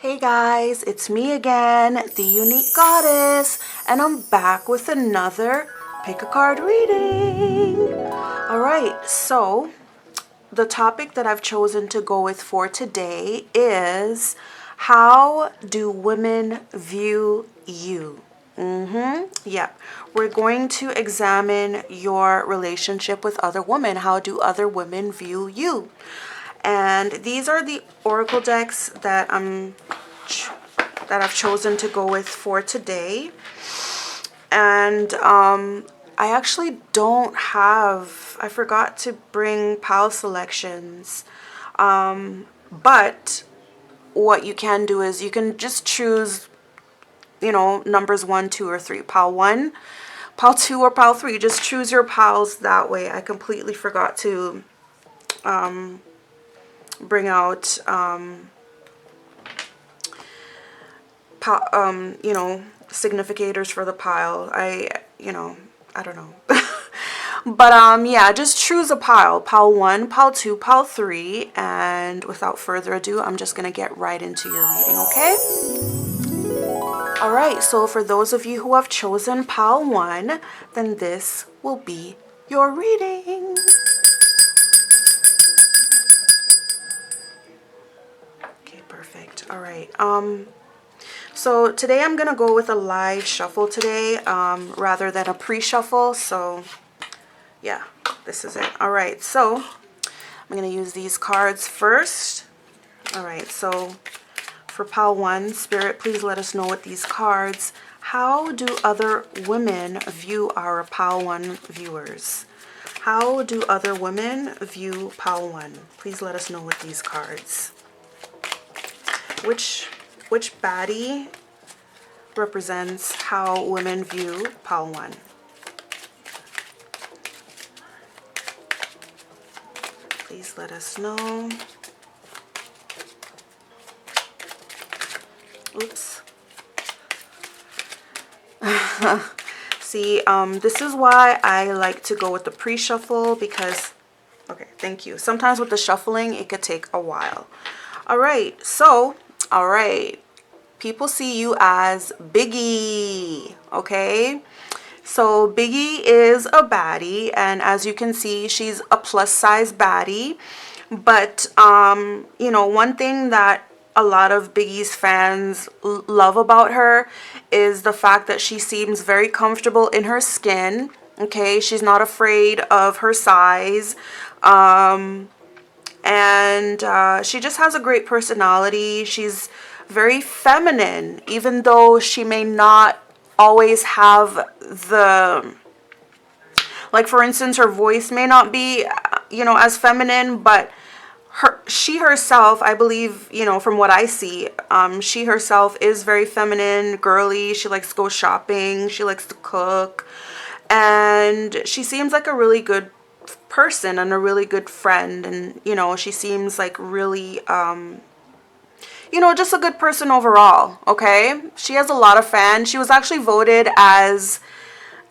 Hey guys, it's me again, the Unique Goddess, and I'm back with another pick a card reading. Alright, so the topic that I've chosen to go with for today is how do women view you? Yeah, we're going to examine your relationship with other women. How do other women view you? And these are the oracle decks that I've chosen to go with for today. And I actually don't have, I forgot to bring pile selections. But what you can do is you can just choose, numbers 1, 2, or 3. Pile 1, pile 2, or pile 3. Just choose your piles that way. I completely forgot to bring out significators for the pile. I don't know. But yeah, just choose a pile. Pile 1, pile 2, pile 3, and without further ado, I'm just gonna get right into your reading, okay? Alright, so for those of you who have chosen pile 1, then this will be your reading. Okay, perfect. Alright, so today I'm gonna go with a live shuffle today, rather than a pre-shuffle. So yeah, this is it. Alright, so I'm gonna use these cards first. Alright, so for pile 1, Spirit, please let us know with these cards, how do other women view our pile 1 viewers? How do other women view pile 1? Please let us know with these cards. Which baddie represents how women view pile 1? Please let us know. Oops. See, this is why I like to go with the pre-shuffle because, okay, thank you. Sometimes with the shuffling, it could take a while. All right, so, all right. People see you as Biggie, okay? So Biggie is a baddie, and as you can see, she's a plus-size baddie. But, one thing that a lot of Biggie's fans love about her is the fact that she seems very comfortable in her skin, okay? She's not afraid of her size. And she just has a great personality. She's very feminine, even though she may not always have the, like, for instance, her voice may not be, as feminine, but she herself, I believe, from what I see, she herself is very feminine, girly. She likes to go shopping. She likes to cook. And she seems like a really good person and a really good friend. And, she seems like really, just a good person overall, okay? She has a lot of fans. She was actually voted as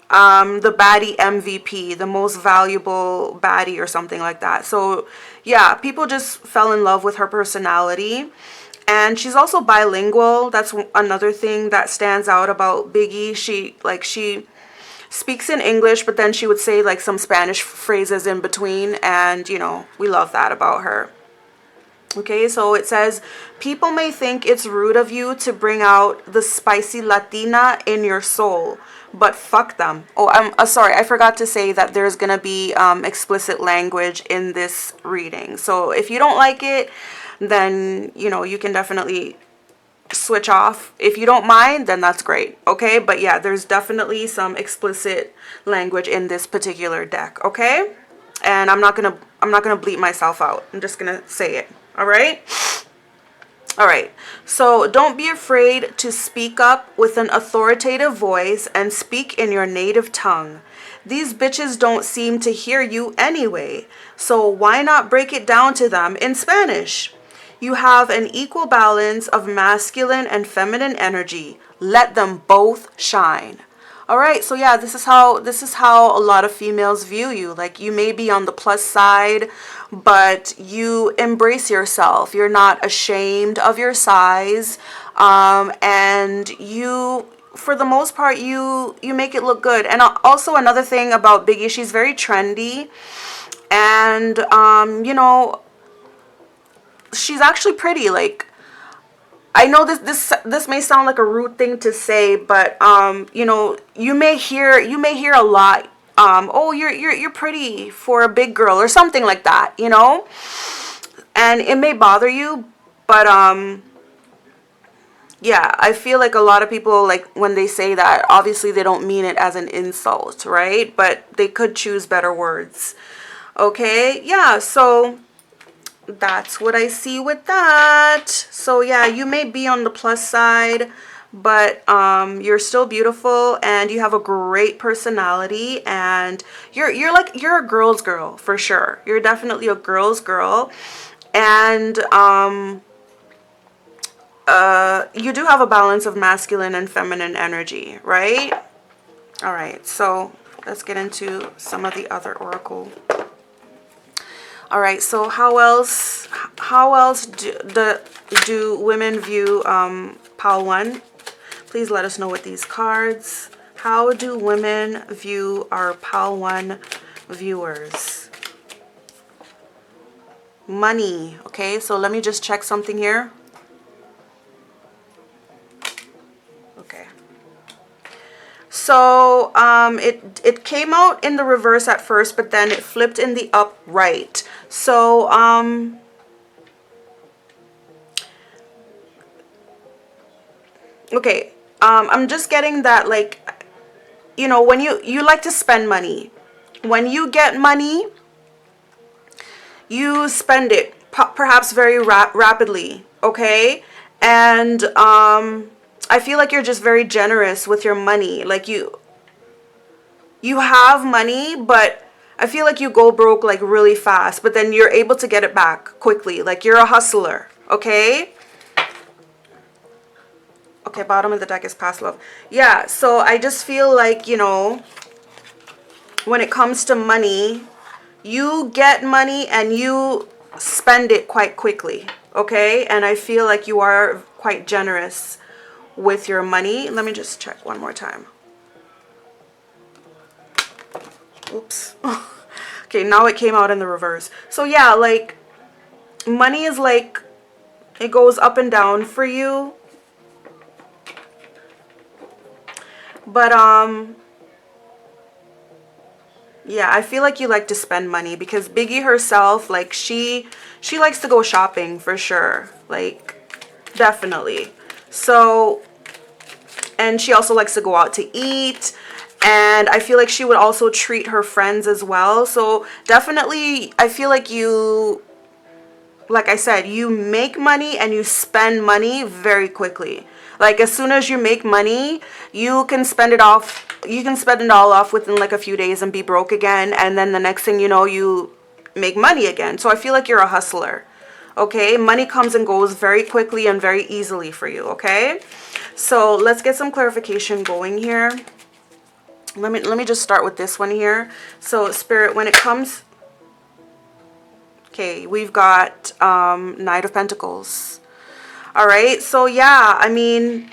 the baddie MVP, the most valuable baddie or something like that. So yeah, people just fell in love with her personality. And she's also bilingual. That's another thing that stands out about Biggie. She speaks in English, but then she would say like some Spanish phrases in between, and we love that about her. Okay, so it says, people may think it's rude of you to bring out the spicy Latina in your soul, but fuck them. Oh, I'm sorry, I forgot to say that there's gonna be explicit language in this reading. So if you don't like it, then you can definitely switch off. If you don't mind, then that's great. Okay, but yeah, there's definitely some explicit language in this particular deck. Okay, and I'm not gonna bleep myself out. I'm just gonna say it. All right. All right. So don't be afraid to speak up with an authoritative voice and speak in your native tongue. These bitches don't seem to hear you anyway, so why not break it down to them in Spanish? You have an equal balance of masculine and feminine energy. Let them both shine. All right, so yeah, this is how a lot of females view you. Like, you may be on the plus side, but you embrace yourself. You're not ashamed of your size, and you, for the most part, you make it look good. And also another thing about Biggie, she's very trendy, and she's actually pretty. Like, I know this may sound like a rude thing to say, but you may hear a lot. Oh, you're pretty for a big girl or something like that, and it may bother you, but yeah, I feel like a lot of people, like, when they say that, obviously they don't mean it as an insult, right? But they could choose better words. Okay, yeah, so that's what I see with that. So yeah, you may be on the plus side, but you're still beautiful and you have a great personality, and you're a girl's girl for sure. You're definitely a girl's girl, and you do have a balance of masculine and feminine energy, right? All right, so let's get into some of the other oracle. All right, so how else do women view pile 1? Please let us know with these cards. How do women view our pile 1 viewers? Money. Okay, so let me just check something here. Okay. So it came out in the reverse at first, but then it flipped in the upright. So okay, I'm just getting that, like, when you like to spend money. When you get money, you spend it perhaps very rapidly, okay? And I feel like you're just very generous with your money. Like, you have money, but I feel like you go broke like really fast, but then you're able to get it back quickly. Like, you're a hustler, okay? Okay, bottom of the deck is past love. Yeah, so I just feel like, when it comes to money, you get money and you spend it quite quickly, okay? And I feel like you are quite generous with your money. Let me just check one more time. Oops. Okay, now it came out in the reverse. So yeah, like, money is like, it goes up and down for you. But yeah, I feel like you like to spend money, because Biggie herself, like, she likes to go shopping for sure. Like, definitely. So, and she also likes to go out to eat. And I feel like she would also treat her friends as well. So definitely, I feel like you, like I said, you make money and you spend money very quickly. Like, as soon as you make money, you can spend it off. You can spend it all off within like a few days and be broke again. And then the next thing you know, you make money again. So I feel like you're a hustler. Okay, money comes and goes very quickly and very easily for you. Okay, so let's get some clarification going here. Let me just start with this one here. So Spirit, when it comes, okay, we've got Knight of Pentacles. All right, so yeah, I mean,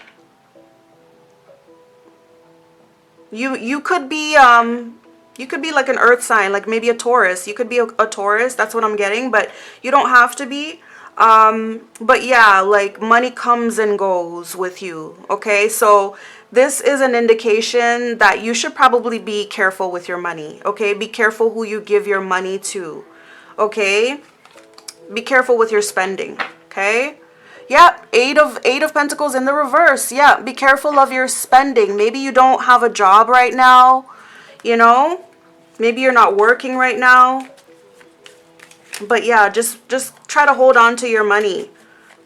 you could be like an earth sign, like maybe a Taurus. You could be a Taurus. That's what I'm getting, but you don't have to be. But yeah, like, money comes and goes with you. Okay, so this is an indication that you should probably be careful with your money. Okay, be careful who you give your money to. Okay, be careful with your spending. Okay. Yeah, eight of Pentacles in the reverse. Yeah, be careful of your spending. Maybe you don't have a job right now, maybe you're not working right now. But yeah, just try to hold on to your money.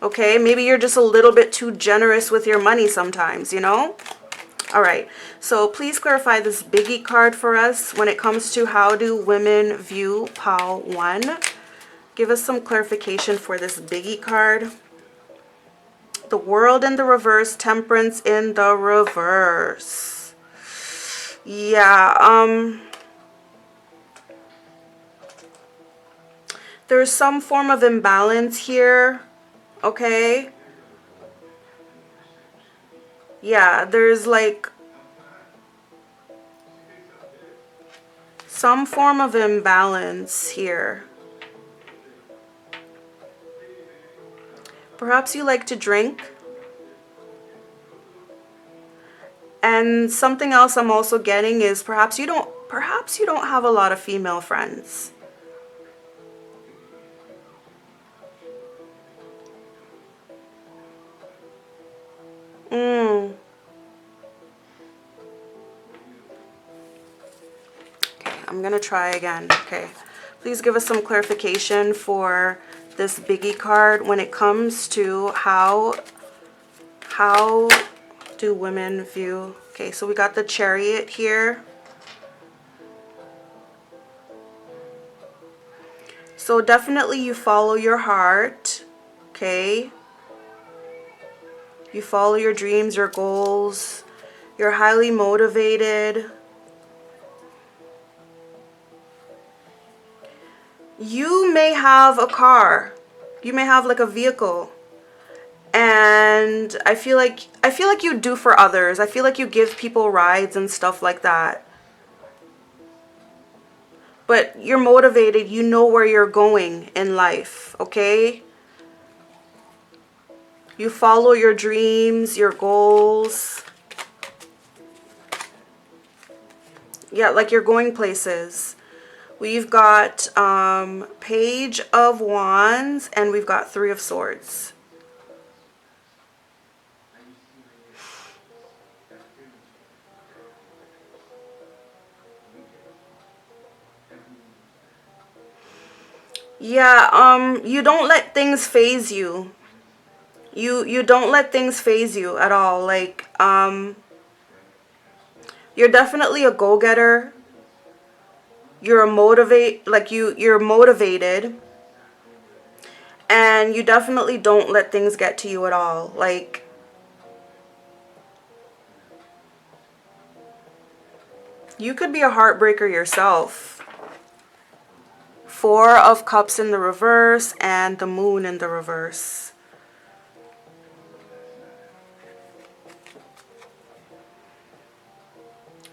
Okay, maybe you're just a little bit too generous with your money sometimes, All right, so please clarify this Biggie card for us when it comes to how do women view pile 1. Give us some clarification for this Biggie card. The World in the reverse, Temperance in the reverse. Yeah, there's some form of imbalance here, okay? Yeah, there's like some form of imbalance here. Perhaps you like to drink. And something else I'm also getting is perhaps you don't have a lot of female friends. Okay, I'm gonna try again. Okay, please give us some clarification for this biggie card when it comes to how do women view. Okay, so we got the Chariot here. So definitely you follow your heart, okay? You follow your dreams, your goals. You're highly motivated. You may have a car. You may have like a vehicle. And I feel like you do for others. I feel like you give people rides and stuff like that. But you're motivated. You know where you're going in life, okay? You follow your dreams, your goals. Yeah, like you're going places. We've got Page of Wands and we've got Three of Swords. Yeah, you don't let things phase you. You don't let things phase you at all. Like, you're definitely a go-getter. You're you're motivated. And you definitely don't let things get to you at all. Like, you could be a heartbreaker yourself. Four of Cups in the reverse and the Moon in the reverse.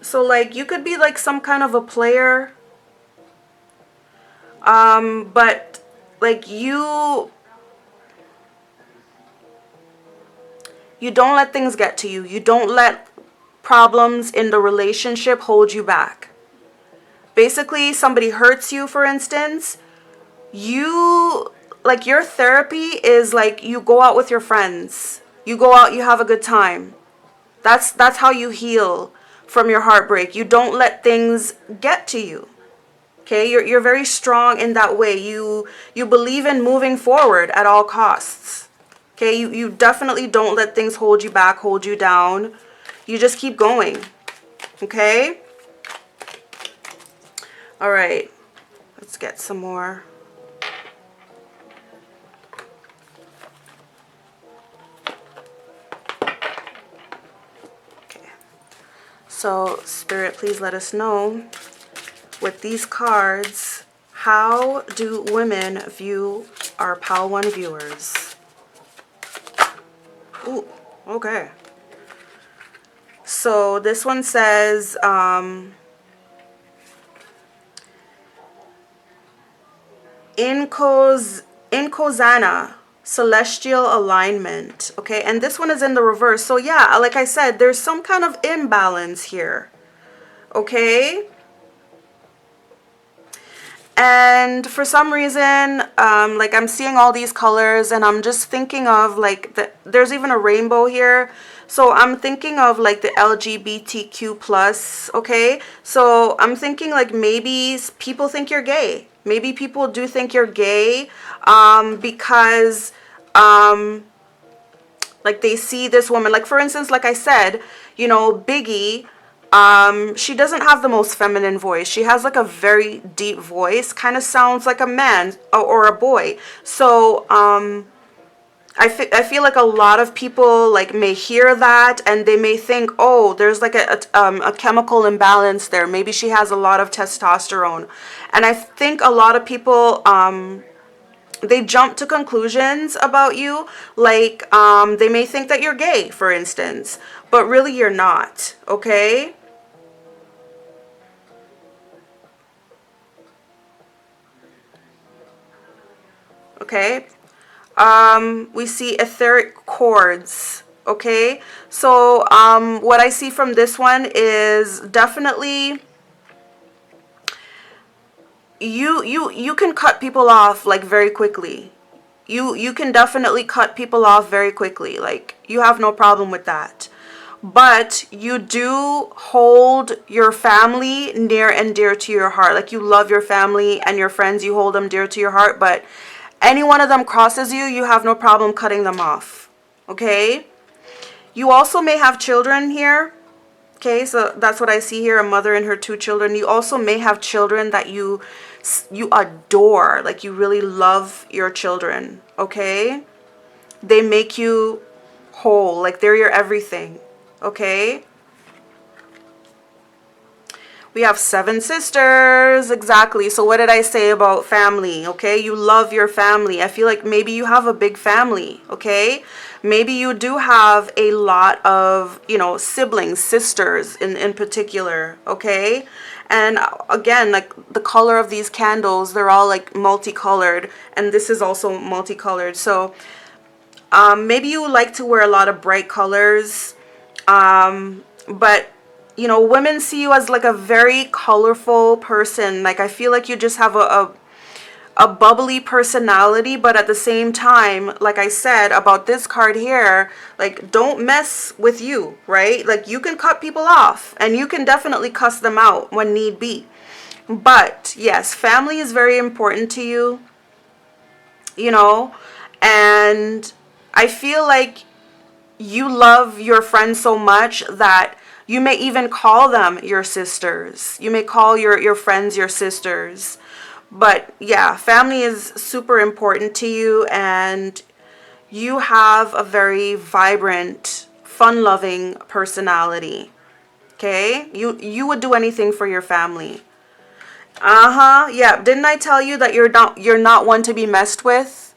So like you could be like some kind of a player. But like you don't let things get to you. You don't let problems in the relationship hold you back. Basically, somebody hurts you, for instance, like your therapy is like you go out with your friends. You go out, you have a good time. That's how you heal from your heartbreak. You don't let things get to you. Okay? You're very strong in that way. You believe in moving forward at all costs. Okay? You definitely don't let things hold you back, hold you down. You just keep going. Okay? All right. Let's get some more. Okay. So, Spirit, please let us know with these cards, how do women view our PAL 1 viewers? Ooh, okay. So this one says, in Kozana, celestial alignment. Okay, and this one is in the reverse. So yeah, like I said, there's some kind of imbalance here. Okay. And for some reason, like I'm seeing all these colors and I'm just thinking of like, there's even a rainbow here. So I'm thinking of like the LGBTQ plus, okay? So I'm thinking like maybe people think you're gay. Maybe people do think you're gay because like they see this woman, like for instance, like I said, you know, Biggie, she doesn't have the most feminine voice. She has like a very deep voice, kind of sounds like a man or a boy. So I feel like a lot of people like may hear that and they may think, oh, there's like a chemical imbalance there. Maybe she has a lot of testosterone. And I think a lot of people, they jump to conclusions about you. Like, they may think that you're gay, for instance, but really you're not, okay? Okay. We see etheric chords. Okay, so what I see from this one is definitely you can cut people off like very quickly. You can definitely cut people off very quickly. Like, you have no problem with that. But you do hold your family near and dear to your heart. Like, you love your family and your friends, you hold them dear to your heart, but any one of them crosses you, you have no problem cutting them off. Okay? You also may have children here. Okay, so that's what I see here, a mother and her two children. You also may have children that you adore, like you really love your children, okay? They make you whole, like they're your everything, okay? We have 7 sisters, exactly. So what did I say about family, okay? You love your family. I feel like maybe you have a big family, okay? Maybe you do have a lot of, siblings, sisters in particular, okay? And again, like the color of these candles, they're all like multicolored, and this is also multicolored. So maybe you like to wear a lot of bright colors, but women see you as like a very colorful person. Like, I feel like you just have a bubbly personality, but at the same time, like I said about this card here, like, don't mess with you, right? Like, you can cut people off and you can definitely cuss them out when need be. But yes, family is very important to you, and I feel like you love your friends so much that you may even call them your sisters. You may call your friends your sisters. But yeah, family is super important to you, and you have a very vibrant, fun-loving personality. Okay? You would do anything for your family. Uh-huh. Yeah, didn't I tell you that you're not one to be messed with?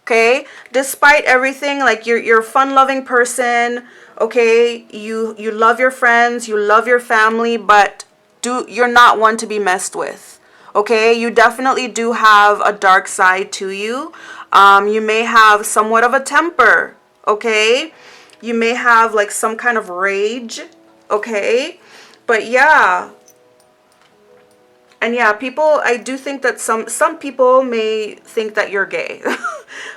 Okay, despite everything, like you're a fun-loving person, okay? You love your friends, you love your family, but you're not one to be messed with. Okay, you definitely do have a dark side to you. You may have somewhat of a temper, okay? You may have like some kind of rage, okay? But yeah, and yeah, I do think that some people may think that you're gay.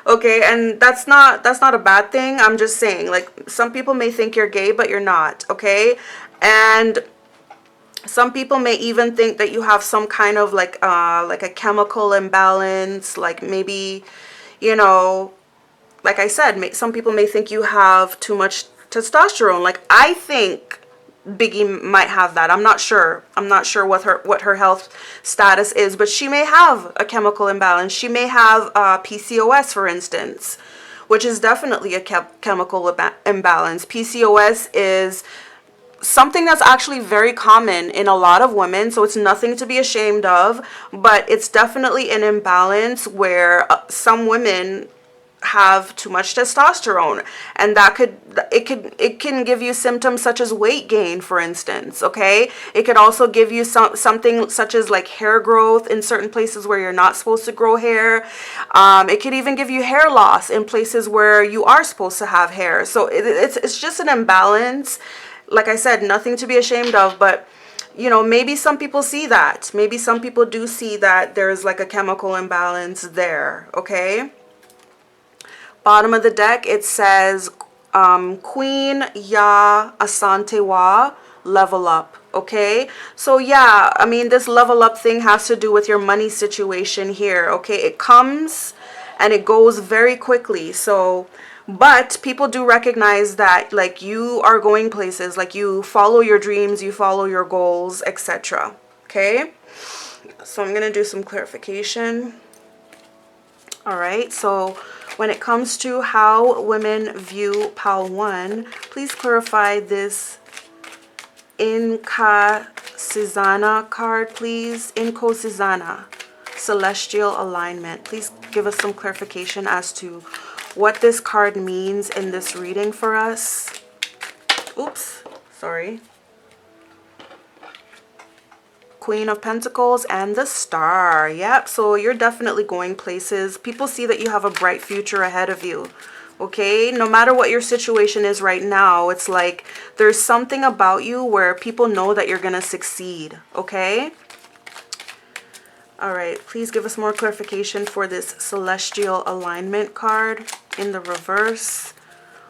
Okay, and that's not a bad thing. I'm just saying, like, some people may think you're gay, but you're not, okay? And some people may even think that you have some kind of like a chemical imbalance, like maybe, you know, like I said, some people may think you have too much testosterone. Like, I think Biggie might have that. I'm not sure. I'm not sure what her health status is, but she may have a chemical imbalance. She may have PCOS, for instance, which is definitely a chemical imbalance. PCOS is something that's actually very common in a lot of women, so it's nothing to be ashamed of, but it's definitely an imbalance where some women have too much testosterone, and it can give you symptoms such as weight gain, for instance, okay? It could also give you something such as like hair growth in certain places where you're not supposed to grow hair. It could even give you hair loss in places where you are supposed to have hair. So it's just an imbalance. Like I said, nothing to be ashamed of, but maybe some people see that. Maybe some people do see that there's like a chemical imbalance there, okay? Bottom of the deck, it says Queen Ya Asantewa, level up, okay? So yeah, I mean, this level up thing has to do with your money situation here, okay? It comes and it goes very quickly. So, but people do recognize that, like, you are going places, like you follow your dreams, you follow your goals, etc. Okay? So I'm going to do some clarification. All right, so When it comes to how women view pile 1, please clarify this Inkosazana card, please. Inkosazana, celestial alignment. Please give us some clarification as to what this card means in this reading for us. Oops, sorry. Queen of Pentacles and the Star. Yep, so you're definitely going places. People see that you have a bright future ahead of you. Okay, no matter what your situation is right now, it's like there's something about you where people know that you're going to succeed. Okay. All right, please give us more clarification for this celestial alignment card in the reverse.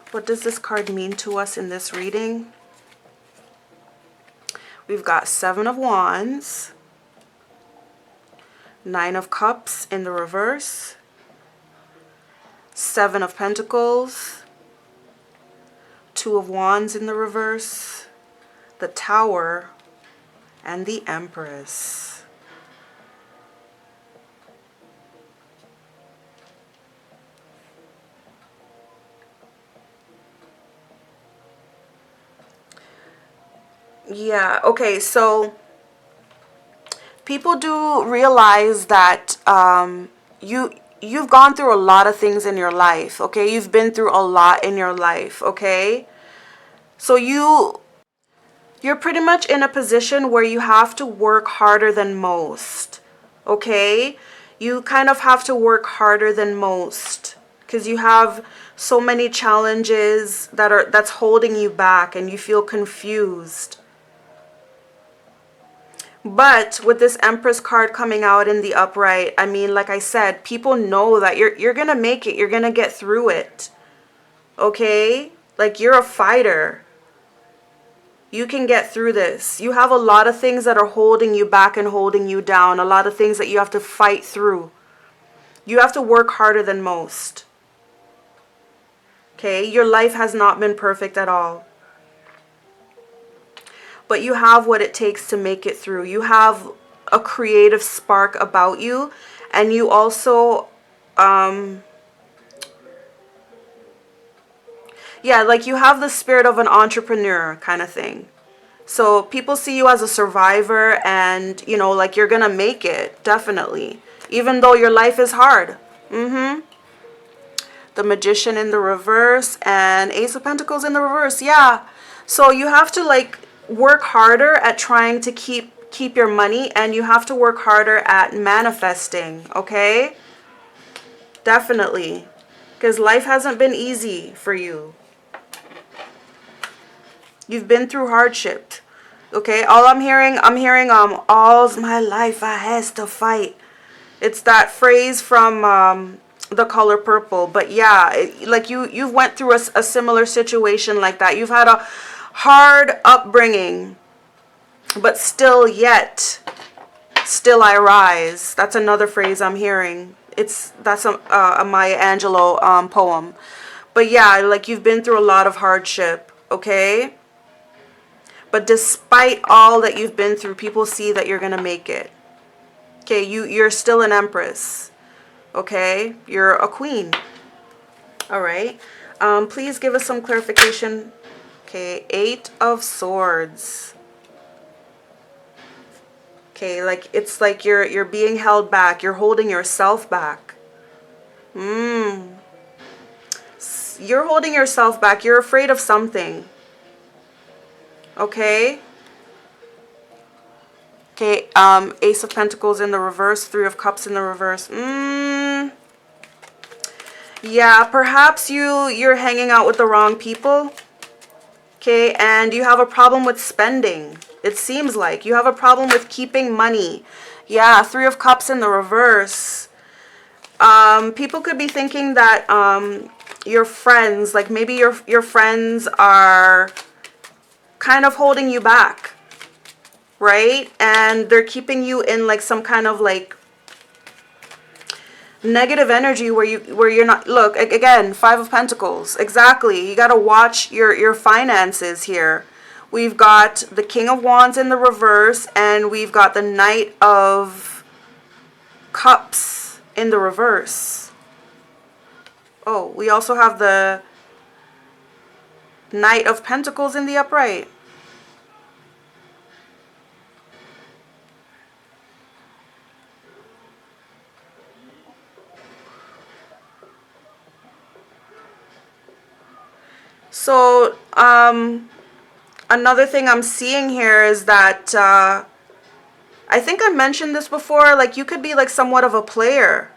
What does this card mean to us in this reading? We've got 7 of Wands, 9 of Cups in the reverse, 7 of Pentacles, 2 of Wands in the reverse, the Tower, and the Empress. Yeah, okay, so people do realize that you've gone through a lot of things in your life, okay? You've been through a lot in your life, okay? So you're pretty much in a position where you have to work harder than most, okay? You kind of have to work harder than most because you have so many challenges that's holding you back and you feel confused. But with this Empress card coming out in the upright, I mean, like I said, people know that you're going to make it. You're going to get through it. Okay? Like, you're a fighter. You can get through this. You have a lot of things that are holding you back and holding you down. A lot of things that you have to fight through. You have to work harder than most. Okay? Your life has not been perfect at all. But you have what it takes to make it through. You have a creative spark about you. And you also, yeah, like you have the spirit of an entrepreneur kind of thing. So people see you as a survivor and, you know, like you're going to make it, definitely. Even though your life is hard. The Magician in the reverse and Ace of Pentacles in the reverse, yeah. So you have to, like, work harder at trying to keep your money, and you have to work harder at manifesting, okay? Definitely. Because life hasn't been easy for you. You've been through hardship. Okay? All I'm hearing all's my life I has to fight. It's that phrase from The Color Purple. But yeah, like you've went through a similar situation like that. You've had a hard upbringing, but still I rise. That's another phrase I'm hearing. That's a Maya Angelou poem. But yeah, like you've been through a lot of hardship, okay? But despite all that you've been through, people see that you're gonna make it. Okay, you're still an empress. Okay, you're a queen. All right. Please give us some clarification. Okay, 8 of Swords. Okay, like it's like you're being held back. You're holding yourself back. You're holding yourself back. You're afraid of something. Okay. Okay, Ace of Pentacles in the reverse, 3 of Cups in the reverse. Yeah, perhaps you're hanging out with the wrong people. Okay, and you have a problem with spending. It seems like you have a problem with keeping money. Yeah, 3 of Cups in the reverse. People could be thinking that your friends, like maybe your friends are kind of holding you back, right? And they're keeping you in like some kind of like negative energy where you're not. Look, again, 5 of Pentacles. Exactly. You got to watch your finances here. We've got the King of Wands in the reverse, and we've got the Knight of Cups in the reverse. Oh, we also have the Knight of Pentacles in the upright. So, another thing I'm seeing here is that I think I mentioned this before, like you could be like somewhat of a player.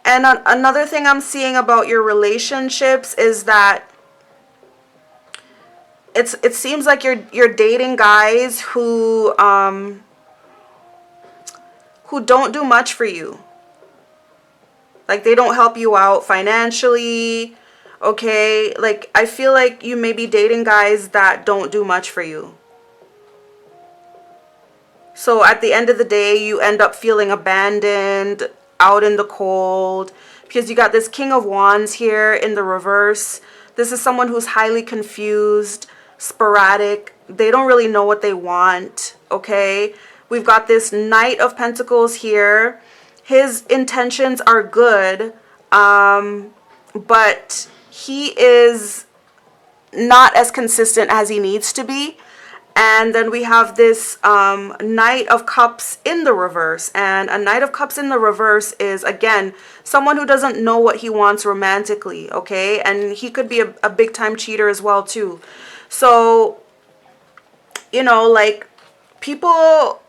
And another thing I'm seeing about your relationships is that it seems like you're dating guys who don't do much for you. Like they don't help you out financially. Okay? Like I feel like you may be dating guys that don't do much for you. So at the end of the day, you end up feeling abandoned, out in the cold, because you got this King of Wands here in the reverse. This is someone who's highly confused, sporadic. They don't really know what they want, okay? We've got this Knight of Pentacles here. His intentions are good, but he is not as consistent as he needs to be. And then we have this Knight of Cups in the reverse. And a Knight of Cups in the reverse is, again, someone who doesn't know what he wants romantically, okay? And he could be a big-time cheater as well, too. So, you know, like, people,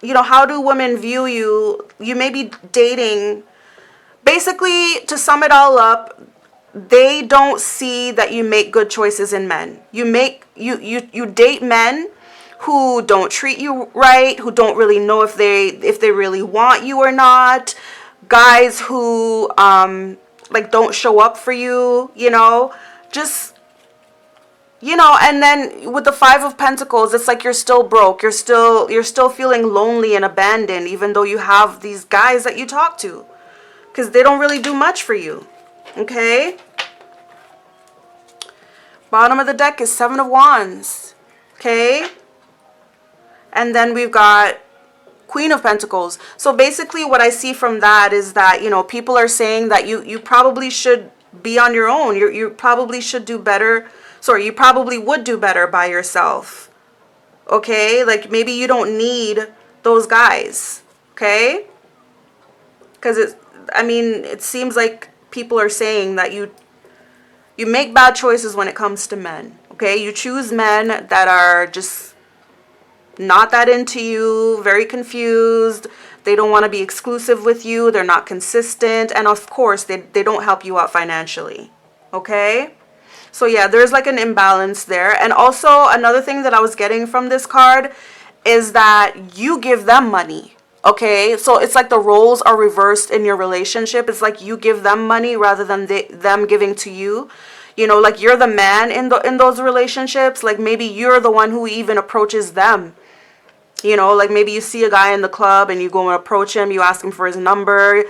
you know, how do women view you? You may be dating. Basically, to sum it all up, they don't see that you make good choices in men. You date men who don't treat you right, who don't really know if they really want you or not. Guys who like don't show up for you, you know. Just, you know, and then with the Five of Pentacles, it's like you're still broke. You're still feeling lonely and abandoned even though you have these guys that you talk to, cuz they don't really do much for you. Okay? Bottom of the deck is Seven of Wands. Okay? And then we've got Queen of Pentacles. So basically what I see from that is that, you know, people are saying that you probably should be on your own. You probably should do better. Sorry, you probably would do better by yourself. Okay? Like maybe you don't need those guys. Okay? Because I mean, it seems like people are saying that you make bad choices when it comes to men. Okay? You choose men that are just not that into you, very confused. They don't want to be exclusive with you. They're not consistent. And of course, they don't help you out financially. Okay? So yeah, there's like an imbalance there. And also another thing that I was getting from this card is that you give them money. Okay? So it's like the roles are reversed in your relationship. It's like you give them money rather than them giving to you. You know, like you're the man in those relationships. Like maybe you're the one who even approaches them. You know, like maybe you see a guy in the club and you go and approach him, you ask him for his number.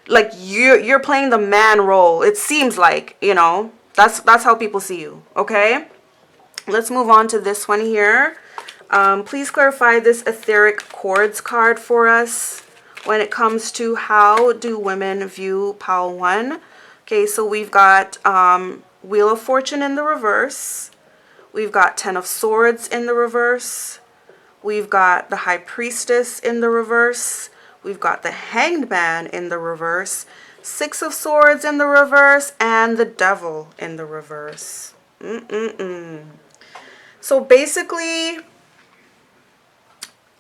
Like you're playing the man role. It seems like, you know, that's how people see you. Okay? Let's move on to this one here. Please clarify this etheric chords card for us when it comes to how do women view pile 1. Okay, so we've got Wheel of Fortune in the reverse. We've got Ten of Swords in the reverse. We've got the High Priestess in the reverse. We've got the Hanged Man in the reverse. Six of Swords in the reverse. And the Devil in the reverse. So basically,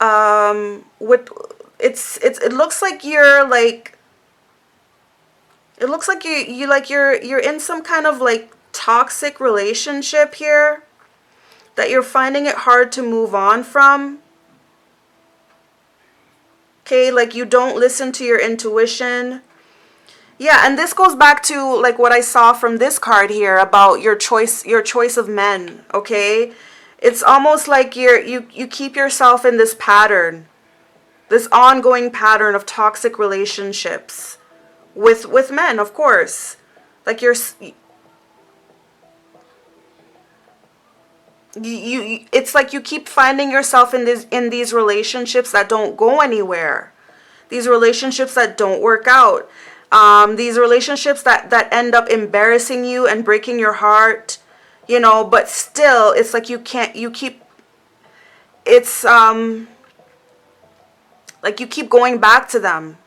it looks like you're like, it looks like you're in some kind of like toxic relationship here that you're finding it hard to move on from. Okay, like you don't listen to your intuition. Yeah, and this goes back to like what I saw from this card here about your choice of men, okay? It's almost like you keep yourself in this pattern, this ongoing pattern of toxic relationships with men, of course. Like it's like you keep finding yourself in these relationships that don't go anywhere, These relationships that don't work out. These relationships that end up embarrassing you and breaking your heart, but still it's like it's like you keep going back to them.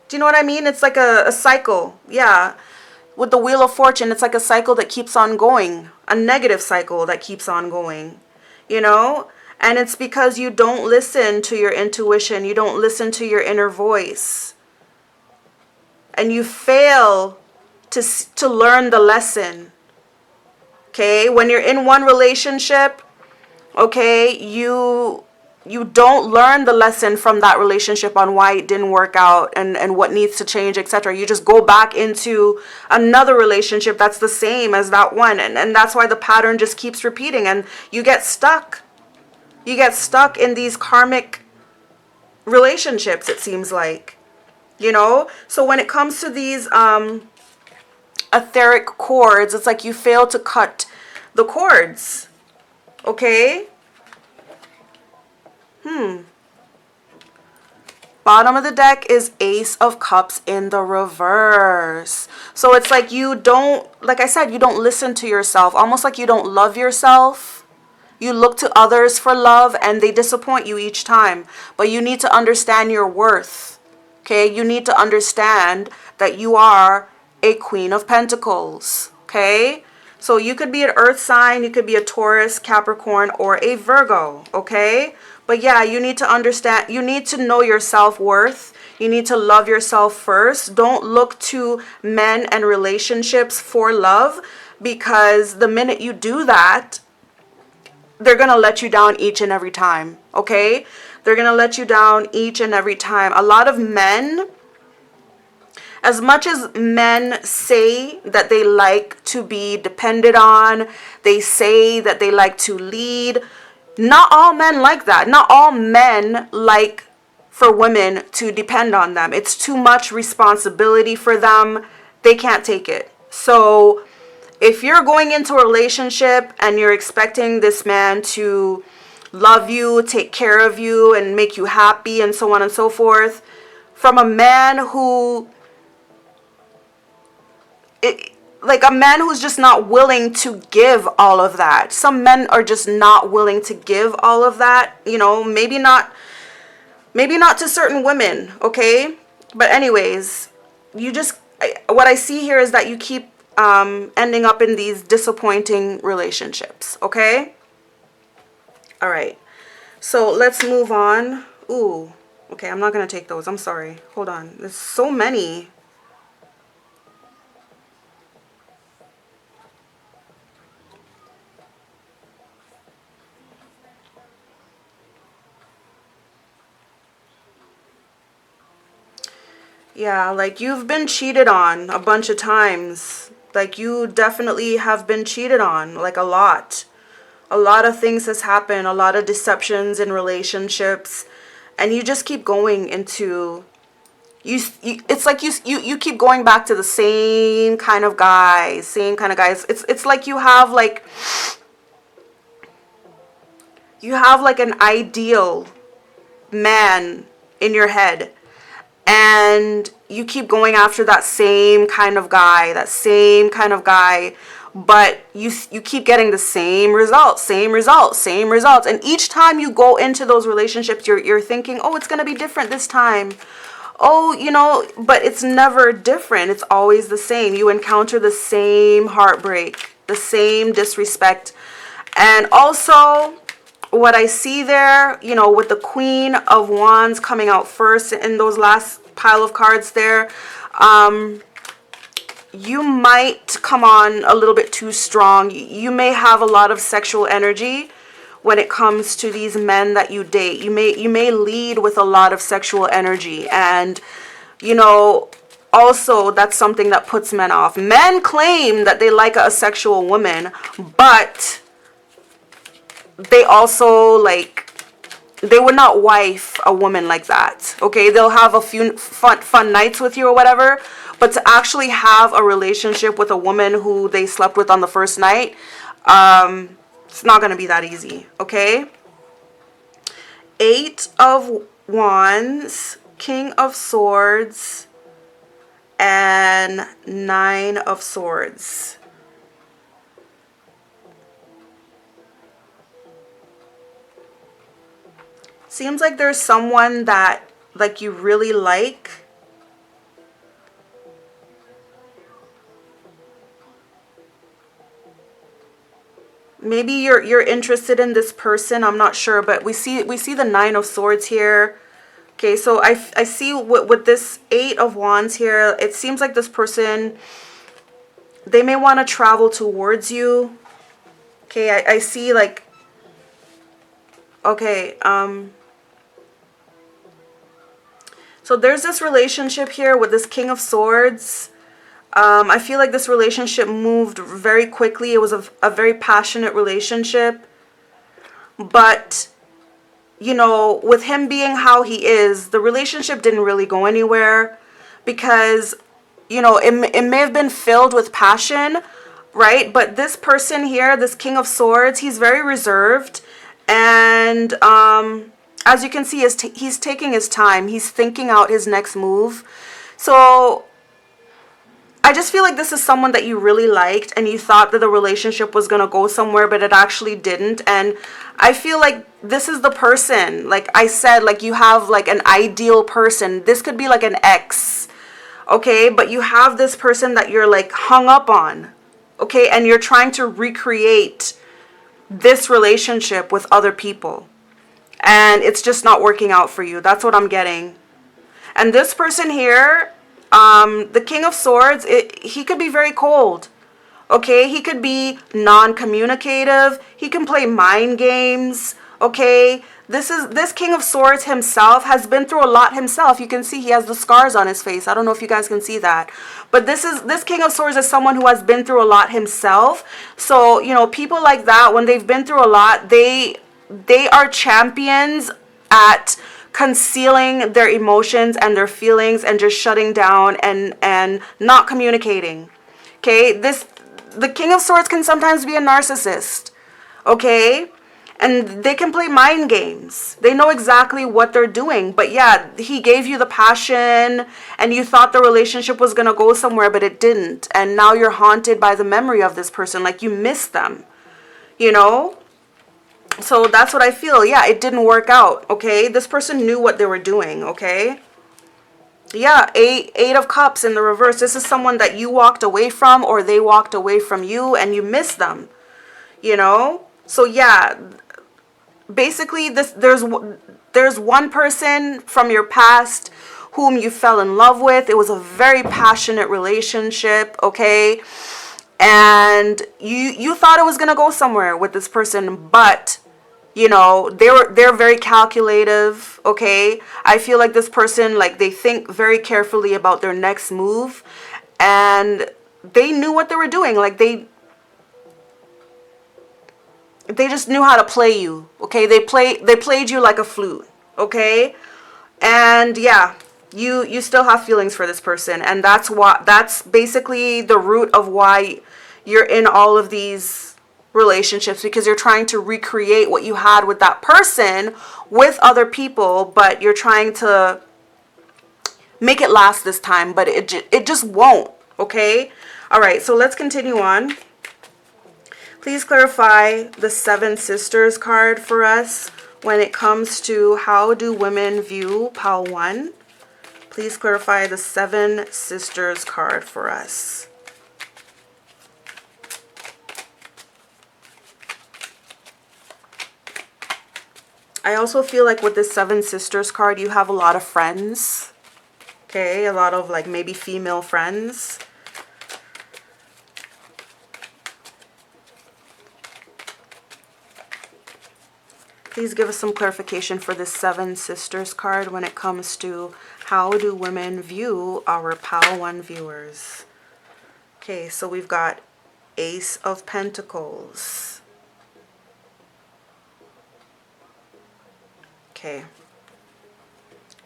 Do you know what I mean? It's like a cycle. Yeah. With the Wheel of Fortune, it's like a cycle that keeps on going, a negative cycle that keeps on going, And it's because you don't listen to your intuition. You don't listen to your inner voice. And you fail to learn the lesson. Okay? When you're in one relationship, okay, you don't learn the lesson from that relationship on why it didn't work out and what needs to change, etc. You just go back into another relationship that's the same as that one. And that's why the pattern just keeps repeating. And you get stuck. You get stuck in these karmic relationships, it seems like. So when it comes to these etheric cords, it's like you fail to cut the cords. Okay? Bottom of the deck is Ace of Cups in the reverse. So it's like like I said, you don't listen to yourself. Almost like you don't love yourself. You look to others for love and they disappoint you each time. But you need to understand your worth. Okay? You need to understand that you are a Queen of Pentacles. Okay? So you could be an Earth sign, you could be a Taurus, Capricorn, or a Virgo. Okay? But yeah, you need to understand, you need to know your self-worth. You need to love yourself first. Don't look to men and relationships for love, because the minute you do that, they're going to let you down each and every time. Okay? They're going to let you down each and every time. A lot of men, as much as men say that they like to be depended on, they say that they like to lead, not all men like that. Not all men like for women to depend on them. It's too much responsibility for them. They can't take it. So if you're going into a relationship and you're expecting this man to love you, take care of you, and make you happy, and so on and so forth, from a man who... like a man who's just not willing to give all of that. Some men are just not willing to give all of that. Maybe not to certain women, okay? But anyways, what I see here is that you keep ending up in these disappointing relationships, okay? All right. So let's move on. Ooh, okay, I'm not going to take those. I'm sorry. Hold on. There's so many. Yeah, like you've been cheated on a bunch of times. Like you definitely have been cheated on, like a lot. A lot of things has happened, a lot of deceptions in relationships, and you just keep going into it's like you keep going back to the same kind of guys. It's like you have like an ideal man in your head. And you keep going after that same kind of guy, but you keep getting the same results. And each time you go into those relationships, you're thinking, oh, it's going to be different this time. Oh, but it's never different. It's always the same. You encounter the same heartbreak, the same disrespect. And also, what I see there, with the Queen of Wands coming out first in those last pile of cards there, you might come on a little bit too strong. You may have a lot of sexual energy when it comes to these men that you date. You may lead with a lot of sexual energy, and also that's something that puts men off. Men claim that they like a sexual woman, but they also they would not wife a woman like that. Okay, they'll have a few fun nights with you or whatever, but to actually have a relationship with a woman who they slept with on the first night, it's not going to be that easy. Okay, 8 of Wands, King of Swords and Nine of Swords. Seems like there's someone that like you really like. Maybe you're interested in this person, I'm not sure, but we see the Nine of Swords here. Okay, so I see with this Eight of Wands here, it seems like this person, they may want to travel towards you. Okay, I see like, okay, so there's this relationship here with this King of Swords. I feel like this relationship moved very quickly. It was a very passionate relationship. But, you know, with him being how he is, the relationship didn't really go anywhere. Because, you know, it may have been filled with passion, right? But this person here, this King of Swords, he's very reserved. And as you can see, he's taking his time. He's thinking out his next move. So I just feel like this is someone that you really liked and you thought that the relationship was going to go somewhere, but it actually didn't. And I feel like this is the person, like I said, like you have like an ideal person. This could be like an ex, okay? But you have this person that you're like hung up on, okay? And you're trying to recreate this relationship with other people. And it's just not working out for you. That's what I'm getting. And this person here, the King of Swords, he could be very cold. Okay, he could be non-communicative. He can play mind games. Okay, this King of Swords himself has been through a lot himself. You can see he has the scars on his face. I don't know if you guys can see that, but this King of Swords is someone who has been through a lot himself. So you know, people like that, when they've been through a lot, they are champions at concealing their emotions and their feelings and just shutting down and not communicating. Okay, the King of Swords can sometimes be a narcissist. Okay, and they can play mind games. They know exactly what they're doing. But yeah, he gave you the passion and you thought the relationship was gonna go somewhere, but it didn't. And now you're haunted by the memory of this person, like you miss them, you know. So that's what I feel. Yeah, it didn't work out, okay? This person knew what they were doing, okay? Yeah, Eight of Cups in the reverse. This is someone that you walked away from or they walked away from you and you miss them, you know? So yeah, basically there's one person from your past whom you fell in love with. It was a very passionate relationship, okay? And you thought it was going to go somewhere with this person, but you know, they're very calculative, okay? I feel like this person, like they think very carefully about their next move and they knew what they were doing. Like they just knew how to play you, okay? They played you like a flute, okay? And yeah, you still have feelings for this person, and that's basically the root of why you're in all of these relationships, because you're trying to recreate what you had with that person with other people, but you're trying to make it last this time, but it just won't, okay? All right, so let's continue on. Please clarify the Seven Sisters card for us when it comes to how do women view pile 1. Please clarify the Seven Sisters card for us. I also feel like with this Seven Sisters card, you have a lot of friends. Okay, a lot of like maybe female friends. Please give us some clarification for this Seven Sisters card when it comes to how do women view our pile 1 viewers. Okay, so we've got Ace of Pentacles. Okay.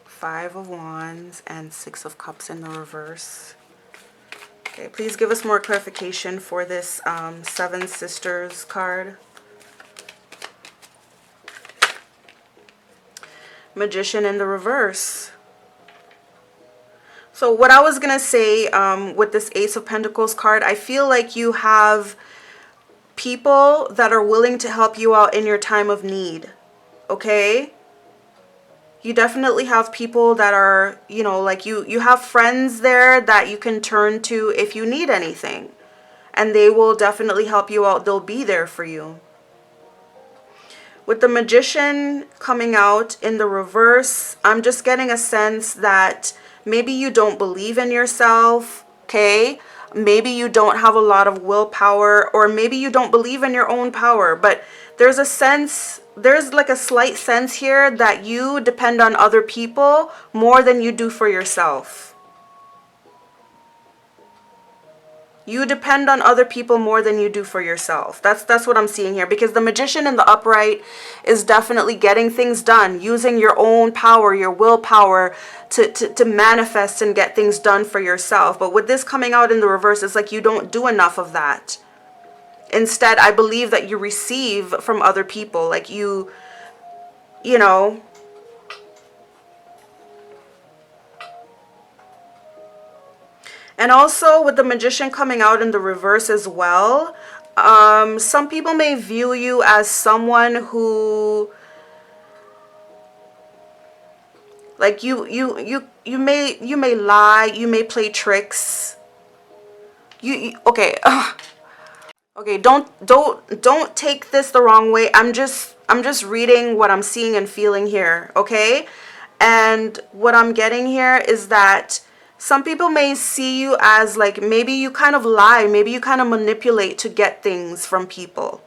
Five of Wands and Six of Cups in the reverse. Okay, please give us more clarification for this Seven Sisters card. Magician in the reverse. So what I was going to say with this Ace of Pentacles card, I feel like you have people that are willing to help you out in your time of need. Okay? You definitely have people that are, you know, like you have friends there that you can turn to if you need anything. And they will definitely help you out. They'll be there for you. With the Magician coming out in the reverse, I'm just getting a sense that maybe you don't believe in yourself, okay? Maybe you don't have a lot of willpower, or maybe you don't believe in your own power. But there's a sense, there's like a slight sense here that you depend on other people more than you do for yourself. You depend on other people more than you do for yourself. That's what I'm seeing here. Because the Magician in the upright is definitely getting things done. Using your own power, your willpower to manifest and get things done for yourself. But with this coming out in the reverse, it's like you don't do enough of that. Instead, I believe that you receive from other people. Like you know... And also with the Magician coming out in the reverse as well, some people may view you as someone who, like you may lie, you may play tricks. Okay. Okay, don't take this the wrong way. I'm just reading what I'm seeing and feeling here, okay? And what I'm getting here is that some people may see you as like maybe you kind of lie, maybe you kind of manipulate to get things from people.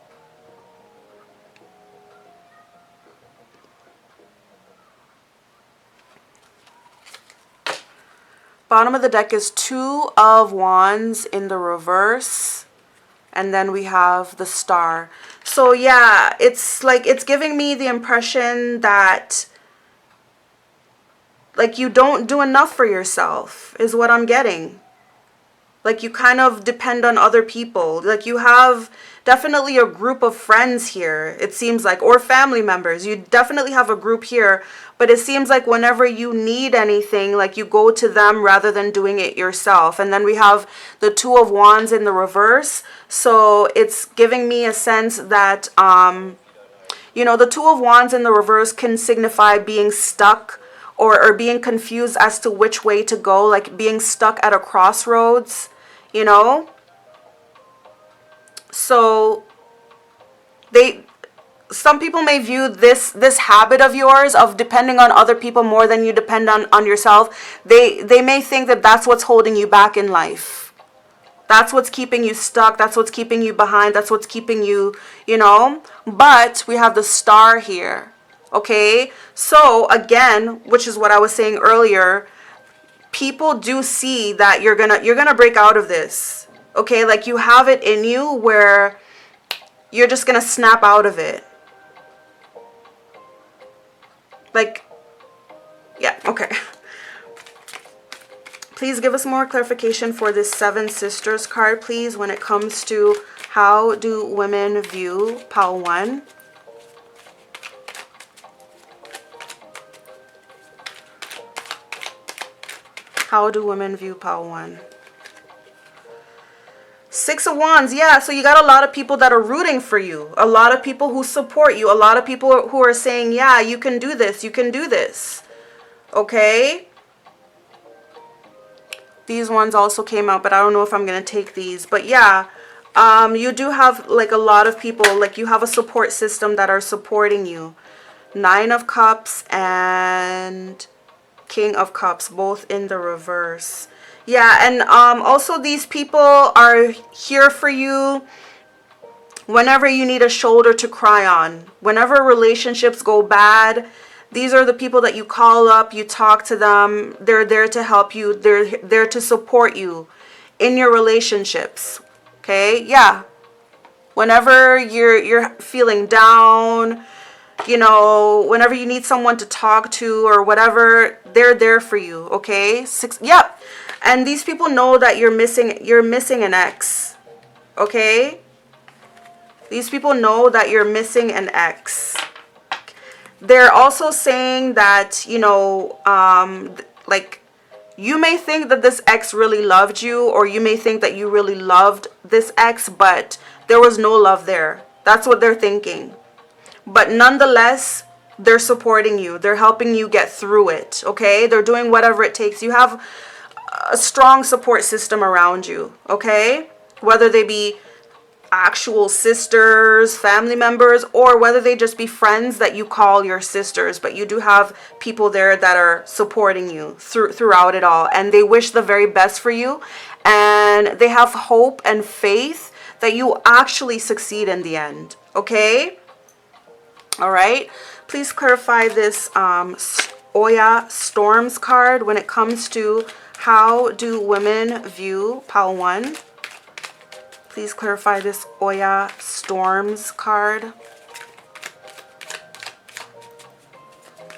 Bottom of the deck is 2 of Wands in the reverse. And then we have the Star. So yeah, it's like it's giving me the impression that like you don't do enough for yourself is what I'm getting. Like you kind of depend on other people. Like you have definitely a group of friends here, it seems like, or family members. You definitely have a group here, but it seems like whenever you need anything, like you go to them rather than doing it yourself. And then we have the 2 of Wands in the reverse. So it's giving me a sense that, you know, the 2 of Wands in the reverse can signify being stuck or being confused as to which way to go, like being stuck at a crossroads, you know. So some people may view this habit of yours of depending on other people more than you depend on yourself. They may think that that's what's holding you back in life. That's what's keeping you stuck. That's what's keeping you behind. That's what's keeping you, you know. But we have the Star here. Okay, so again, which is what I was saying earlier, people do see that you're gonna break out of this. Okay, like you have it in you where you're just gonna snap out of it. Like, yeah, okay. Please give us more clarification for this 7 Sisters card, please, when it comes to how do women view Pile 1. How do women view Pile 1? 6 of Wands, yeah, so you got a lot of people that are rooting for you. A lot of people who support you. A lot of people who are saying, yeah, you can do this. You can do this. Okay? These ones also came out, but I don't know if I'm going to take these. But yeah, you do have like a lot of people, like you have a support system that are supporting you. 9 of Cups and King of Cups, both in the reverse. Yeah, and also these people are here for you whenever you need a shoulder to cry on. Whenever relationships go bad, these are the people that you call up, you talk to them. They're there to help you. They're there to support you in your relationships. Okay? Yeah. Whenever you're feeling down, you know, whenever you need someone to talk to or whatever, they're there for you. Okay? 6. Yep. And these people know that you're missing an ex. Okay? These people know that you're missing an ex. They're also saying that, you know, like You may think that this ex really loved you, or you may think that you really loved this ex, but there was no love there. That's what they're thinking. But nonetheless, they're supporting you. They're helping you get through it, okay? They're doing whatever it takes. You have a strong support system around you, okay? Whether they be actual sisters, family members, or whether they just be friends that you call your sisters, but you do have people there that are supporting you throughout it all, and they wish the very best for you, and they have hope and faith that you actually succeed in the end, okay? All right, please clarify this Oya Storms card when it comes to how do women view pile 1. Please clarify this Oya Storms card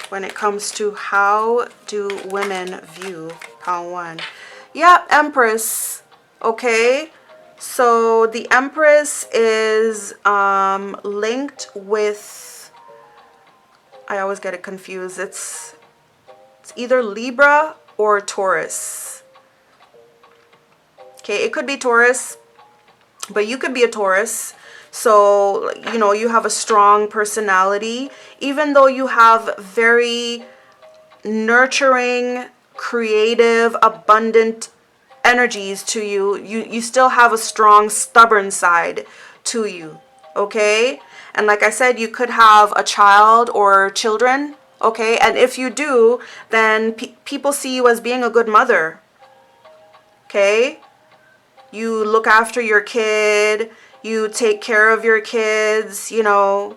when it comes to how do women view pile 1. Yeah, Empress. Okay, so the Empress is linked with, I always get it confused. It's either Libra or Taurus. Okay, it could be Taurus, but you could be a Taurus. So, you know, you have a strong personality. Even though you have very nurturing, creative, abundant energies to you, you still have a strong, stubborn side to you. Okay? And like I said, you could have a child or children, okay? And if you do, then people see you as being a good mother, okay? You look after your kid, you take care of your kids, you know.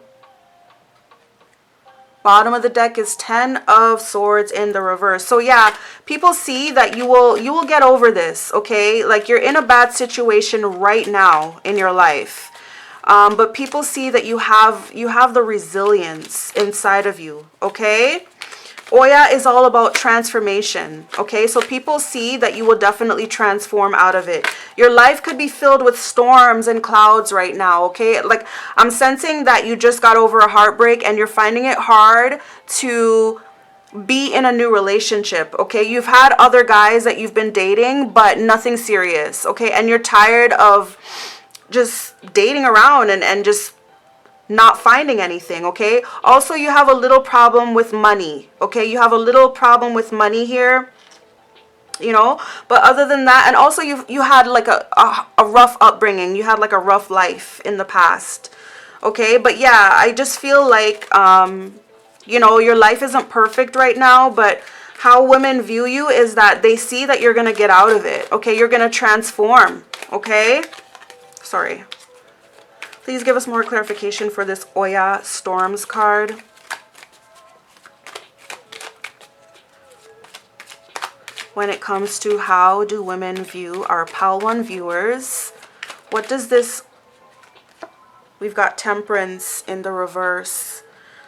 Bottom of the deck is 10 of Swords in the reverse. So yeah, people see that you will get over this, okay? Like you're in a bad situation right now in your life. But people see that you have the resilience inside of you, okay? Oya is all about transformation, okay? So people see that you will definitely transform out of it. Your life could be filled with storms and clouds right now, okay? Like I'm sensing that you just got over a heartbreak and you're finding it hard to be in a new relationship, okay? You've had other guys that you've been dating, but nothing serious, okay? And you're tired of just dating around and just not finding anything, okay? Also, you have a little problem with money, okay? You have a little problem with money here, you know? But other than that, and also you had like a rough upbringing. You had like a rough life in the past, okay? But yeah, I just feel like, you know, your life isn't perfect right now, but how women view you is that they see that you're going to get out of it, okay? You're going to transform, okay? Sorry. Please give us more clarification for this Oya Storms card. When it comes to how do women view our pile 1 viewers. What does this... We've got Temperance in the reverse.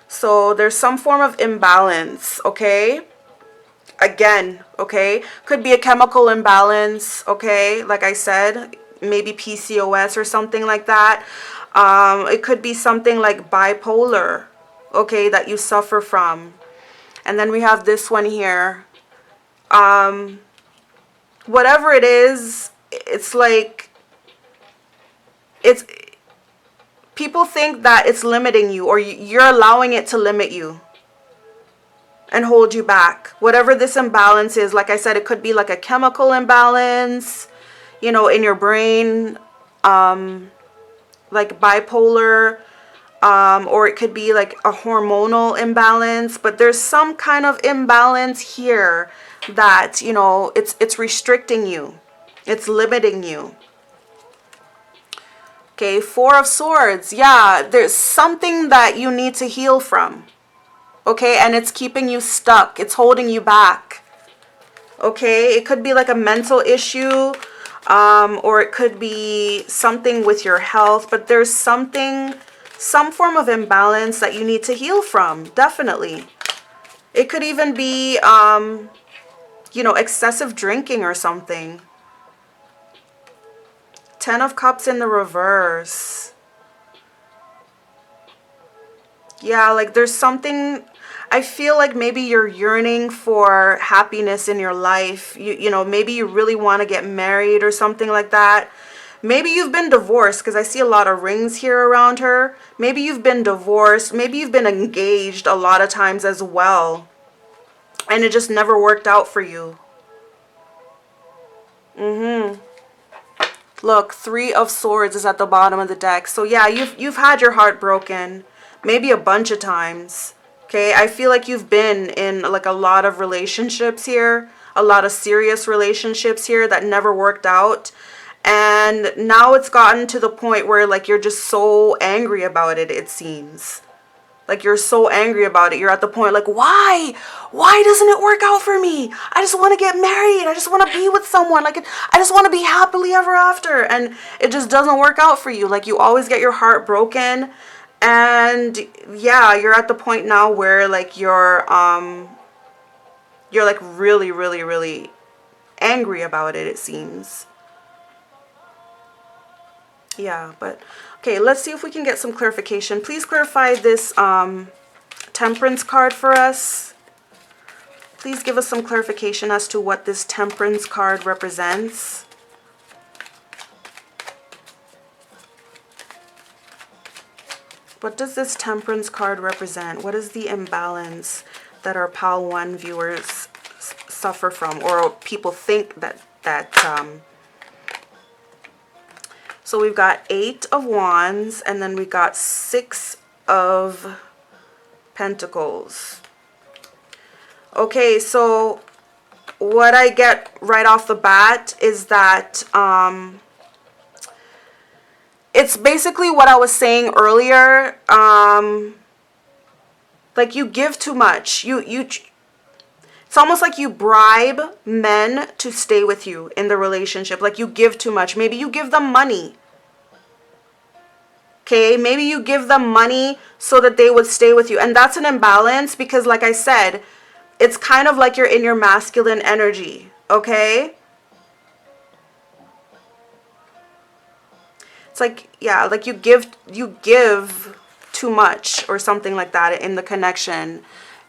So there's some form of imbalance, okay? Again, okay? Could be a chemical imbalance, okay? Like I said, maybe PCOS or something like that. It could be something like bipolar, okay, that you suffer from. And then we have this one here. Whatever it is, it's like, people think that it's limiting you, or you're allowing it to limit you and hold you back. Whatever this imbalance is, like I said, it could be like a chemical imbalance, you know, in your brain, like bipolar, or it could be like a hormonal imbalance, but there's some kind of imbalance here that, you know, it's restricting you, it's limiting you. Okay, 4 of Swords. Yeah, there's something that you need to heal from, okay, and it's keeping you stuck, it's holding you back, okay? It could be like a mental issue, or it could be something with your health, but there's some form of imbalance that you need to heal from, definitely. It could even be, you know, excessive drinking or something. 10 of Cups in the reverse. Yeah, like there's something, I feel like maybe you're yearning for happiness in your life. You know, maybe you really want to get married or something like that. Maybe you've been divorced, because I see a lot of rings here around her. Maybe you've been divorced. Maybe you've been engaged a lot of times as well, and it just never worked out for you. Look, Three of Swords is at the bottom of the deck. So yeah, you've had your heart broken, maybe a bunch of times. Okay, I feel like you've been in like a lot of relationships here, a lot of serious relationships here that never worked out. And now it's gotten to the point where like you're just so angry about it, it seems. Like you're so angry about it. You're at the point like, why? Why doesn't it work out for me? I just want to get married. I just want to be with someone. Like I just want to be happily ever after. And it just doesn't work out for you. Like you always get your heart broken. And yeah, you're at the point now where like you're like really, really, really angry about it, it seems. Yeah, but okay, let's see if we can get some clarification. Please clarify this Temperance card for us. Please give us some clarification as to what this Temperance card represents. What does this Temperance card represent? What is the imbalance that our PAL 1 viewers suffer from, or people think that so we've got 8 of Wands, and then we got 6 of Pentacles. Okay, so what I get right off the bat is that it's basically what I was saying earlier. Like you give too much. It's almost like you bribe men to stay with you in the relationship. Like you give too much. Maybe you give them money. Okay, maybe you give them money so that they would stay with you. And that's an imbalance because, like I said, it's kind of like you're in your masculine energy. Okay? It's like, yeah, like you give too much or something like that in the connection.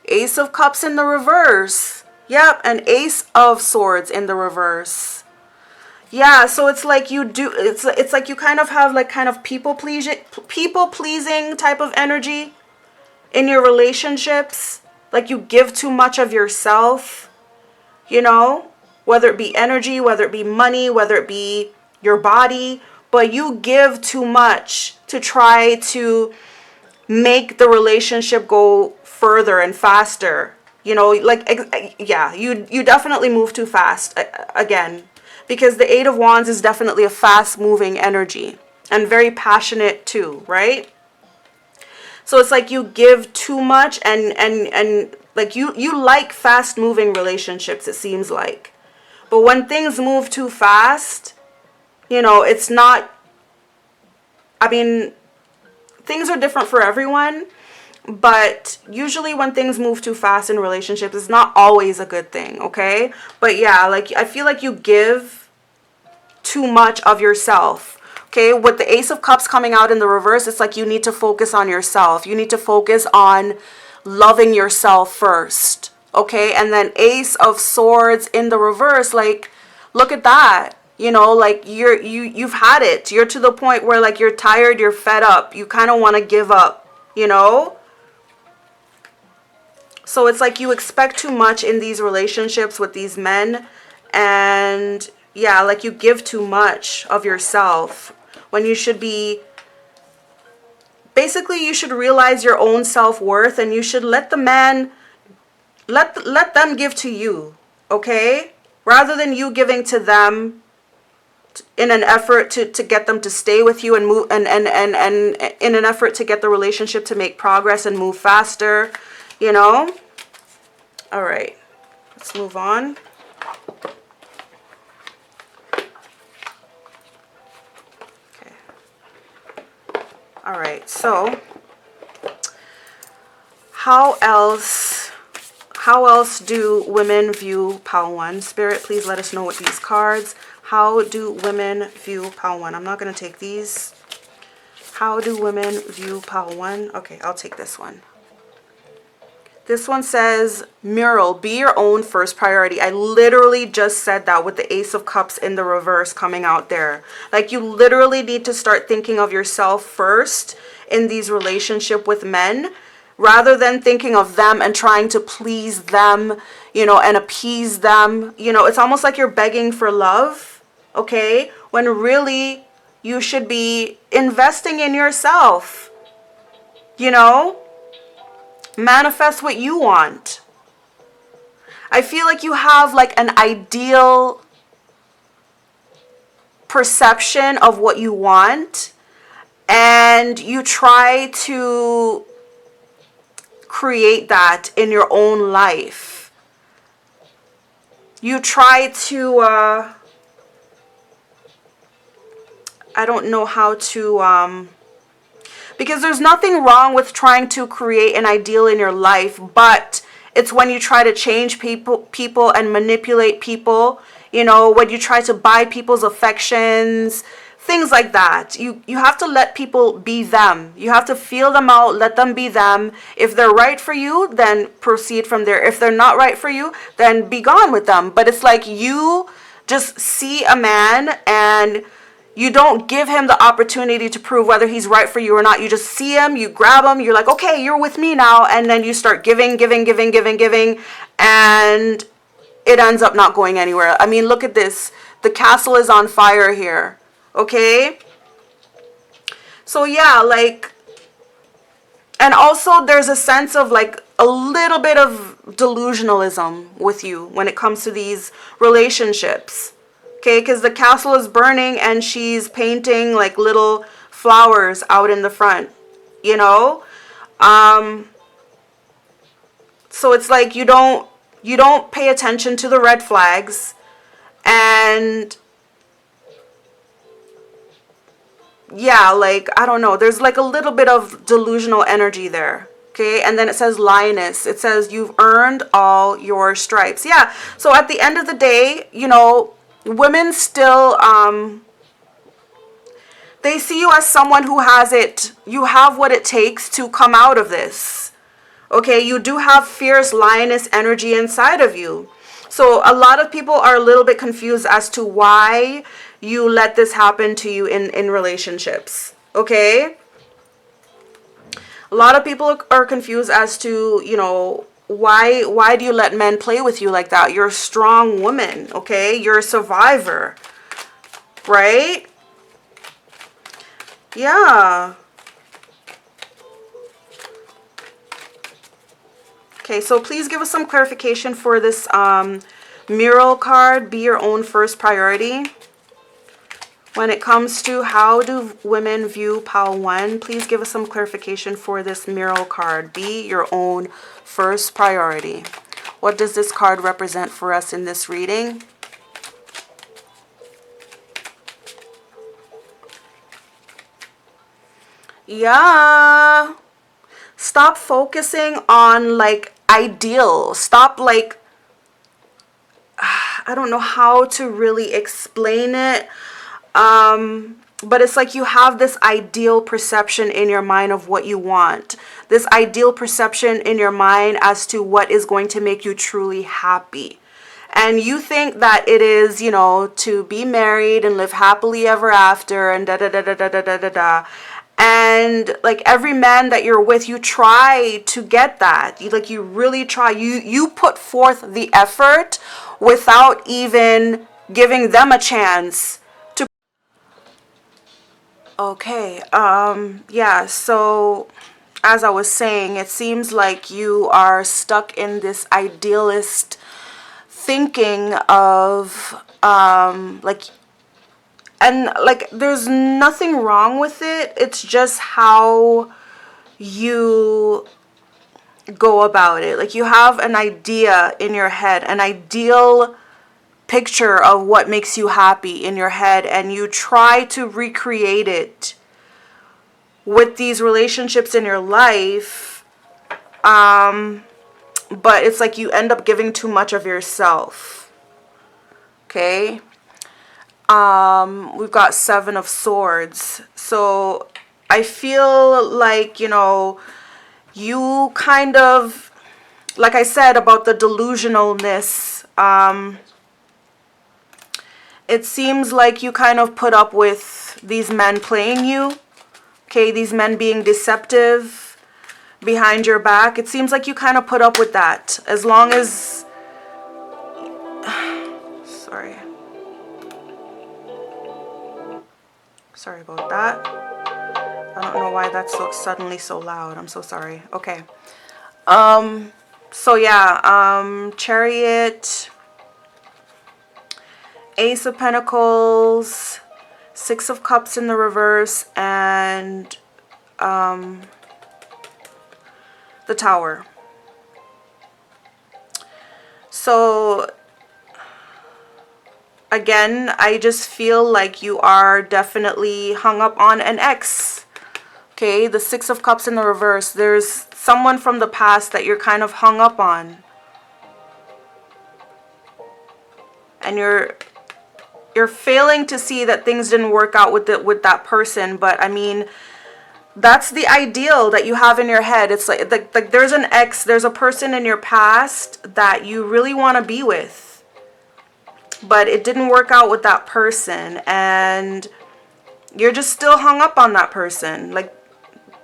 Ace of Cups in the reverse. Yep, and Ace of Swords in the reverse. Yeah, so it's like you do, it's like you kind of have like kind of people pleasing type of energy in your relationships. Like you give too much of yourself, you know, whether it be energy, whether it be money, whether it be your body, but you give too much to try to make the relationship go further and faster. You know, like, yeah, you definitely move too fast again, because the 8 of Wands is definitely a fast moving energy and very passionate too, right? So it's like you give too much and like you like fast moving relationships, it seems like. But when things move too fast, you know, it's not, I mean, things are different for everyone, but usually when things move too fast in relationships, it's not always a good thing, okay? But yeah, like I feel like you give too much of yourself. Okay, with the Ace of Cups coming out in the reverse, it's like you need to focus on yourself. You need to focus on loving yourself first. Okay, and then Ace of Swords in the reverse, like, look at that. You know, like you've had it. You're to the point where like you're tired, you're fed up. You kind of want to give up, you know? So it's like you expect too much in these relationships with these men, and yeah, like you give too much of yourself when you should be, basically you should realize your own self-worth, and you should let the man, let them give to you, okay? Rather than you giving to them in an effort to get them to stay with you and move, and in an effort to get the relationship to make progress and move faster, you know? All right, let's move on. All right, so how else do women view PAL 1? Spirit, please let us know with these cards. How do women view PAL 1? I'm not going to take these. How do women view PAL 1? Okay, I'll take this one. This one says, mural, be your own first priority. I literally just said that with the Ace of Cups in the reverse coming out there. Like, you literally need to start thinking of yourself first in these relationships with men, rather than thinking of them and trying to please them, you know, and appease them. You know, it's almost like you're begging for love, okay? When really you should be investing in yourself, you know? Manifest what you want. I feel like you have like an ideal perception of what you want, and you try to create that in your own life. You try to I don't know how to because there's nothing wrong with trying to create an ideal in your life, but it's when you try to change people and manipulate people, you know, when you try to buy people's affections, things like that. You have to let people be them. You have to feel them out, let them be them. If they're right for you, then proceed from there. If they're not right for you, then be gone with them. But it's like you just see a man and you don't give him the opportunity to prove whether he's right for you or not. You just see him, you grab him, you're like, okay, you're with me now. And then you start giving. And it ends up not going anywhere. I mean, look at this. The castle is on fire here. Okay? So yeah, like, and also there's a sense of like a little bit of delusionalism with you when it comes to these relationships. Okay, because the castle is burning and she's painting like little flowers out in the front, you know? So it's like you don't pay attention to the red flags, and yeah, like, I don't know, there's like a little bit of delusional energy there. Okay, and then it says lioness. It says you've earned all your stripes. Yeah, so at the end of the day, you know, women still, they see you as someone who has it. You have what it takes to come out of this. Okay, you do have fierce lioness energy inside of you. So a lot of people are a little bit confused as to why you let this happen to you in relationships. Okay? A lot of people are confused as to, you know, why do you let men play with you like that? You're a strong woman, okay? You're a survivor, right? Yeah. Okay, so please give us some clarification for this mural card. Be your own first priority. When it comes to how do women view pile 1, please give us some clarification for this mural card. Be your own first priority. What does this card represent for us in this reading? Yeah. Stop focusing on like ideals. Stop like, I don't know how to really explain it. But it's like you have this ideal perception in your mind of what you want. This ideal perception in your mind as to what is going to make you truly happy. And you think that it is, you know, to be married and live happily ever after and da da da da da da da da da. And like every man that you're with, you try to get that. You really try. You put forth the effort without even giving them a chance. Okay, yeah, so as I was saying, it seems like you are stuck in this idealist thinking of, there's nothing wrong with it. It's just how you go about it. Like, you have an idea in your head, an ideal picture of what makes you happy in your head, and you try to recreate it with these relationships in your life, but it's like you end up giving too much of yourself. Okay, we've got 7 of Swords, so I feel like, you know, you kind of like I said about the delusionalness, it seems like you kind of put up with these men playing you. Okay, these men being deceptive behind your back. It seems like you kind of put up with that. As long as... Sorry. Sorry about that. I don't know why that's so suddenly so loud. I'm so sorry. Okay. So yeah, Chariot, Ace of Pentacles, Six of Cups in the reverse, and the Tower. So again, I just feel like you are definitely hung up on an ex. Okay, the Six of Cups in the reverse. There's someone from the past that you're kind of hung up on. And you're failing to see that things didn't work out with that person. But I mean, that's the ideal that you have in your head. It's like there's an ex, there's a person in your past that you really want to be with. But it didn't work out with that person. And you're just still hung up on that person. Like,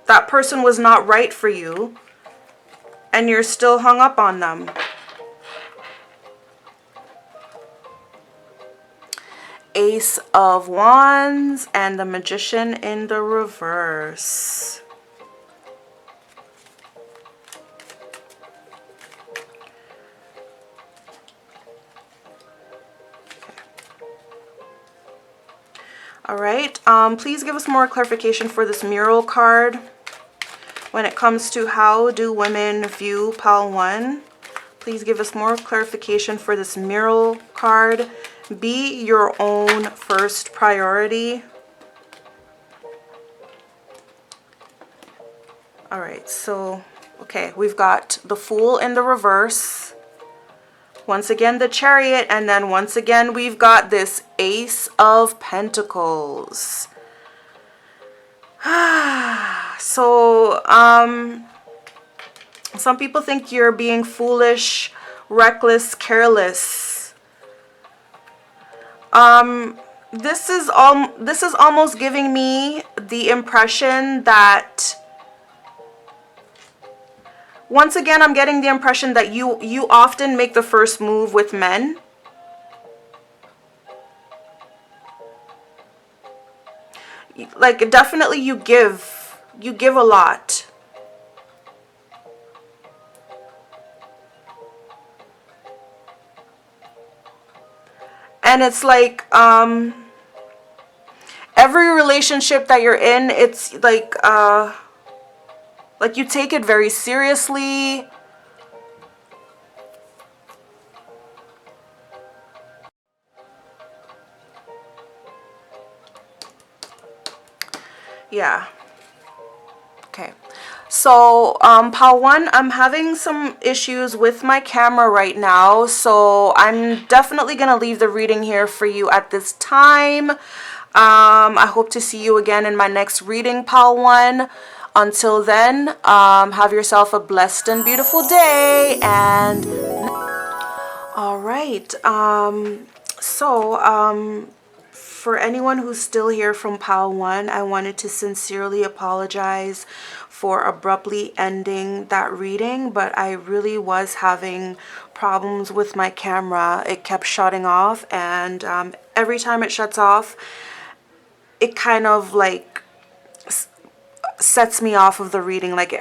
that person was not right for you, and you're still hung up on them. Ace of Wands and the Magician in the reverse. All right, please give us more clarification for this mural card. When it comes to how do women view pile 1, please give us more clarification for this mural card. Be your own first priority. All right, so, okay, we've got the Fool in the reverse. Once again, the Chariot, and then once again, we've got this Ace of Pentacles. So, some people think you're being foolish, reckless, careless. This is almost giving me the impression that, once again, I'm getting the impression that you often make the first move with men. Like, definitely you give a lot. And it's like, every relationship that you're in, it's like you take it very seriously. Yeah. Okay. So, pile 1, I'm having some issues with my camera right now. So, I'm definitely going to leave the reading here for you at this time. I hope to see you again in my next reading, pile 1. Until then, have yourself a blessed and beautiful day. And, all right. For anyone who's still here from pile 1, I wanted to sincerely apologize for abruptly ending that reading, but I really was having problems with my camera. It kept shutting off, and every time it shuts off, it kind of like sets me off of the reading. Like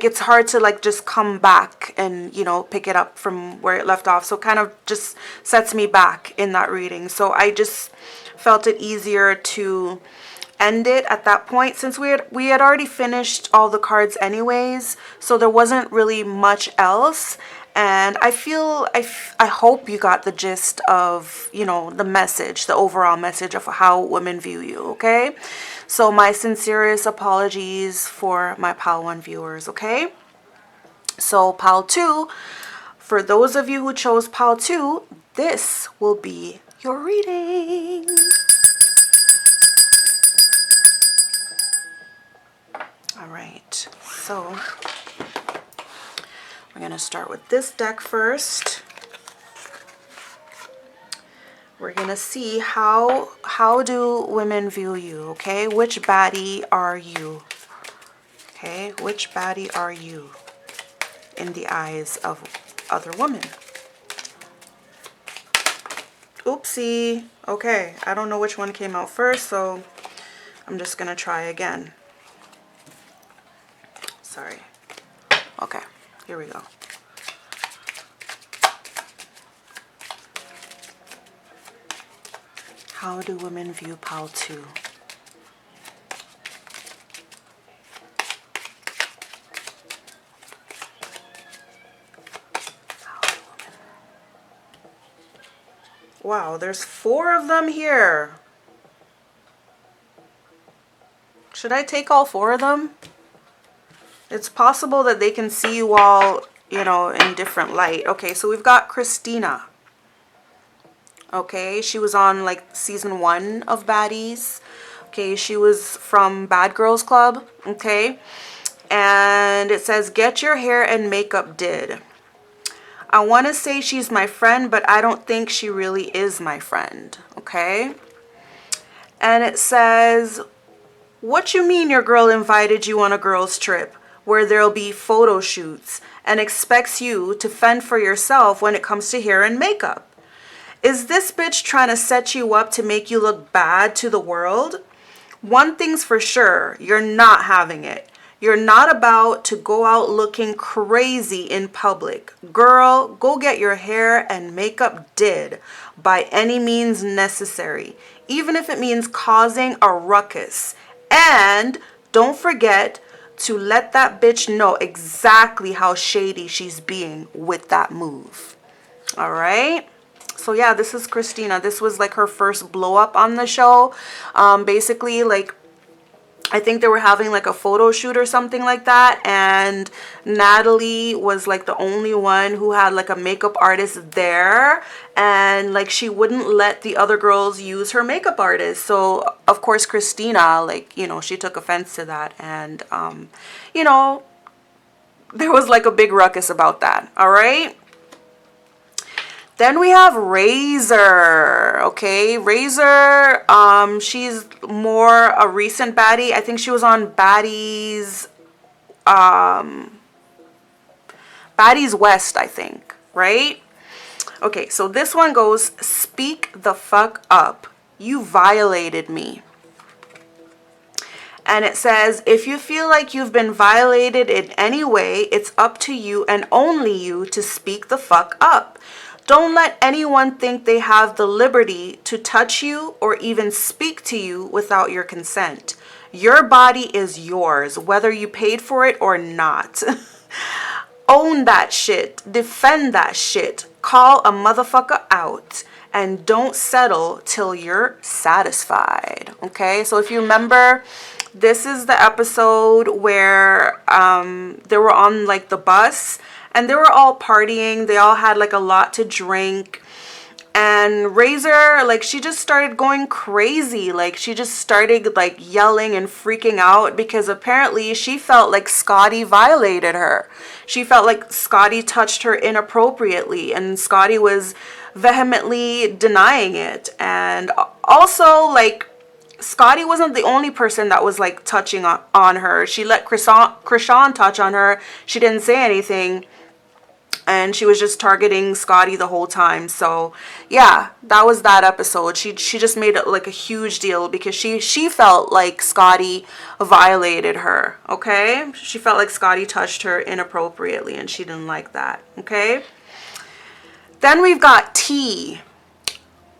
it's hard to like just come back and, you know, pick it up from where it left off. So it kind of just sets me back in that reading. So I just felt it easier to end it at that point, since we had already finished all the cards anyways. So there wasn't really much else. And I hope you got the gist of, you know, the message, the overall message of how women view you, okay? So my sincerest apologies for my pile 1 viewers, okay? So pile 2, for those of you who chose pile 2, this will be your reading. All right, so we're to start with this deck first. We're going to see how do women view you, okay? Which baddie are you? Okay, which baddie are you in the eyes of other women? Oopsie. Okay, I don't know which one came out first, so I'm just going to try again. Sorry. Okay, here we go. How do women view Pal 2? Wow, there's 4 of them here. Should I take all 4 of them? It's possible that they can see you all, you know, in different light. Okay, so we've got Christina. Okay, she was on like season 1 of Baddies. Okay, she was from Bad Girls Club. Okay, and it says, get your hair and makeup did. I want to say she's my friend, but I don't think she really is my friend. Okay, and it says, what you mean your girl invited you on a girls trip where there'll be photo shoots and expects you to fend for yourself when it comes to hair and makeup? Is this bitch trying to set you up to make you look bad to the world? One thing's for sure, you're not having it. You're not about to go out looking crazy in public. Girl, go get your hair and makeup did by any means necessary, even if it means causing a ruckus. And don't forget to let that bitch know exactly how shady she's being with that move. All right? So yeah, this is Christina. This was like her first blow up on the show. Basically, like, I think they were having like a photo shoot or something like that, and Natalie was like the only one who had like a makeup artist there, and like she wouldn't let the other girls use her makeup artist. So of course Christina, like, you know, she took offense to that, and you know, there was like a big ruckus about that. All right. Then we have Razor. Okay, Razor, she's more a recent baddie. I think she was on Baddies West, I think, right? Okay, so this one goes, speak the fuck up. You violated me. And it says, if you feel like you've been violated in any way, it's up to you and only you to speak the fuck up. Don't let anyone think they have the liberty to touch you or even speak to you without your consent. Your body is yours, whether you paid for it or not. Own that shit. Defend that shit. Call a motherfucker out. And don't settle till you're satisfied. Okay, so if you remember, this is the episode where they were on like the bus, and they were all partying. They all had like a lot to drink. And Razor, like, she just started going crazy. Like, she just started like yelling and freaking out because apparently she felt like Scotty violated her. She felt like Scotty touched her inappropriately, and Scotty was vehemently denying it. And also, like, Scotty wasn't the only person that was like touching on her. She let Krishan touch on her. She didn't say anything. And she was just targeting Scotty the whole time. So yeah, that was that episode. She just made it like a huge deal because she felt like Scotty violated her. Okay, she felt like Scotty touched her inappropriately, and she didn't like that. Okay. Then we've got T.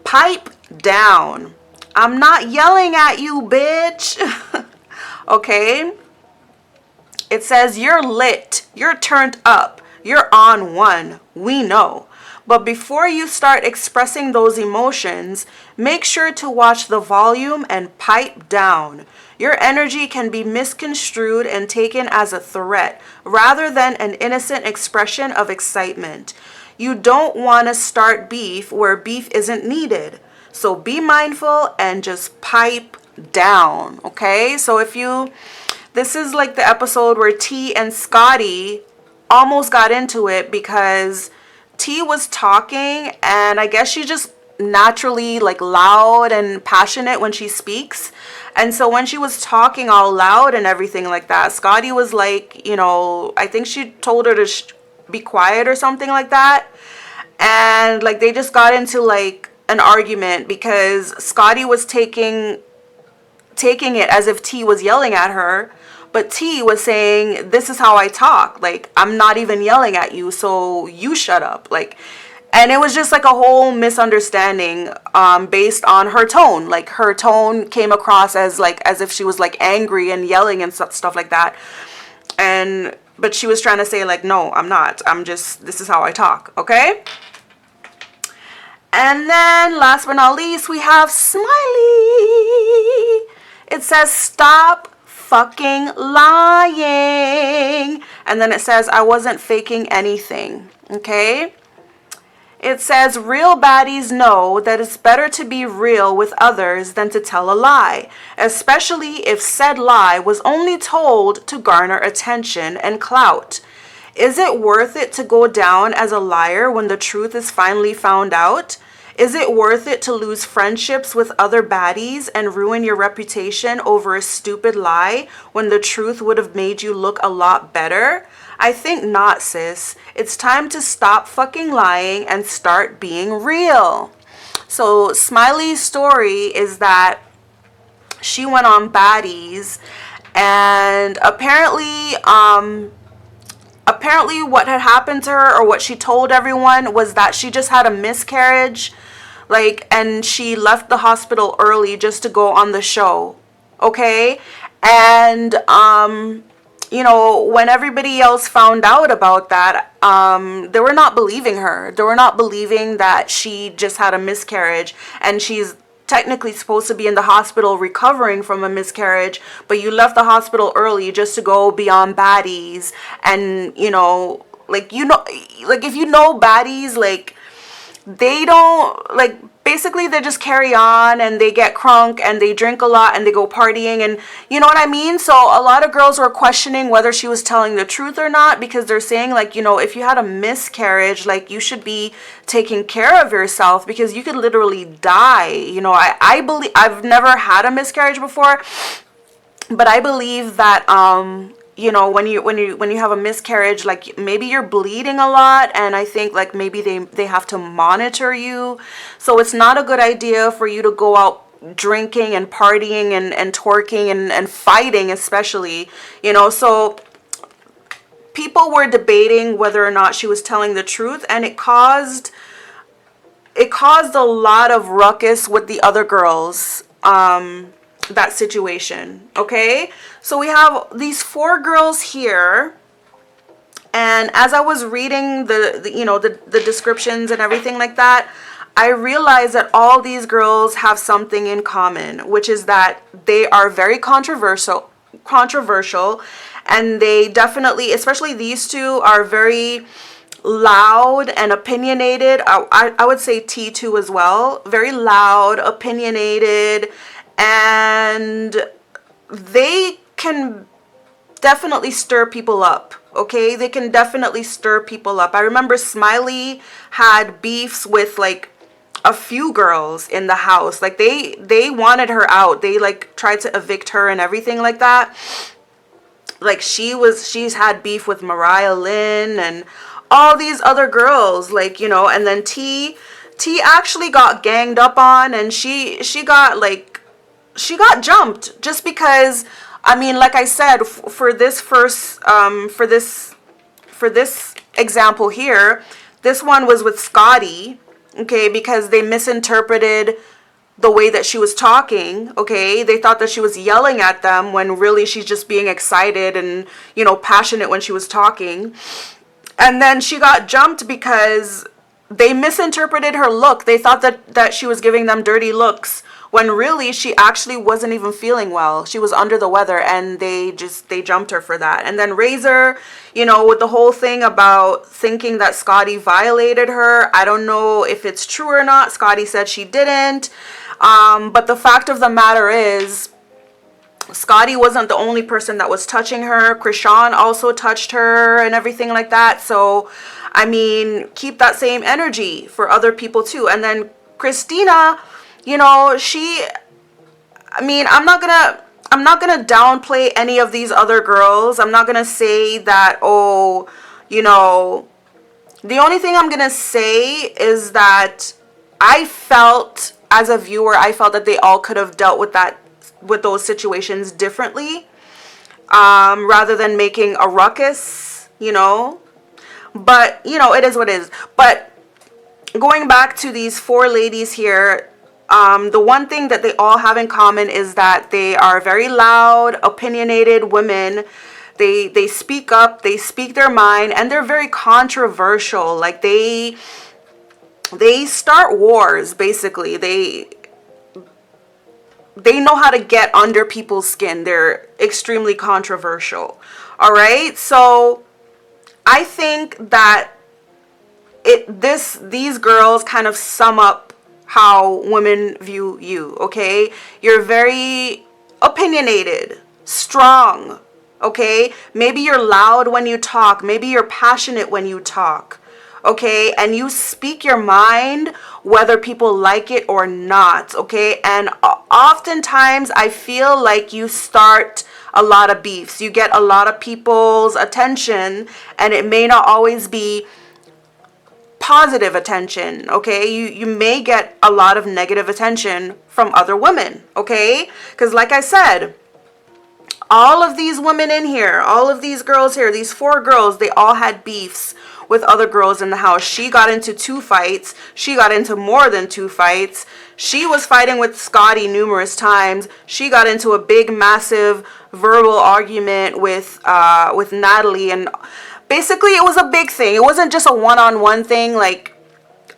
Pipe down. I'm not yelling at you, bitch. Okay. It says you're lit. You're turned up. You're on one. We know. But before you start expressing those emotions, make sure to watch the volume and pipe down. Your energy can be misconstrued and taken as a threat rather than an innocent expression of excitement. You don't want to start beef where beef isn't needed. So be mindful and just pipe down. Okay? So this is like the episode where T and Scotty almost got into it because T was talking, and I guess she just naturally like loud and passionate when she speaks. And so when she was talking all loud and everything like that, Scotty was like, I think she told her to be quiet or something like that. And like they just got into like an argument because Scotty was taking it as if T was yelling at her, but T was saying, this is how I talk. Like, I'm not even yelling at you, so you shut up. Like, and it was just like a whole misunderstanding based on her tone. Like, her tone came across as if she was like angry and yelling and stuff like that. But she was trying to say like, no, I'm not. This is how I talk, okay? And then last but not least, we have Smiley. It says, stop fucking lying. And then it says, I wasn't faking anything. Okay? It says, real baddies know that it's better to be real with others than to tell a lie, especially if said lie was only told to garner attention and clout. Is it worth it to go down as a liar when the truth is finally found out? Is it worth it to lose friendships with other baddies and ruin your reputation over a stupid lie when the truth would have made you look a lot better? I think not, sis. It's time to stop fucking lying and start being real. So Smiley's story is that she went on baddies, and apparently what had happened to her, or what she told everyone, was that she just had a miscarriage, and she left the hospital early just to go on the show, okay? And when everybody else found out about that, they were not believing her. They were not believing that she just had a miscarriage, and she's technically supposed to be in the hospital recovering from a miscarriage, but you left the hospital early just to go be on baddies. And if you know baddies, they don't, basically they just carry on and they get crunk and they drink a lot and they go partying, and you know what I mean? So a lot of girls were questioning whether she was telling the truth or not, because they're saying if you had a miscarriage, you should be taking care of yourself, because you could literally die. I believe, I've never had a miscarriage before, but I believe that when you have a miscarriage, maybe you're bleeding a lot, and I think maybe they have to monitor you. So it's not a good idea for you to go out drinking and partying and twerking and fighting, especially, so people were debating whether or not she was telling the truth, and it caused a lot of ruckus with the other girls, that situation, okay? So we have these 4 girls here, and as I was reading the descriptions and everything like that, I realized that all these girls have something in common, which is that they are very controversial, and they definitely, especially these 2, are very loud and opinionated. I would say T2 as well, very loud, opinionated, and they can definitely stir people up, okay? They can definitely stir people up. I remember Smiley had beefs with a few girls in the house. They wanted her out. They tried to evict her and everything like that. She's had beef with Mariah Lynn and all these other girls, and then T actually got ganged up on, and she got jumped just because, like I said, for this example here, this one was with Scotty, okay, because they misinterpreted the way that she was talking, okay? They thought that she was yelling at them when really she's just being excited and, passionate when she was talking. And then she got jumped because they misinterpreted her look. They thought that she was giving them dirty looks, when really she actually wasn't even feeling well. She was under the weather, and they jumped her for that. And then Razor, with the whole thing about thinking that Scotty violated her, I don't know if it's true or not. Scotty said she didn't. But the fact of the matter is, Scotty wasn't the only person that was touching her. Krishan also touched her and everything like that. So, I mean, keep that same energy for other people too. And then Christina, you know, I mean, I'm not gonna downplay any of these other girls. I'm not gonna say that, oh, you know, the only thing I'm gonna say is that I felt, as a viewer, I felt that they all could have dealt with those situations differently, rather than making a ruckus, you know. But, you know, it is what it is. But going back to these four ladies here, the one thing that they all have in common is that they are very loud, opinionated women. They speak up, they speak their mind, and they're very controversial. Like they start wars, basically. They know how to get under people's skin. They're extremely controversial. All right? So I think that these girls kind of sum up how women view you, okay? You're very opinionated, strong, okay? Maybe you're loud when you talk. Maybe you're passionate when you talk, okay? And you speak your mind whether people like it or not, okay? And oftentimes I feel like you start a lot of beefs. You get a lot of people's attention, and it may not always be positive attention, okay? You may get a lot of negative attention from other women, okay? Because like I said, all of these women in here, all of these girls here, these four girls, they all had beefs with other girls in the house. She got into 2 fights. She got into more than 2 fights. She was fighting with Scotty numerous times. She got into a big, massive verbal argument with Natalie, and basically it was a big thing. It wasn't just a one-on-one thing. Like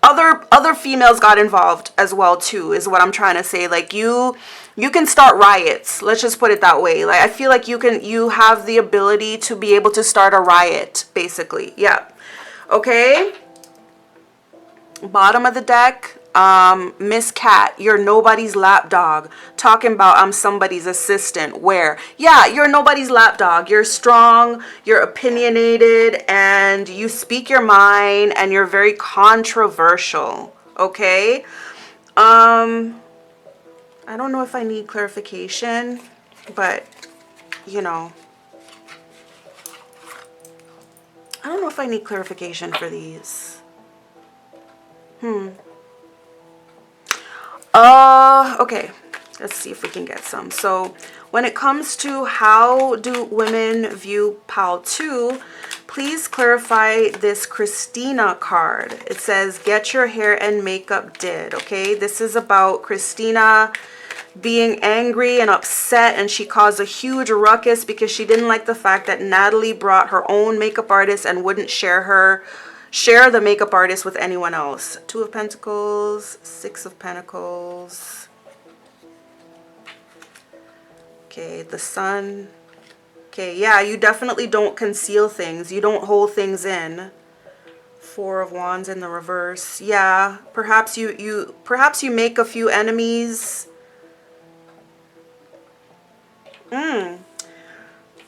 other females got involved as well too, is what I'm trying to say. Like you can start riots. Let's just put it that way. Like I feel like you have the ability to be able to start a riot, basically. Yeah. Okay. Bottom of the deck. Miss Cat, you're nobody's lapdog. Talking about I'm somebody's assistant. Where? Yeah, you're nobody's lapdog. You're strong, you're opinionated, and you speak your mind, and you're very controversial. Okay? I don't know if I need clarification, but you know, I don't know if I need clarification for these. Okay, let's see if we can get some. So when it comes to how do women view Pal 2, please clarify this Christina card. It says, get your hair and makeup did. Okay, this is about Christina being angry and upset, and she caused a huge ruckus because she didn't like the fact that Natalie brought her own makeup artist and wouldn't share the makeup artist with anyone else. 2 of Pentacles, 6 of Pentacles. Okay, the Sun. Okay, yeah, you definitely don't conceal things. You don't hold things in. 4 of Wands in the reverse. Yeah, perhaps you make a few enemies.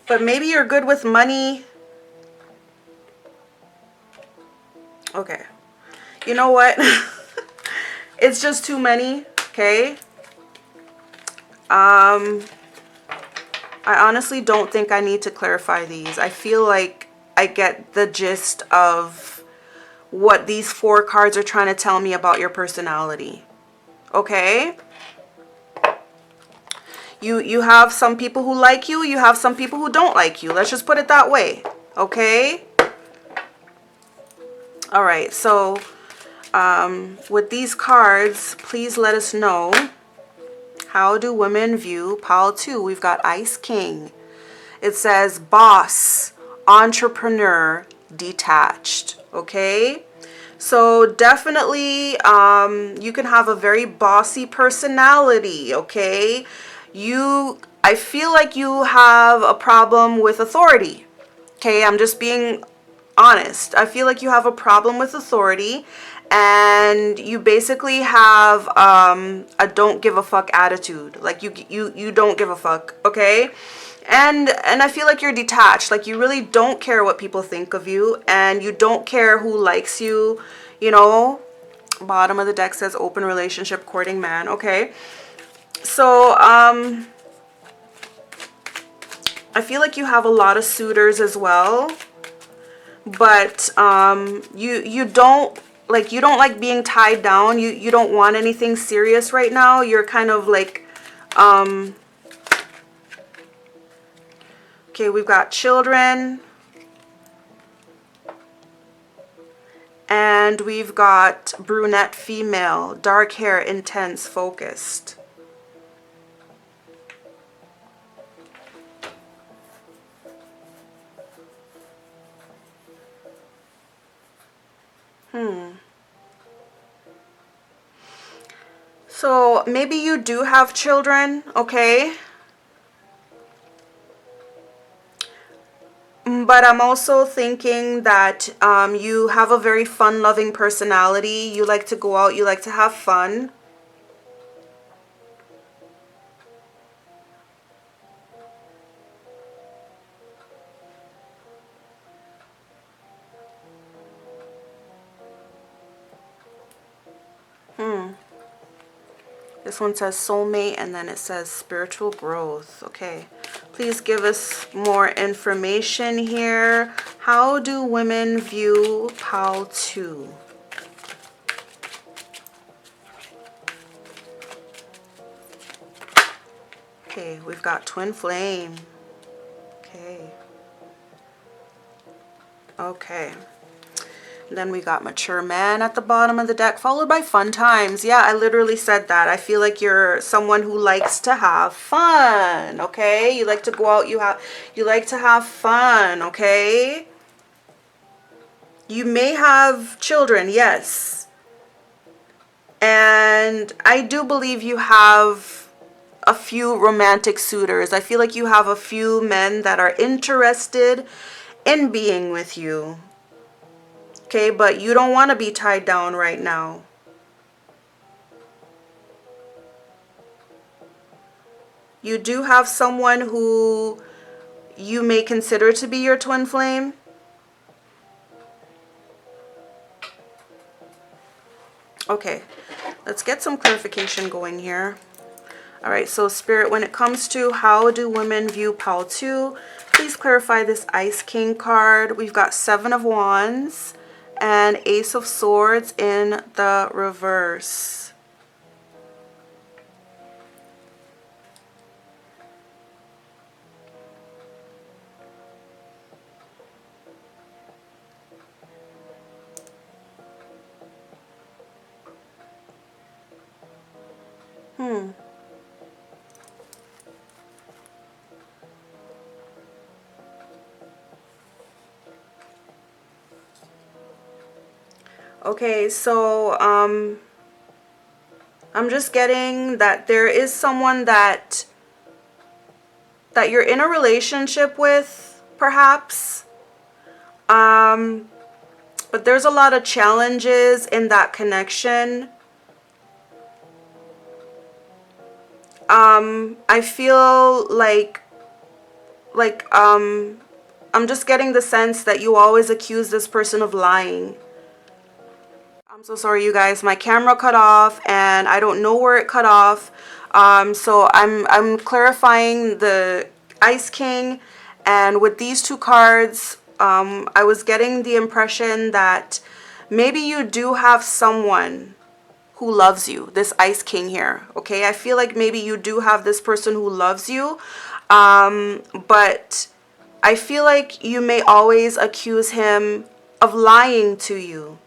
But maybe you're good with money. Okay, you know what? It's just too many. Okay. I honestly don't think I need to clarify these. I feel like I get the gist of what these 4 cards are trying to tell me about your personality. Okay. You have some people who like you. You have some people who don't like you. Let's just put it that way. Okay. All right, so with these cards, please let us know, how do women view Pile 2? We've got Ice King. It says boss, entrepreneur, detached. Okay, so definitely you can have a very bossy personality. Okay, I feel like you have a problem with authority. Okay, I'm just being honest. I feel like you have a problem with authority, and you basically have a don't give a fuck attitude. Like you don't give a fuck, okay? And I feel like you're detached. Like you really don't care what people think of you, and you don't care who likes you, you know. Bottom of the deck says open relationship, courting man, okay? So I feel like you have a lot of suitors as well, but you don't like being tied down. You don't want anything serious right now. You're kind of like okay, we've got children, and we've got brunette female, dark hair, intense, focused. So maybe you do have children, okay? But I'm also thinking that you have a very fun-loving personality. You like to go out, you like to have fun. This one says soulmate, and then it says spiritual growth. Okay, please give us more information here. How do women view POW 2? Okay, we've got twin flame. Okay. Okay. Then we got mature man at the bottom of the deck, followed by fun times. Yeah, I literally said that. I feel like you're someone who likes to have fun, okay? You like to go out, you like to have fun, okay? You may have children, yes. And I do believe you have a few romantic suitors. I feel like you have a few men that are interested in being with you. Okay, but you don't want to be tied down right now. You do have someone who you may consider to be your twin flame. Okay, let's get some clarification going here. All right, so Spirit, when it comes to how do women view POW 2, please clarify this Ice King card. We've got 7 of Wands and Ace of Swords in the reverse. Okay, so I'm just getting that there is someone that you're in a relationship with, perhaps. But there's a lot of challenges in that connection. I feel like I'm just getting the sense that you always accuse this person of lying. I'm so sorry, you guys. My camera cut off, and I don't know where it cut off. So I'm clarifying the Ice King, and with these two cards, I was getting the impression that maybe you do have someone who loves you. This Ice King here, okay? I feel like maybe you do have this person who loves you, but I feel like you may always accuse him of lying to you.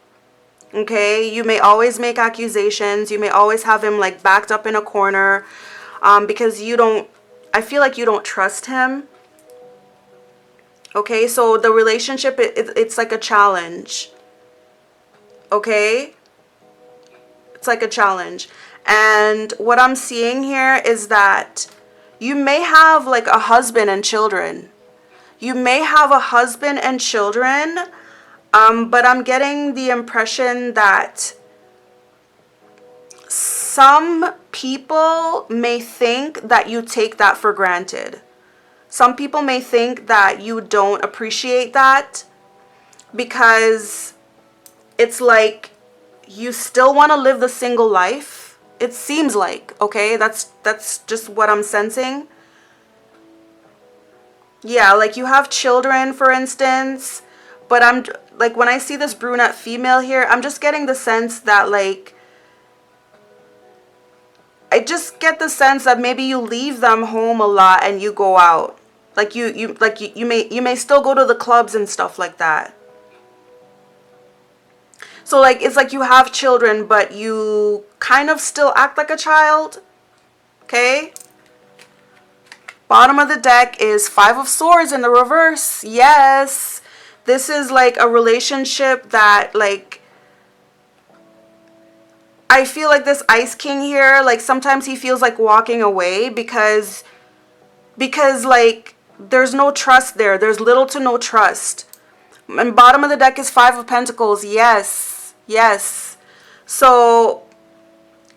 Okay, you may always make accusations. You may always have him like backed up in a corner because I feel like you don't trust him. Okay, so the relationship, it's like a challenge. Okay, it's like a challenge. And what I'm seeing here is that you may have like a husband and children. You may have a husband and children. But I'm getting the impression that some people may think that you take that for granted. Some people may think that you don't appreciate that because it's like you still want to live the single life. It seems like, okay? That's just what I'm sensing. Yeah, like you have children, for instance, but I'm like when I see this brunette female here, I'm just getting the sense that like I just get the sense that maybe you leave them home a lot and you go out. Like you may still go to the clubs and stuff like that. So like it's like you have children but you kind of still act like a child. Okay? Bottom of the deck is Five of Swords in the reverse. Yes. This is like a relationship that like I feel like this Ice King here, like sometimes he feels like walking away because like there's no trust there. There's little to no trust. And bottom of the deck is Five of Pentacles. Yes. Yes. So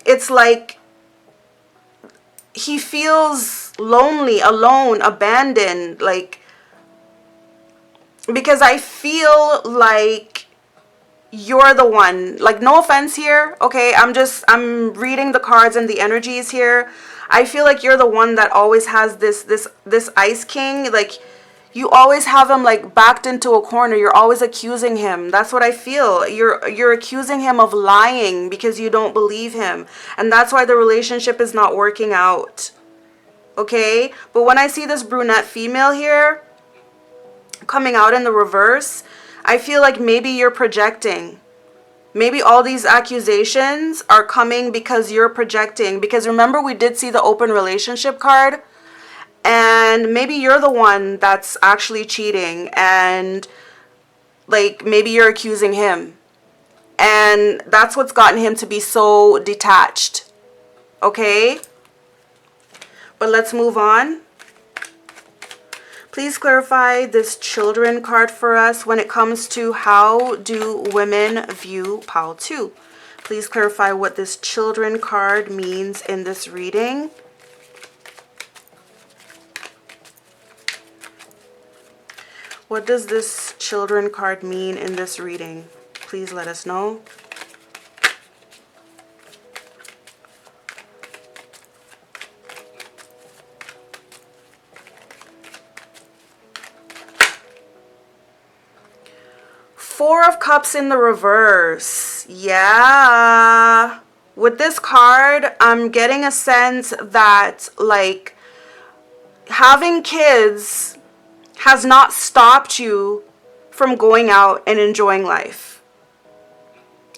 it's like he feels lonely, alone, abandoned, like because I feel like you're the one, like no offense here, okay, I'm reading the cards and the energies here. I feel like you're the one that always has this Ice King, like you always have him like backed into a corner. You're always accusing him. That's what I feel. You're accusing him of lying because you don't believe him, and that's why the relationship is not working out. Okay, but when I see this brunette female here coming out in the reverse, I feel like maybe you're projecting. Maybe all these accusations are coming because you're projecting. Because remember, we did see the open relationship card. And maybe you're the one that's actually cheating. And like maybe you're accusing him. And that's what's gotten him to be so detached. Okay? But let's move on. Please clarify this Children card for us when it comes to how do women view pile 2. Please clarify what this Children card means in this reading. What does this Children card mean in this reading? Please let us know. Four of Cups in the reverse. Yeah. With this card, I'm getting a sense that like having kids has not stopped you from going out and enjoying life.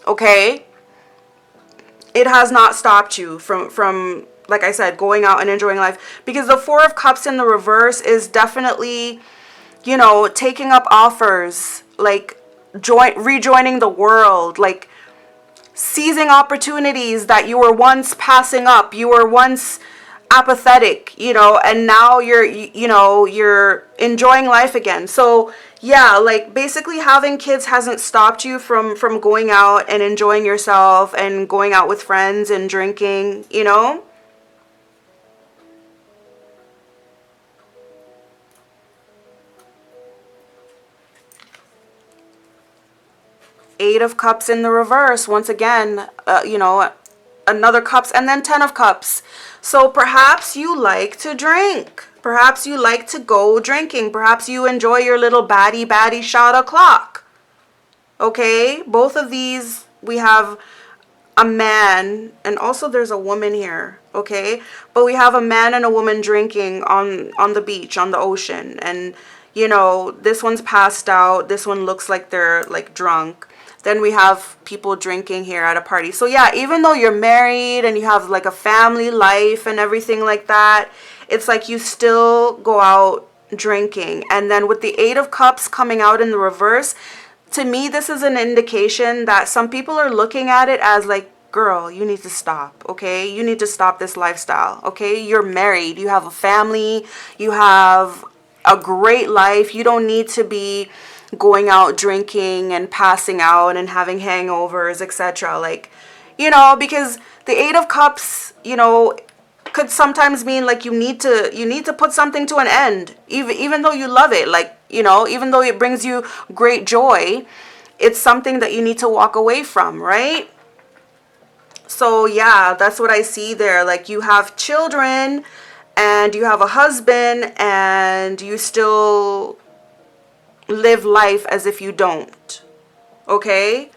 Okay? It has not stopped you from like I said, going out and enjoying life, because the Four of Cups in the reverse is definitely, you know, taking up offers, like rejoining the world, like seizing opportunities that you were once passing up. You were once apathetic, you know, and now you're enjoying life again. So yeah, like basically having kids hasn't stopped you from going out and enjoying yourself and going out with friends and drinking, you know. Eight of Cups in the reverse. Once again, you know, another Cups and then 10 of Cups. So perhaps you like to drink. Perhaps you like to go drinking. Perhaps you enjoy your little baddie shot o'clock. Okay? Both of these, we have a man and also there's a woman here. Okay? But we have a man and a woman drinking on the beach, on the ocean. And, you know, this one's passed out. This one looks like they're like drunk. Then we have people drinking here at a party. So yeah, even though you're married and you have like a family life and everything like that, it's like you still go out drinking. And then with the Eight of Cups coming out in the reverse, to me, this is an indication that some people are looking at it as like, girl, you need to stop, okay? You need to stop this lifestyle, okay? You're married, you have a family, you have a great life. You don't need to be going out drinking and passing out and having hangovers, etc. Like, you know, because the 8 of Cups, you know, could sometimes mean like you need to put something to an end, even though you love it, like, you know, even though it brings you great joy, it's something that you need to walk away from, right? So yeah, that's what I see there. Like, you have children and you have a husband and you still live life as if you don't. Okay?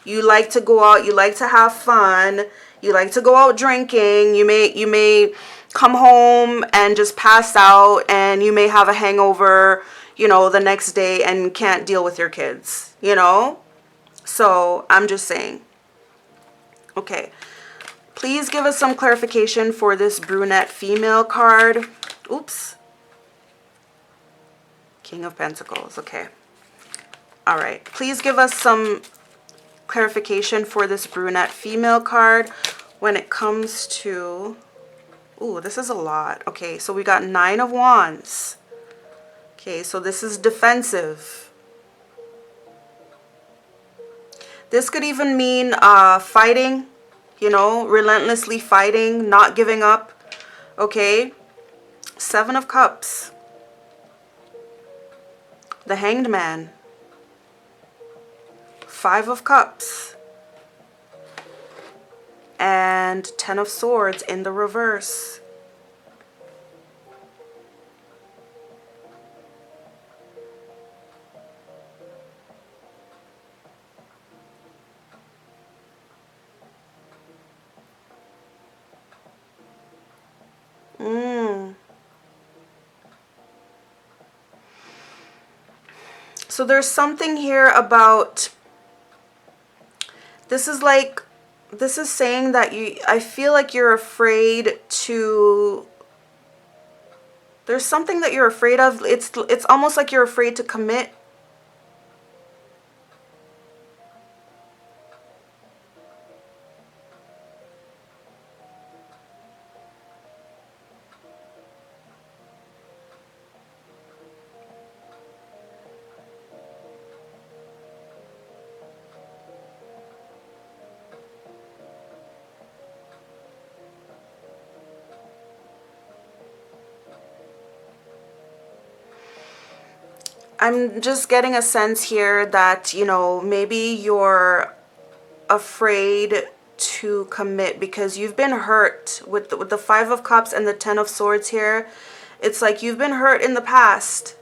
You like to go out, you like to have fun, you like to go out drinking, you may come home and just pass out, and you may have a hangover, you know, the next day and can't deal with your kids, you know? So, I'm just saying. Okay. Please give us some clarification for this brunette female card. Oops. King of Pentacles. Okay. All right. Please give us some clarification for this brunette female card when it comes to... Ooh, this is a lot. Okay, so we got 9 of Wands. Okay, so this is defensive. This could even mean fighting, you know, relentlessly fighting, not giving up. Okay, 7 of Cups. The Hanged Man. 5 of Cups. And 10 of Swords in the reverse. So there's something here about... This is like... This is saying that I feel like you're afraid to... There's something that you're afraid of. It's almost like you're afraid to commit. I'm just getting a sense here that, you know, maybe you're afraid to commit because you've been hurt with the 5 of Cups and the 10 of Swords here. It's like you've been hurt in the past.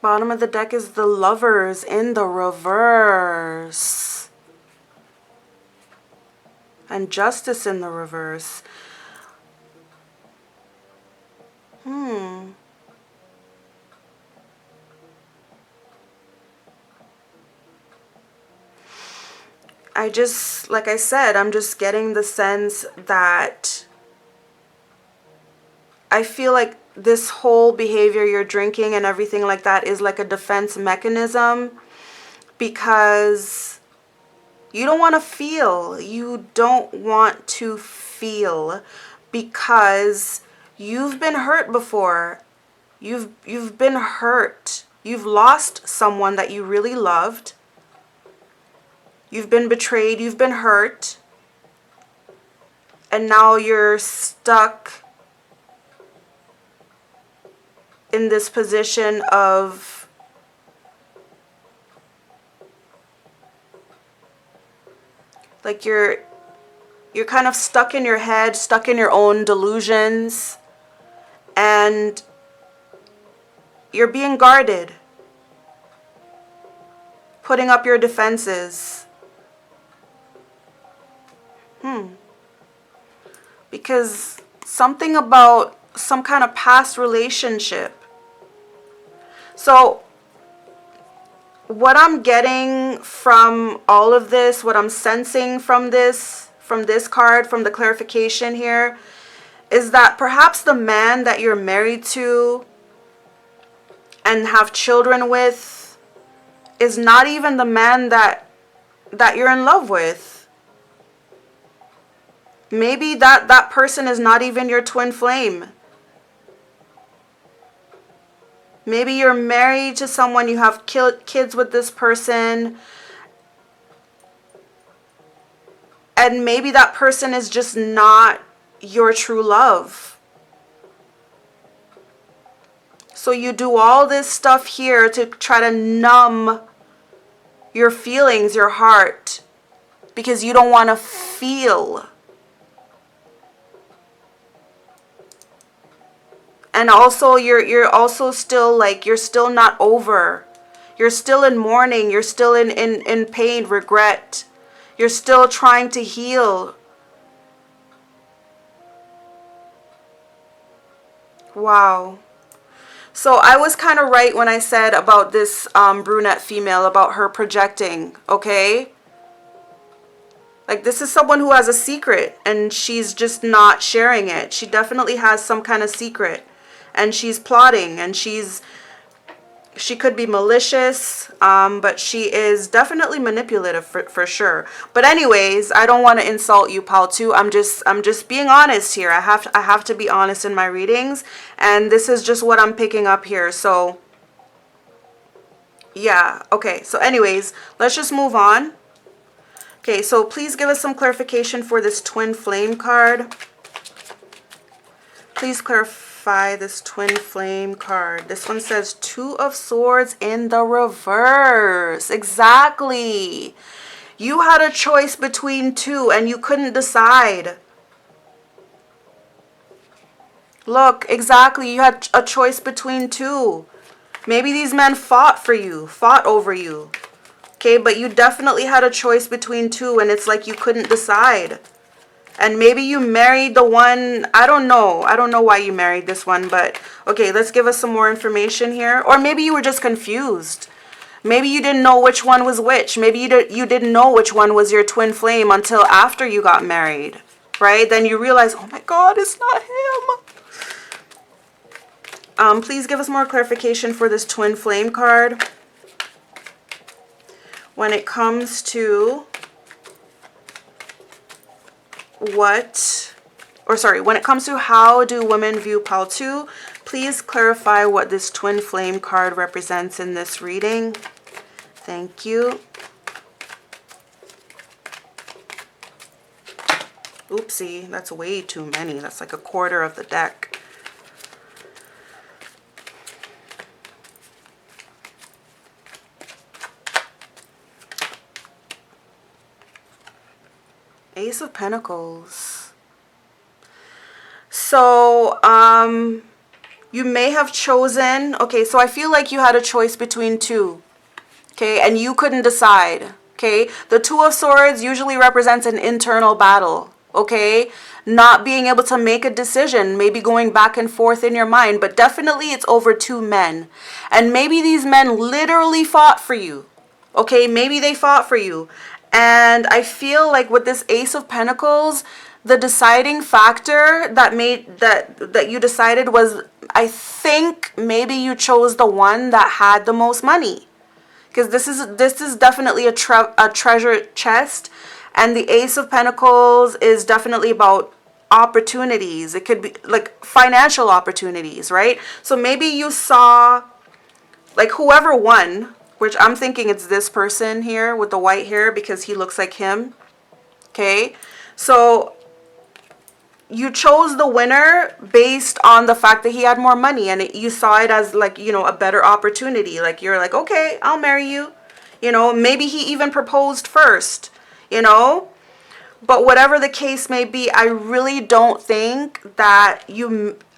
Bottom of the deck is the Lovers in the reverse. And Justice in the reverse. I just, like I said, I'm just getting the sense that I feel like this whole behavior, you're drinking and everything like that, is like a defense mechanism because you don't want to feel. You don't want to feel because you've been hurt before. You've been hurt. You've lost someone that you really loved. You've been betrayed. You've been hurt. And now you're stuck in this position of like you're kind of stuck in your head, stuck in your own delusions, and you're being guarded, putting up your defenses. Because something about some kind of past relationship. So what I'm getting from all of this, what I'm sensing from this card, from the clarification here, is that perhaps the man that you're married to and have children with is not even the man that that you're in love with. Maybe that person is not even your twin flame. Maybe you're married to someone, you have kids with this person, and maybe that person is just not your true love. So you do all this stuff here to try to numb your feelings, your heart, because you don't want to feel. And also you're also still like, you're still not over. You're still in mourning. You're still in pain, regret. You're still trying to heal. Wow. So I was kind of right when I said about this brunette female, about her projecting, okay? Like, this is someone who has a secret and she's just not sharing it. She definitely has some kind of secret and she's plotting, and she could be malicious, but she is definitely manipulative for sure. But anyways, I don't want to insult you, pal, too. I'm just being honest here. I have to be honest in my readings, and this is just what I'm picking up here. So yeah, okay. So anyways, let's just move on. Okay, so please give us some clarification for this twin flame card. Please clarify this twin flame card. This one says Two of Swords in the reverse. Exactly. You had a choice between two and you couldn't decide. Look, exactly. You had a choice between two. Maybe these men fought for you, fought over you. Okay, but you definitely had a choice between two, and it's like you couldn't decide. And maybe you married the one, I don't know. I don't know why you married this one, but okay, let's give us some more information here. Or maybe you were just confused. Maybe you didn't know which one was which. Maybe you didn't know which one was your twin flame until after you got married, right? Then you realize, oh my God, it's not him. Please give us more clarification for this twin flame card. When it comes to when it comes to how do women view Pal 2, please clarify what this twin flame card represents in this reading. Thank you. Oopsie, that's way too many. That's like a quarter of the deck. Ace of Pentacles. So, you may have chosen, okay, so I feel like you had a choice between two, okay, and you couldn't decide, okay? The Two of Swords usually represents an internal battle, okay? Not being able to make a decision, maybe going back and forth in your mind, but definitely it's over two men. And maybe these men literally fought for you, okay? Maybe they fought for you. And I feel like with this Ace of Pentacles, the deciding factor that made that you decided was, I think maybe you chose the one that had the most money, because this is definitely a treasure chest, and the Ace of Pentacles is definitely about opportunities. It could be like financial opportunities, right? So maybe you saw like whoever won, which I'm thinking it's this person here with the white hair because he looks like him. Okay, so you chose the winner based on the fact that he had more money, and you saw it as like, you know, a better opportunity. Like you're like, okay, I'll marry you. You know, maybe he even proposed first, you know. But whatever the case may be, I really don't think that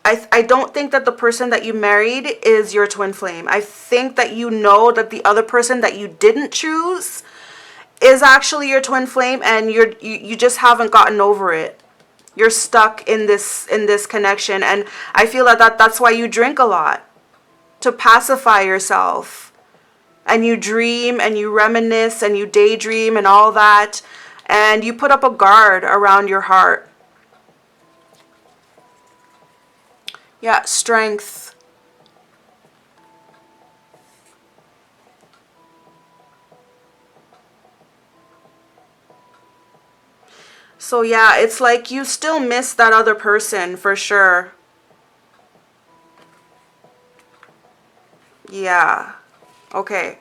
I don't think that the person that you married is your twin flame. I think that you know that the other person that you didn't choose is actually your twin flame, and you just haven't gotten over it. You're stuck in this connection, and I feel that's why you drink a lot, to pacify yourself. And you dream and you reminisce and you daydream and all that, and you put up a guard around your heart. Yeah, strength. So yeah, it's like you still miss that other person for sure. Yeah. Okay.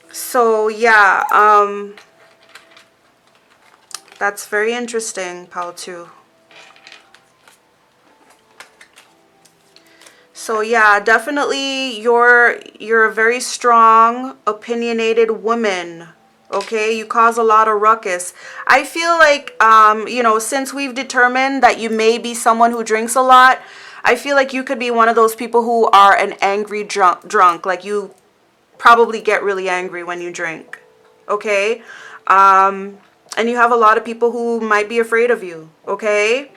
So yeah, that's very interesting, Pal 2. So yeah, definitely you're a very strong, opinionated woman. Okay, you cause a lot of ruckus. I feel like you know, since we've determined that you may be someone who drinks a lot, I feel like you could be one of those people who are an angry drunk. Like you probably get really angry when you drink. Okay? And you have a lot of people who might be afraid of you. Okay?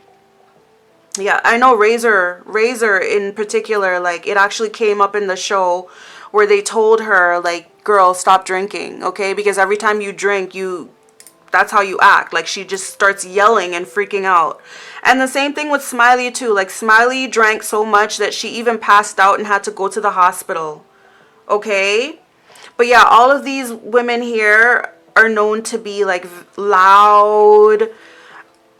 Yeah, I know Razor in particular, like it actually came up in the show where they told her like, girl, stop drinking, okay? Because every time you drink, that's how you act. Like she just starts yelling and freaking out. And the same thing with Smiley too. Like Smiley drank so much that she even passed out and had to go to the hospital. Okay? But yeah, all of these women here are known to be like loud,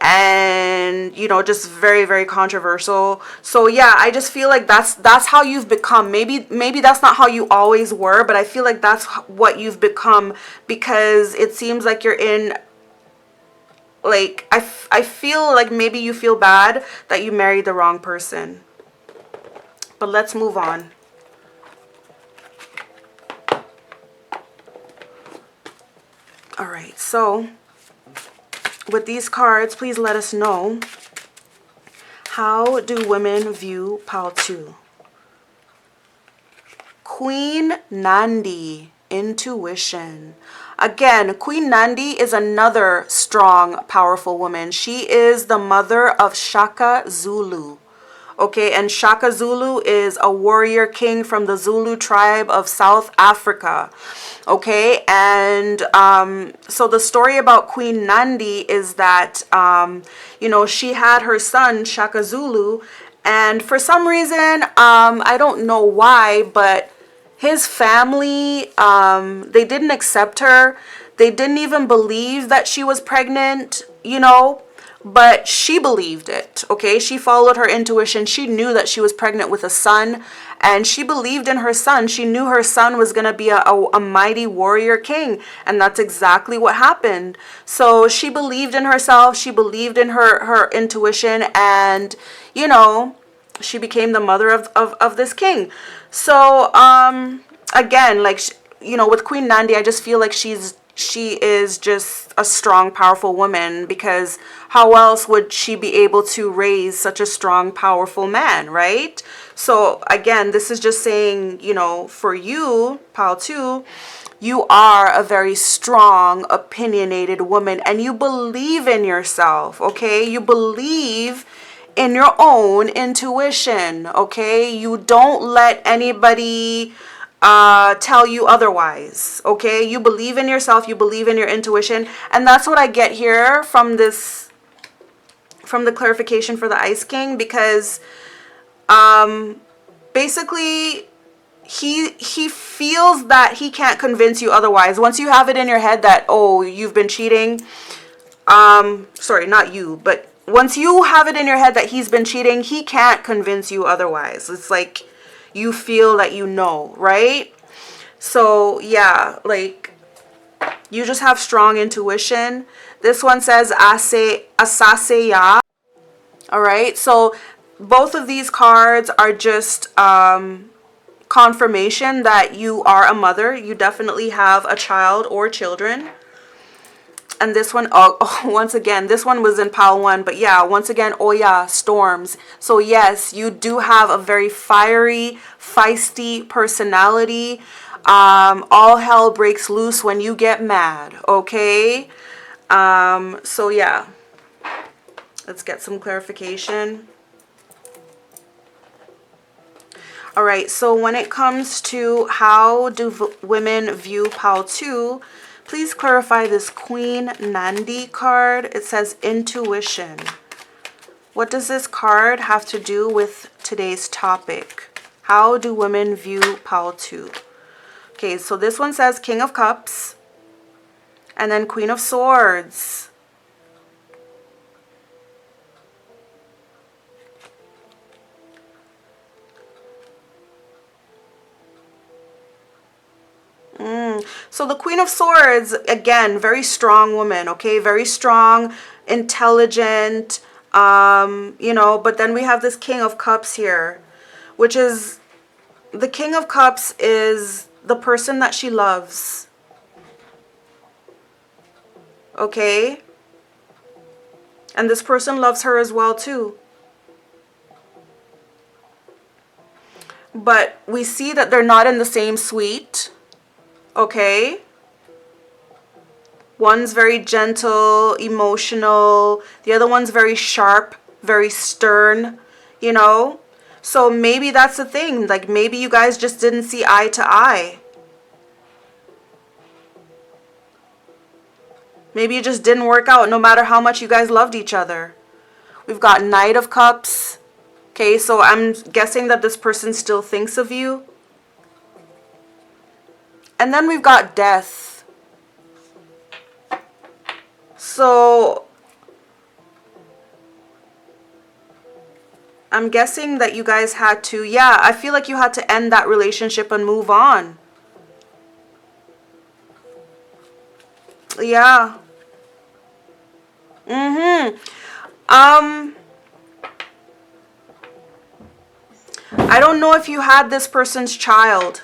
and you know, just very, very controversial. So yeah, I just feel like that's how you've become. Maybe that's not how you always were, but I feel like that's what you've become, because it seems like you're in, like I feel like maybe you feel bad that you married the wrong person. But let's move on. All right, so with these cards, please let us know, how do women view Pal 2? Queen Nandi, intuition. Again, Queen Nandi is another strong, powerful woman. She is the mother of Shaka Zulu. Okay, and Shaka Zulu is a warrior king from the Zulu tribe of South Africa. Okay, and so the story about Queen Nandi is that, you know, she had her son, Shaka Zulu, and for some reason, I don't know why, but his family, they didn't accept her. They didn't even believe that she was pregnant, you know, but she believed it. Okay, she followed her intuition. She knew that she was pregnant with a son, and she believed in her son. She knew her son was going to be a mighty warrior king, and that's exactly what happened. So she believed in herself. She believed in her intuition, and you know, she became the mother of this king. So again, like, you know, with Queen Nandi, I just feel like she is just a strong, powerful woman, because how else would she be able to raise such a strong, powerful man, right? So again, this is just saying, you know, for you, Pal 2, you are a very strong, opinionated woman, and you believe in yourself, okay? You believe in your own intuition, okay? You don't let anybody tell you otherwise, okay? You believe in yourself, you believe in your intuition, and that's what I get here from this, from the clarification for the Ice King, because basically he feels that he can't convince you otherwise. Once you have it in your head that, oh, you've been cheating, sorry, not you, but once you have it in your head that he's been cheating, he can't convince you otherwise. It's like you feel that you know, right? So yeah, like you just have strong intuition. This one says asaseya. All right, so both of these cards are just confirmation that you are a mother. You definitely have a child or children. And this one, oh, once again, this one was in Pal 1, but yeah, once again, Oya, storms. So yes, you do have a very fiery, feisty personality. All hell breaks loose when you get mad, okay? So yeah, let's get some clarification. All right, so when it comes to how do women view Pal 2, please clarify this Queen Nandi card. It says intuition. What does this card have to do with today's topic? How do women view Pal 2? Okay, so this one says King of Cups, and then Queen of Swords, So the Queen of Swords, again, very strong woman, okay? Very strong, intelligent, you know, but then we have this King of Cups here, which is, the King of Cups is the person that she loves, okay? And this person loves her as well too. But we see that they're not in the same suite, okay? One's very gentle, emotional. The other one's very sharp, very stern, you know? So maybe that's the thing. Like, maybe you guys just didn't see eye to eye. Maybe it just didn't work out no matter how much you guys loved each other. We've got Knight of Cups. Okay, so I'm guessing that this person still thinks of you. And then we've got Death. So I'm guessing that you guys had to, yeah, I feel like you had to end that relationship and move on. Yeah. I don't know if you had this person's child.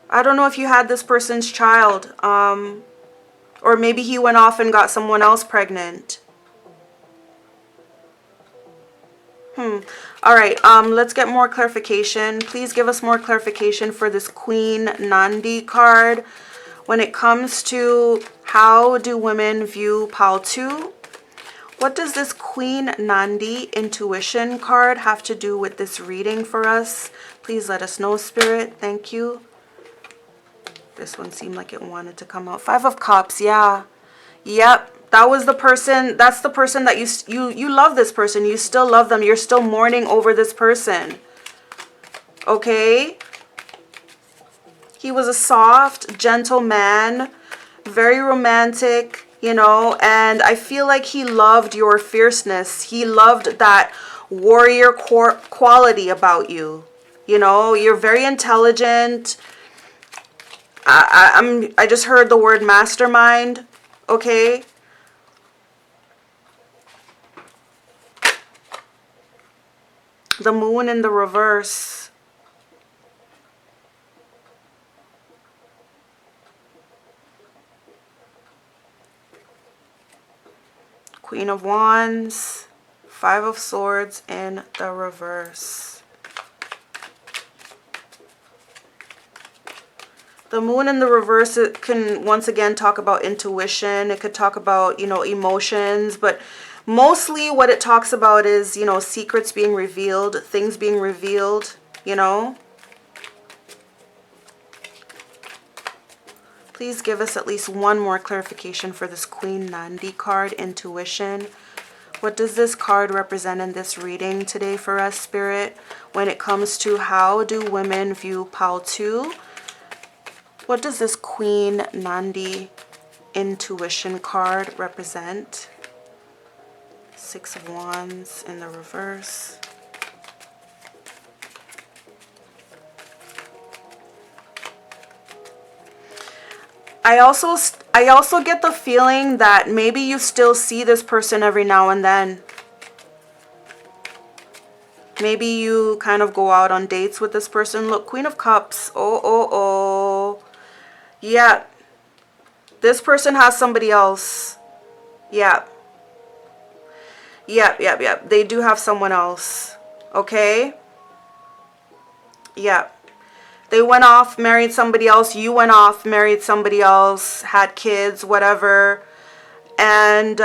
I don't know if you had this person's child. Or maybe he went off and got someone else pregnant. All right, let's get more clarification. Please give us more clarification for this Queen Nandi card. When it comes to how do women view Paltu, what does this Queen Nandi intuition card have to do with this reading for us? Please let us know, Spirit. Thank you. This one seemed like it wanted to come out. Five of Cups, yeah. Yep, that was the person. That's the person that you love this person. You still love them. You're still mourning over this person. Okay? He was a soft, gentle man, very romantic, you know, and I feel like he loved your fierceness. He loved that warrior quality about you. You know, you're very intelligent. I just heard the word mastermind, okay? The Moon in the reverse. Queen of Wands, Five of Swords in the reverse. The Moon in the reverse, it can once again talk about intuition. It could talk about, you know, emotions, but mostly what it talks about is, you know, secrets being revealed, things being revealed, you know. Please give us at least one more clarification for this Queen Nandi card, intuition. What does this card represent in this reading today for us, Spirit? When it comes to how do women view Paltu, what does this Queen Nandi intuition card represent? Six of Wands in the reverse. I also get the feeling that maybe you still see this person every now and then. Maybe you kind of go out on dates with this person. Look, Queen of Cups. Oh. Yeah. This person has somebody else. Yeah. Yep. They do have someone else. Okay? Yeah. They went off, married somebody else. You went off, married somebody else, had kids, whatever. And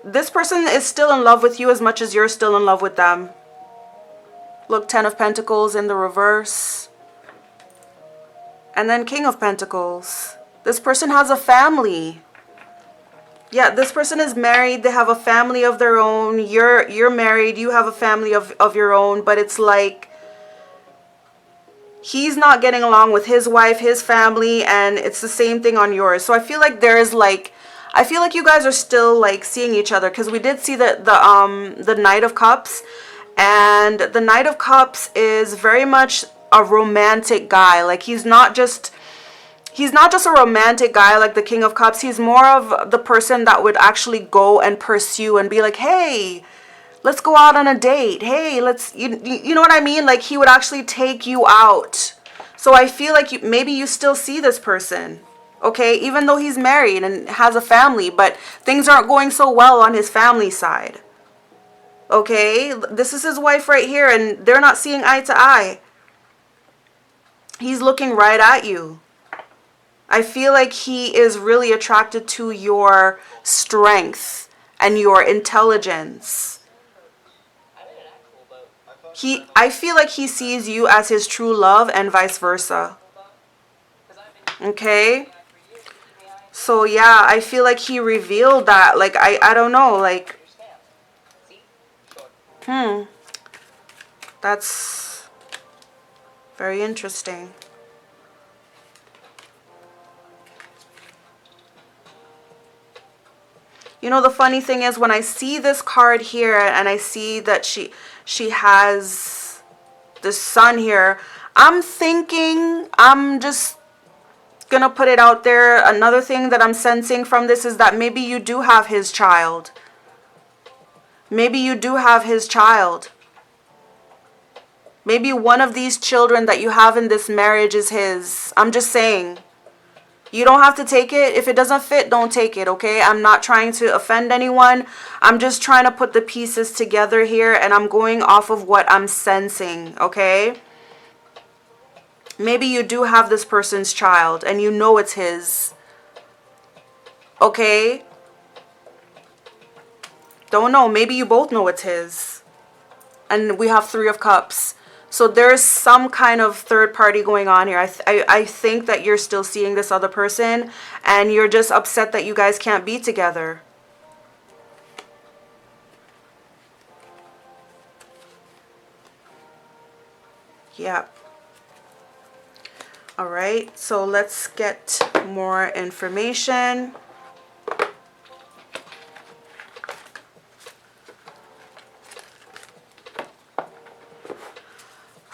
this person is still in love with you as much as you're still in love with them. Look, Ten of Pentacles in the reverse. And then King of Pentacles. This person has a family. Yeah, this person is married. They have a family of their own. You're married. You have a family of your own. But it's like, he's not getting along with his wife, his family, and it's the same thing on yours. So I feel like there is like, I feel like you guys are still like seeing each other, because we did see the Knight of Cups, and the Knight of Cups is very much a romantic guy. Like he's not just a romantic guy like the King of Cups. He's more of the person that would actually go and pursue and be like, hey, let's go out on a date. Hey, let's, you know what I mean? Like he would actually take you out. So I feel like maybe you still see this person, okay? Even though he's married and has a family, but things aren't going so well on his family side. Okay? This is his wife right here, and they're not seeing eye to eye. He's looking right at you. I feel like he is really attracted to your strength and your intelligence. I feel like he sees you as his true love and vice versa. Okay? So yeah, I feel like he revealed that. Like, I don't know, like, that's very interesting. You know, the funny thing is when I see this card here and I see that she has this son here, I'm thinking, I'm just gonna put it out there. Another thing that I'm sensing from this is that maybe you do have his child. Maybe you do have his child. Maybe one of these children that you have in this marriage is his. I'm just saying. You don't have to take it. If it doesn't fit, don't take it, okay? I'm not trying to offend anyone. I'm just trying to put the pieces together here, and I'm going off of what I'm sensing, okay? Maybe you do have this person's child, and you know it's his, okay? Don't know. Maybe you both know it's his. And we have Three of Cups. So there's some kind of third party going on here. I think that you're still seeing this other person and you're just upset that you guys can't be together. Yeah. All right. So let's get more information.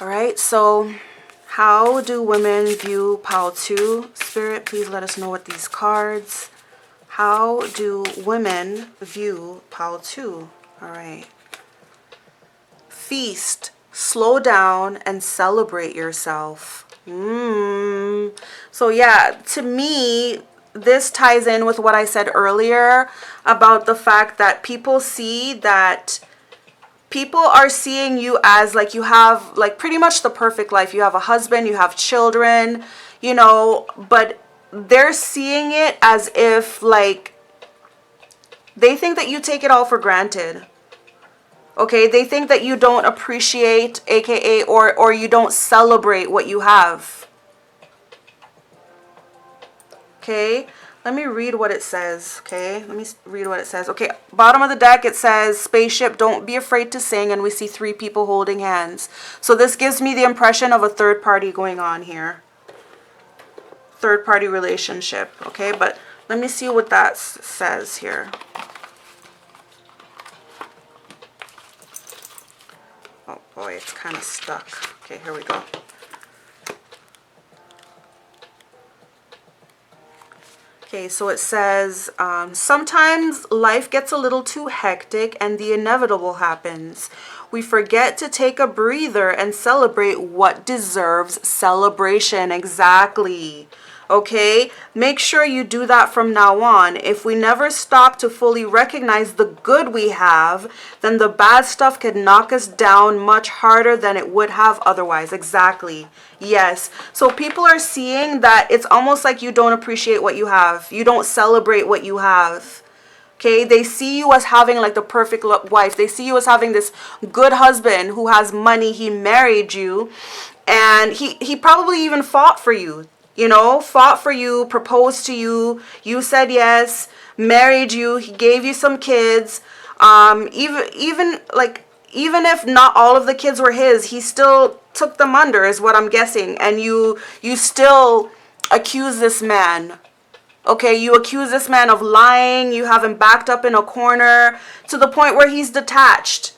All right, so how do women view pile 2? Spirit, please let us know with these cards. How do women view pile 2? All right. Feast, slow down, and celebrate yourself. So yeah, to me, this ties in with what I said earlier about the fact that people see that people are seeing you as like you have like pretty much the perfect life. You have a husband, you have children, you know, but they're seeing it as if like they think that you take it all for granted. Okay, they think that you don't appreciate, aka or you don't celebrate what you have. Okay, let me read what it says. Okay, let me read what it says. Okay, bottom of the deck, it says, spaceship, don't be afraid to sing, and we see 3 people holding hands. So this gives me the impression of a third party going on here. Third party relationship, okay? But let me see what that says here. Oh boy, it's kind of stuck. Okay, here we go. Okay, so it says, sometimes life gets a little too hectic and the inevitable happens. We forget to take a breather and celebrate what deserves celebration. Exactly. Okay, make sure you do that from now on. If we never stop to fully recognize the good we have, then the bad stuff could knock us down much harder than it would have otherwise. Exactly. Yes. So people are seeing that it's almost like you don't appreciate what you have. You don't celebrate what you have. Okay, they see you as having like the perfect wife. They see you as having this good husband who has money. He married you, and he probably even fought for you. You know, fought for you, proposed to you. You said yes, married you. He gave you some kids. Even if not all of the kids were his, he still took them under, is what I'm guessing. And you still accuse this man. Okay, you accuse this man of lying. You have him backed up in a corner to the point where he's detached.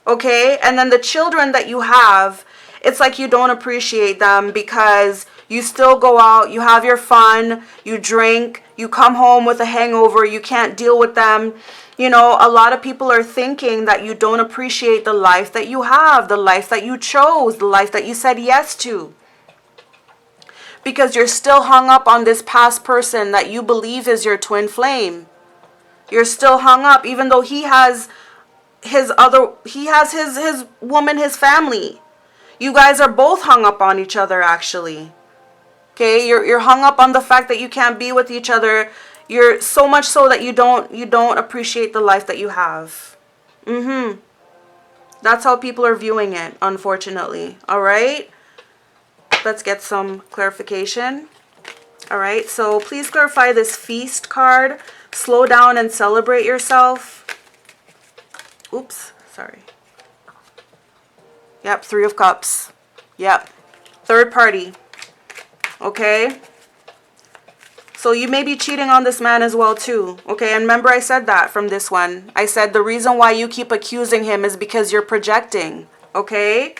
Okay? And then the children that you have, it's like you don't appreciate them because you still go out, you have your fun, you drink, you come home with a hangover, you can't deal with them. You know, a lot of people are thinking that you don't appreciate the life that you have, the life that you chose, the life that you said yes to. Because you're still hung up on this past person that you believe is your twin flame. You're still hung up, even though he has his woman, his family. You guys are both hung up on each other, actually. Okay, you're hung up on the fact that you can't be with each other. You're so much so that you don't appreciate the life that you have. That's how people are viewing it, unfortunately. All right? Let's get some clarification. All right, so please clarify this feast card. Slow down and celebrate yourself. Oops, sorry. Yep, 3 of Cups. Yep. Third party. Okay? So you may be cheating on this man as well too. Okay, and remember I said that from this one. I said the reason why you keep accusing him is because you're projecting. Okay?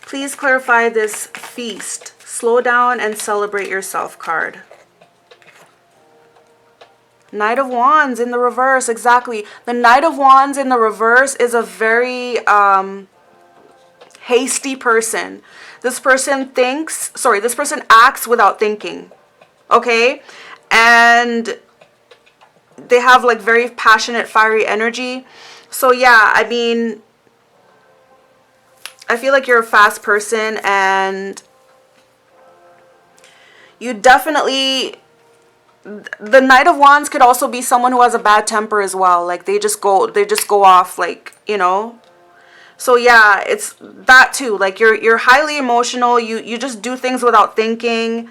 Please clarify this feast. Slow down and celebrate yourself card. Knight of Wands in the reverse, exactly. The Knight of Wands in the reverse is a very hasty person. This person acts without thinking. Okay? And they have like very passionate, fiery energy. So yeah, I mean, I feel like you're a fast person and you definitely... The Knight of Wands could also be someone who has a bad temper as well. Like they just go off, like, you know. So yeah, it's that too. Like you're highly emotional. You just do things without thinking,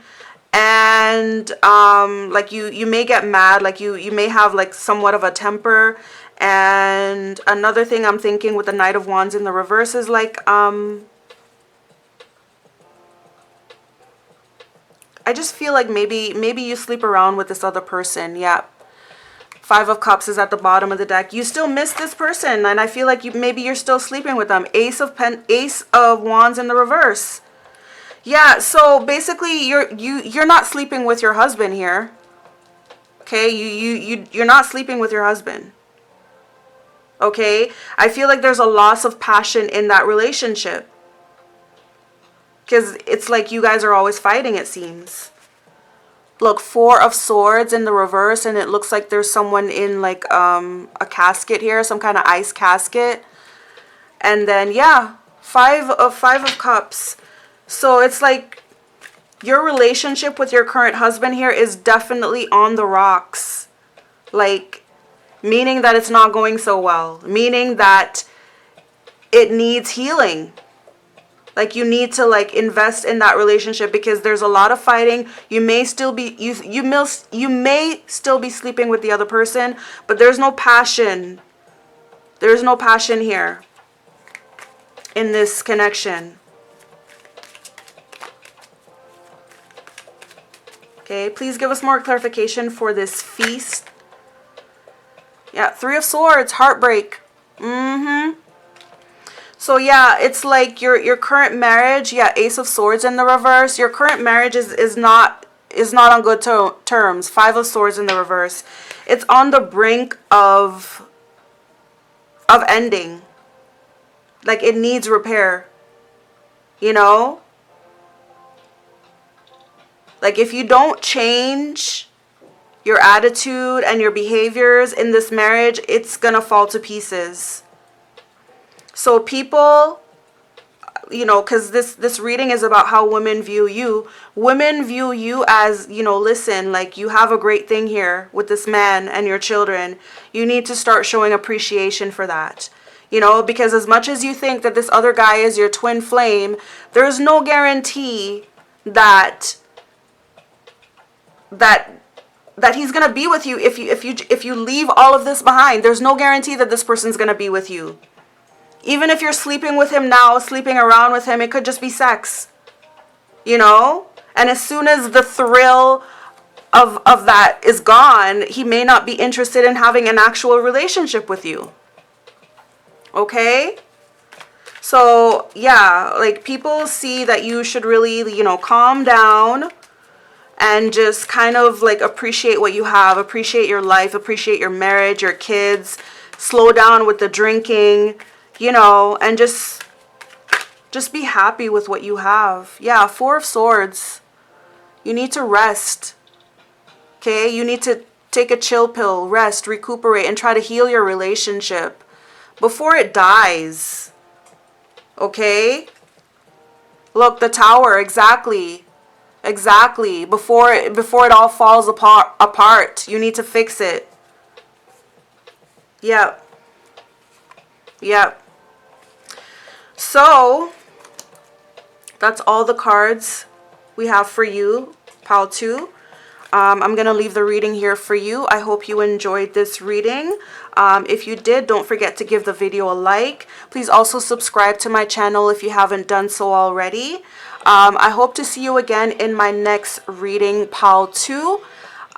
and like you may get mad. Like you may have like somewhat of a temper. And another thing I'm thinking with the Knight of Wands in the reverse is like I just feel like maybe you sleep around with this other person. Yeah. 5 of Cups is at the bottom of the deck. You still miss this person, and I feel like maybe you're still sleeping with them. Ace of Wands in the reverse. Yeah, so basically you're not sleeping with your husband here. Okay? You're not sleeping with your husband. Okay? I feel like there's a loss of passion in that relationship. Because it's like you guys are always fighting, it seems. Look, 4 of Swords in the reverse, and it looks like there's someone in like a casket here, some kind of ice casket. And then yeah, 5 of Cups. So it's like your relationship with your current husband here is definitely on the rocks. Like, meaning that it's not going so well, meaning that it needs healing. Like you need to like invest in that relationship because there's a lot of fighting. You may still be you may still be sleeping with the other person, but there's no passion. There's no passion here in this connection. Okay, please give us more clarification for this feast. Yeah, 3 of Swords, heartbreak. So yeah, it's like your current marriage, yeah, Ace of Swords in the reverse. Your current marriage is not on good terms. 5 of Swords in the reverse. It's on the brink of ending. Like it needs repair. You know? Like if you don't change your attitude and your behaviors in this marriage, it's gonna fall to pieces. So people, you know, because this reading is about how women view you. Women view you as, you know, listen, like you have a great thing here with this man and your children. You need to start showing appreciation for that. You know, because as much as you think that this other guy is your twin flame, there's no guarantee that he's going to be with you if you leave all of this behind. There's no guarantee that this person's going to be with you. Even if you're sleeping with him now, sleeping around with him, it could just be sex. You know? And as soon as the thrill of that is gone, he may not be interested in having an actual relationship with you. Okay? So, yeah, like people see that you should really, you know, calm down and just kind of like appreciate what you have, appreciate your life, appreciate your marriage, your kids, slow down with the drinking, you know, and just be happy with what you have. Yeah, Four of Swords. You need to rest. Okay? You need to take a chill pill, rest, recuperate, and try to heal your relationship before it dies. Okay? Look, the Tower, exactly. Exactly. Before it all falls apart. You need to fix it. Yep. Yep. So, that's all the cards we have for you, pile 2. I'm going to leave the reading here for you. I hope you enjoyed this reading. If you did, don't forget to give the video a like. Please also subscribe to my channel if you haven't done so already. I hope to see you again in my next reading, pile 2.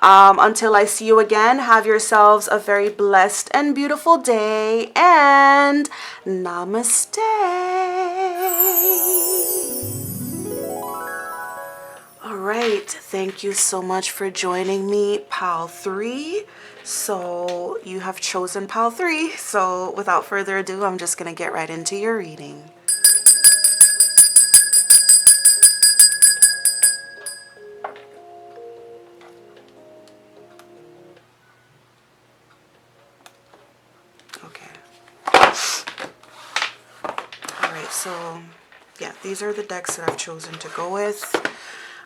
Until I see you again, have yourselves a very blessed and beautiful day, and namaste. All right, thank you so much for joining me, pile 3. So you have chosen pile 3. So without further ado, I'm just going to get right into your reading. Okay. All right, so yeah, these are the decks that I've chosen to go with.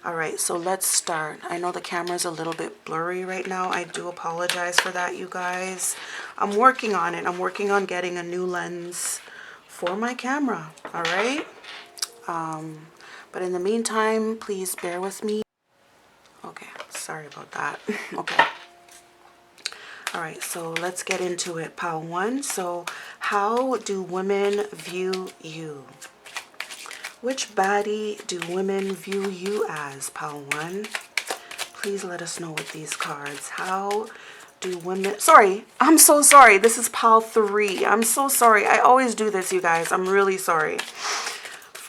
All right, so let's start. I know the camera's a little bit blurry right now. I do apologize for that, you guys. I'm working on it. I'm working on getting a new lens for my camera, all right? But in the meantime, please bear with me. Okay, sorry about that. Okay. All right, so let's get into it, pile 1. So, how do women view you? Which baddie do women view you as, pile 1? Please let us know with these cards. How do women... Sorry, I'm so sorry. This is pile 3. I'm so sorry. I always do this, you guys. I'm really sorry.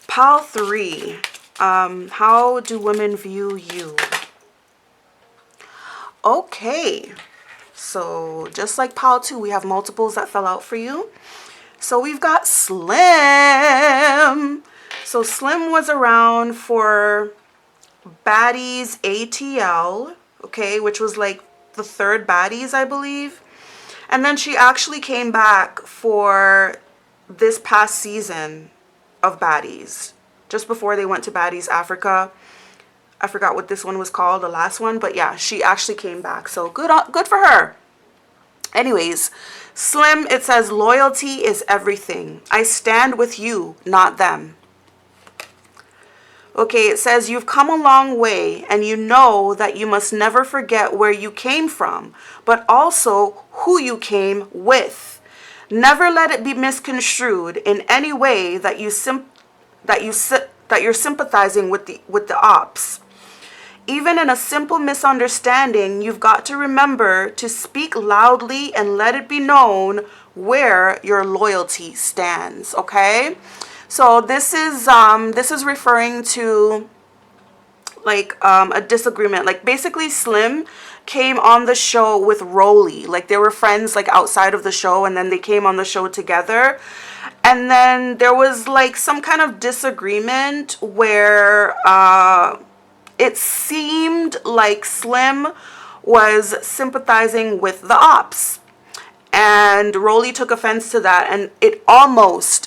Pile 3. How do women view you? Okay. So, just like pile 2, we have multiples that fell out for you. So, we've got Slim. So Slim was around for Baddies ATL, okay, which was like the 3rd Baddies, I believe. And then she actually came back for this past season of Baddies, just before they went to Baddies Africa. I forgot what this one was called, the last one, but yeah, she actually came back. So good for her. Anyways, Slim, it says, loyalty is everything. I stand with you, not them. Okay, it says you've come a long way and you know that you must never forget where you came from, but also who you came with. Never let it be misconstrued in any way that you're sympathizing with the ops. Even in a simple misunderstanding, you've got to remember to speak loudly and let it be known where your loyalty stands, okay? So this is referring to like a disagreement. Like basically Slim came on the show with Rolly. Like they were friends like outside of the show, and then they came on the show together. And then there was like some kind of disagreement where it seemed like Slim was sympathizing with the ops. And Rolly took offense to that, and it almost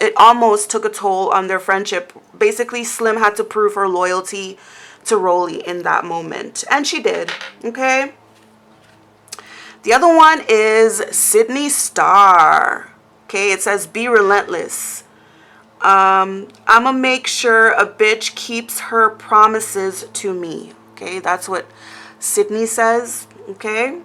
took a toll on their friendship. Basically, Slim had to prove her loyalty to Rolly in that moment, and she did, okay? The other one is Sydney Star. Okay, it says, be relentless. I'ma make sure a bitch keeps her promises to me. Okay, that's what Sydney says, okay?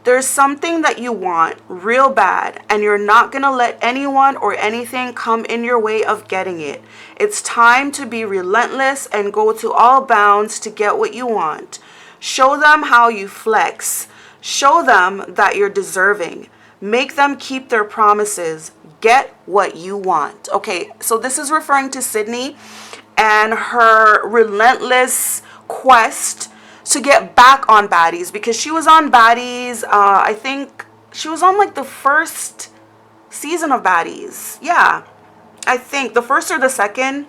There's something that you want real bad, and you're not going to let anyone or anything come in your way of getting it. It's time to be relentless and go to all bounds to get what you want. Show them how you flex. Show them that you're deserving. Make them keep their promises. Get what you want. Okay, so this is referring to Sydney and her relentless quest to get back on baddies, because she was on baddies. I think she was on like the first season of baddies. Yeah, I think the first or the second.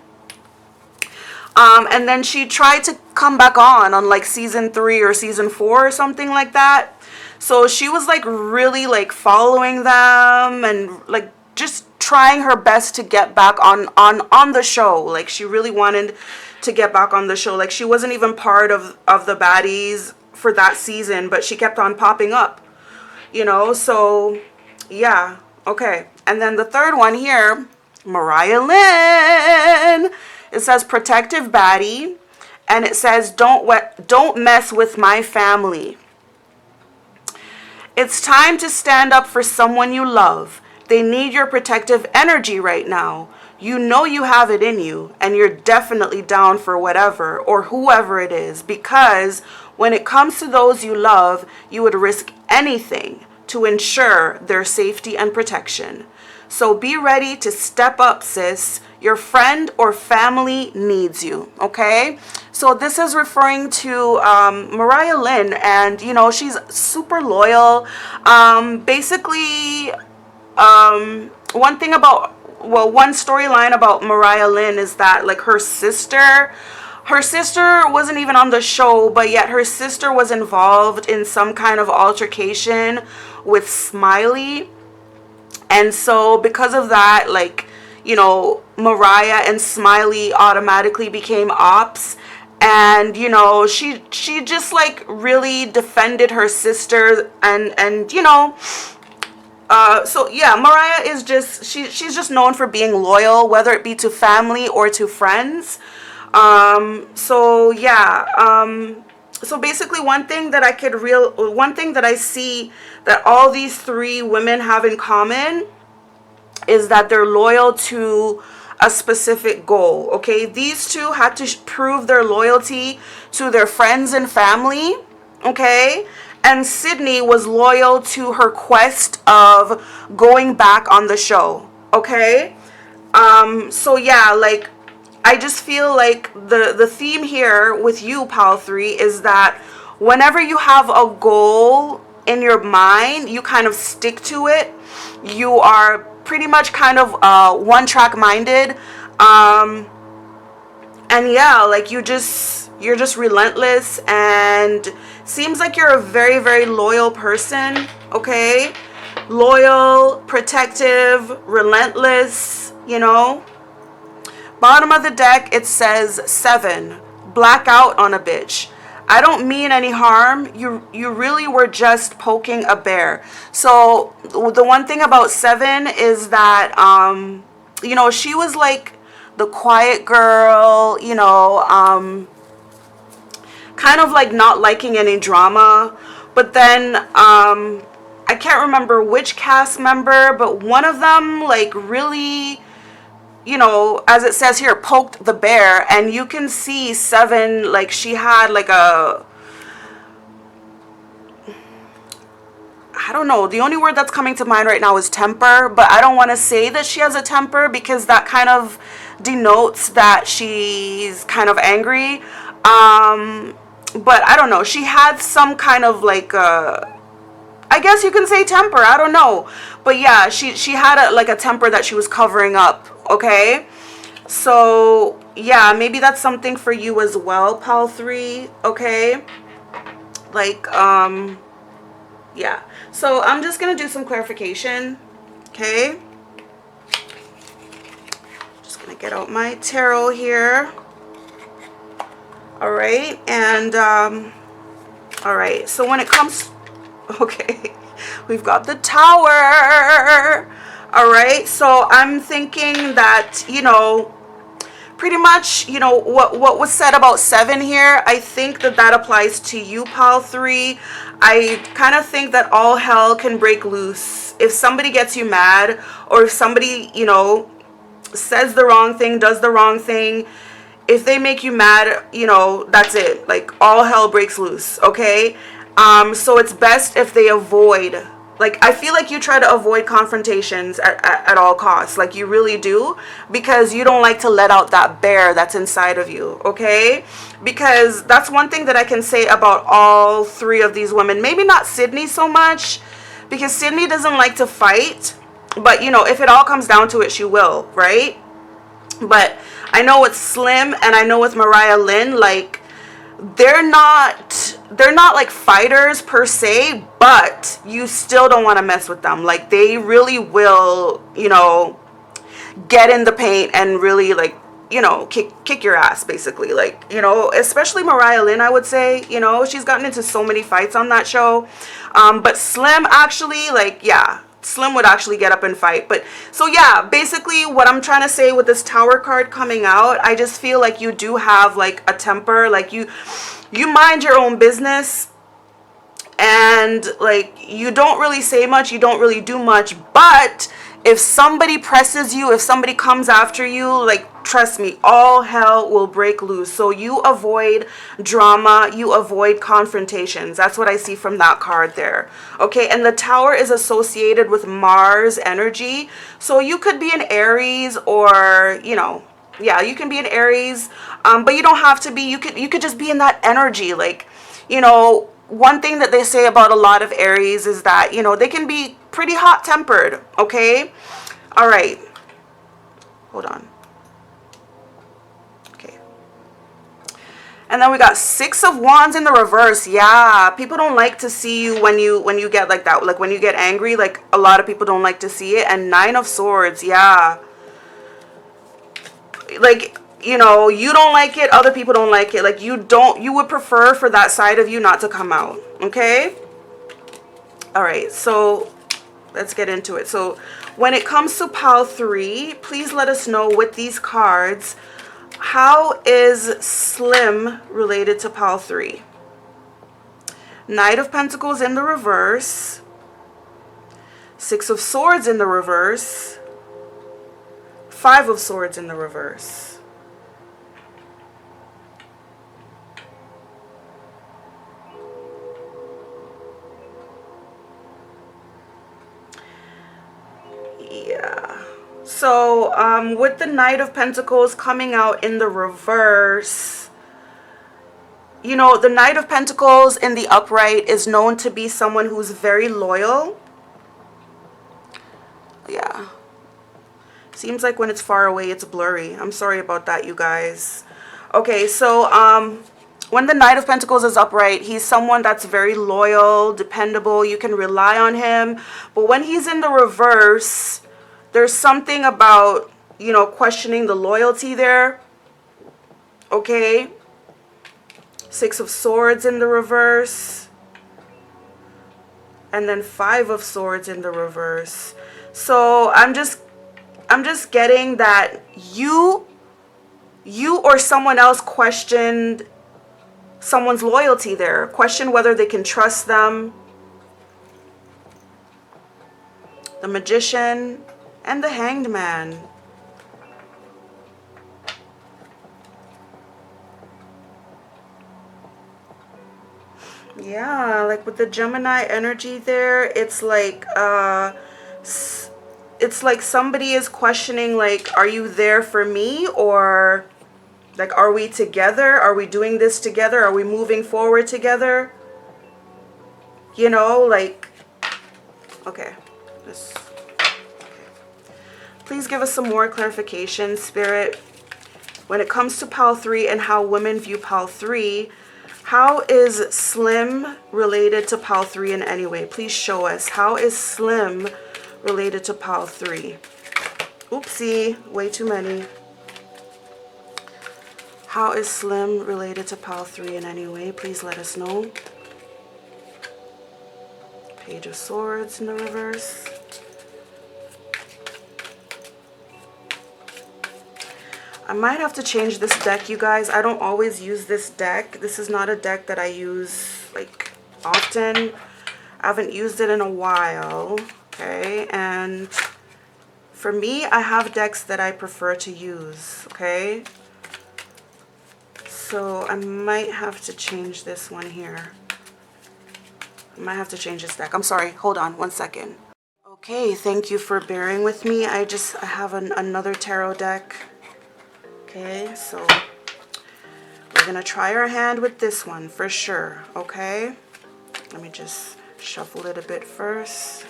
And then she tried to come back on like season 3 or season 4 or something like that. So she was like really like following them and like just trying her best to get back on the show. Like she really wanted to get back on the show. Like she wasn't even part of the baddies for that season, but she kept on popping up, you know. So yeah, okay. And then the third one here, Mariah Lynn. It says protective baddie, and it says don't mess with my family. It's time to stand up for someone you love. They need your protective energy right now. You know you have it in you, and you're definitely down for whatever or whoever it is, because when it comes to those you love, you would risk anything to ensure their safety and protection. So be ready to step up, sis. Your friend or family needs you, okay? So this is referring to Mariah Lynn, and, you know, she's super loyal. Basically, one storyline about Mariah Lynn is that, like, her sister wasn't even on the show, but yet her sister was involved in some kind of altercation with Smiley. And so because of that, like, you know, Mariah and Smiley automatically became ops. And, you know, she just like really defended her sister, and you know, so yeah, Mariah is just, she's just known for being loyal, whether it be to family or to friends. So yeah, so basically one thing that I see that all these 3 women have in common is that they're loyal to a specific goal, okay? These 2 had to prove their loyalty to their friends and family, okay? And Sydney was loyal to her quest of going back on the show, okay? So yeah, like, I just feel like the theme here with you, Pal 3, is that whenever you have a goal in your mind, you kind of stick to it. You are pretty much kind of one-track minded. And yeah, like you're just relentless, and seems like you're a very, very loyal person, okay? Loyal, protective, relentless, you know? Bottom of the deck, it says 7. Blackout on a bitch. I don't mean any harm. You really were just poking a bear. So the one thing about 7 is that, you know, she was like the quiet girl, you know, kind of like not liking any drama. But then, I can't remember which cast member, but one of them like really, you know, as it says here, poked the bear. And you can see 7, like she had like a, I don't know, the only word that's coming to mind right now is temper, but I don't want to say that she has a temper, because that kind of denotes that she's kind of angry. But I don't know, she had some kind of like I guess you can say temper, I don't know. But yeah, she had like a temper that she was covering up, okay? So yeah, maybe that's something for you as well, Pal 3, okay? Like, yeah. So I'm just gonna do some clarification, okay? Just gonna get out my tarot here. All right, and all right, so when it comes, okay, we've got the Tower. All right, so I'm thinking that, you know, pretty much, you know, what was said about 7 here, I think that applies to you, Pal 3. I kind of think that all hell can break loose if somebody gets you mad, or if somebody, you know, says the wrong thing, does the wrong thing. If they make you mad, you know, that's it. Like, all hell breaks loose, okay? So it's best if they avoid Like, I feel like you try to avoid confrontations at all costs. Like, you really do. Because you don't like to let out that bear that's inside of you. Okay? Because that's one thing that I can say about all three of these women. Maybe not Sydney so much. Because Sydney doesn't like to fight. But, you know, if it all comes down to it, she will. Right? But I know with Slim and I know with Mariah Lynn, like, they're not like fighters per se, but you still don't want to mess with them. Like, they really will, you know, get in the paint and really, like, you know, kick your ass, basically. Like, you know, especially Mariah Lynn, I would say. You know, she's gotten into so many fights on that show. But Slim, actually, like, yeah, Slim would actually get up and fight. But so yeah, basically what I'm trying to say with this Tower card coming out, I just feel like you do have like a temper. Like, you mind your own business, and like, you don't really say much, you don't really do much. But if somebody presses you, if somebody comes after you, like, trust me, all hell will break loose. So you avoid drama, you avoid confrontations. That's what I see from that card there. Okay, and the Tower is associated with Mars energy. So you could be an Aries, or, you know, yeah, you can be an Aries, but you don't have to be. You could just be in that energy. Like, you know, one thing that they say about a lot of Aries is that, you know, they can be pretty hot-tempered. Okay, all right, hold on. Okay, and then we got Six of Wands in the reverse. Yeah, people don't like to see you when you get like that. Like, when you get angry, like, a lot of people don't like to see it. And Nine of Swords. Yeah, like, you know, you don't like it, other people don't like it. Like, you would prefer for that side of you not to come out. Okay, all right, so let's get into it. So when it comes to pile 3, please let us know with these cards, how is Slim related to pile 3? Knight of Pentacles in the reverse, Six of Swords in the reverse, Five of Swords in the reverse. Yeah. So with the Knight of Pentacles coming out in the reverse, you know, the Knight of Pentacles in the upright is known to be someone who's very loyal. Yeah. Seems like when it's far away, it's blurry. I'm sorry about that, you guys. Okay, so when the Knight of Pentacles is upright, he's someone that's very loyal, dependable. You can rely on him. But when he's in the reverse, there's something about, you know, questioning the loyalty there. Okay. Six of Swords in the reverse. And then Five of Swords in the reverse. So I'm just getting that you or someone else questioned someone's loyalty there. Question whether they can trust them. The Magician and the Hanged Man. Yeah, like with the Gemini energy there, it's like somebody is questioning, like, are you there for me? Or like, are we together? Are we doing this together? Are we moving forward together? You know, like, okay. Please give us some more clarification, Spirit. When it comes to pile 3 and how women view pile 3, how is Slim related to pile 3 in any way? Please show us. How is Slim related to pile 3? Oopsie, way too many. How is Slim related to pile 3 in any way? Please let us know. Page of Swords in the reverse. I might have to change this deck, you guys. I don't always use this deck. This is not a deck that I use, like, often. I haven't used it in a while, okay? And for me, I have decks that I prefer to use, okay? So I might have to change this one here. I might have to change this deck. I'm sorry. Hold on 1 second. Okay, thank you for bearing with me. I have another tarot deck. Okay, so we're gonna try our hand with this one for sure. Okay, let me just shuffle it a bit first.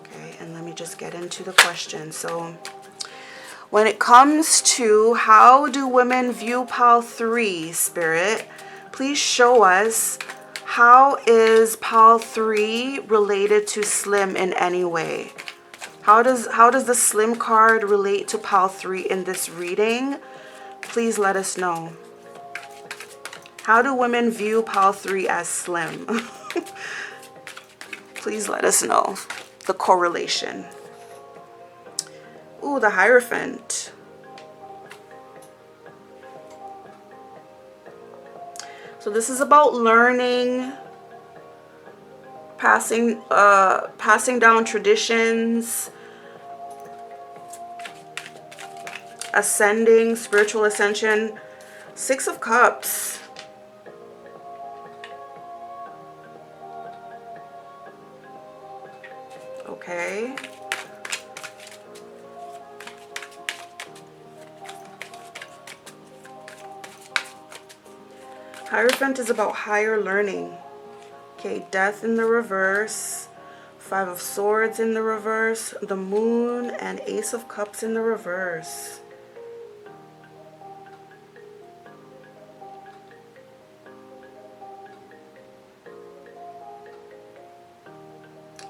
Okay, and let me just get into the question. So when it comes to how do women view pile 3, Spirit, please show us, how is pile 3 related to Slim in any way? How does the Slim card relate to pile 3 in this reading? Please let us know. How do women view pile 3 as Slim? Please let us know the correlation. Ooh, the Hierophant. So this is about learning, passing down traditions, ascending, spiritual ascension. 6 of Cups. Okay. Hierophant is about higher learning. Okay, Death in the reverse, 5 of Swords in the reverse, the Moon, and Ace of Cups in the reverse.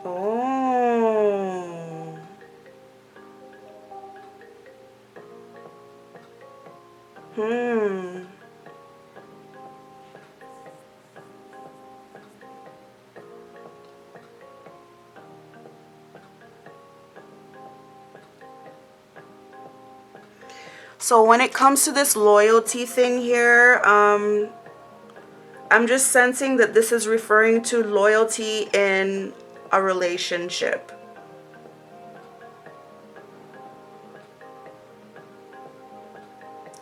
Oh. So when it comes to this loyalty thing here, I'm just sensing that this is referring to loyalty in a relationship.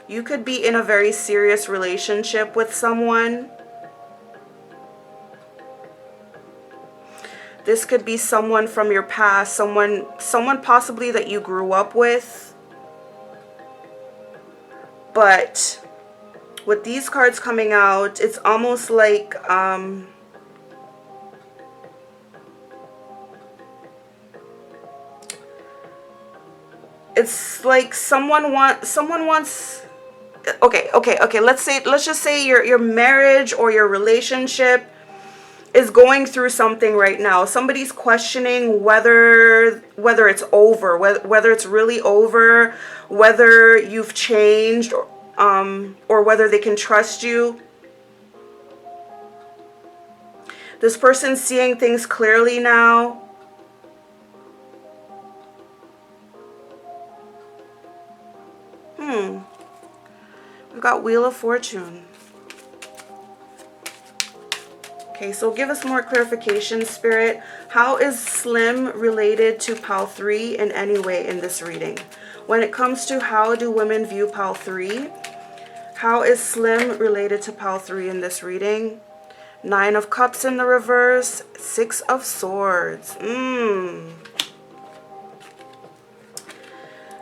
You could be in a very serious relationship with someone. This could be someone from your past, someone possibly that you grew up with. But with these cards coming out, it's almost like it's like someone wants okay, let's just say your marriage or your relationship is going through something right now. Somebody's questioning whether it's over, whether it's really over, whether you've changed, or whether they can trust you. This person's seeing things clearly now. We've got Wheel of Fortune. Okay, so give us more clarification, Spirit. How is Slim related to pile 3 in any way in this reading? When it comes to how do women view pile 3, how is Slim related to pile 3 in this reading? 9 of Cups in the reverse, 6 of Swords.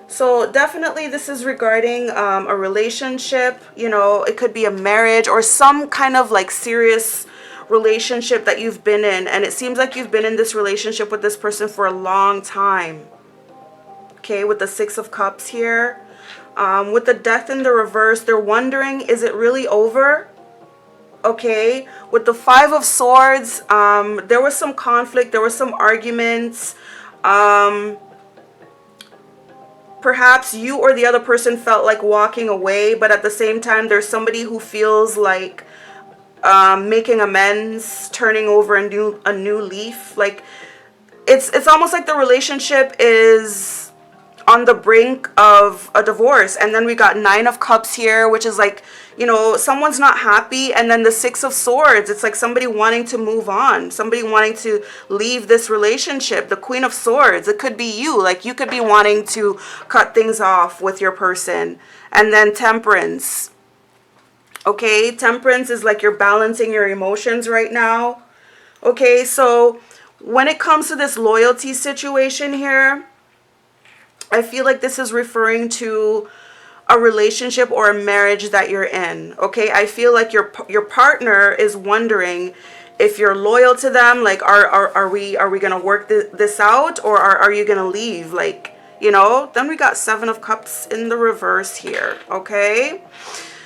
So definitely this is regarding a relationship. You know, it could be a marriage or some kind of like serious relationship that you've been in, and it seems like you've been in this relationship with this person for a long time. Okay, with the 6 of Cups here, with the Death in the reverse, they're wondering, is it really over? Okay, with the 5 of Swords, there was some conflict, there was some arguments. Perhaps you or the other person felt like walking away, but at the same time there's somebody who feels like making amends, turning over a new leaf. Like it's almost like the relationship is on the brink of a divorce. And then we got 9 of Cups here, which is like, you know, someone's not happy. And then the 6 of Swords, it's like somebody wanting to move on, somebody wanting to leave this relationship. The Queen of Swords, it could be you, like you could be wanting to cut things off with your person. And then Temperance. Okay, Temperance is like you're balancing your emotions right now. Okay, so when it comes to this loyalty situation here, I feel like this is referring to a relationship or a marriage that you're in. Okay, I feel like your partner is wondering if you're loyal to them. Like, are we gonna work this out, or are you gonna leave? Like, you know. Then we got Seven of Cups in the reverse here. Okay.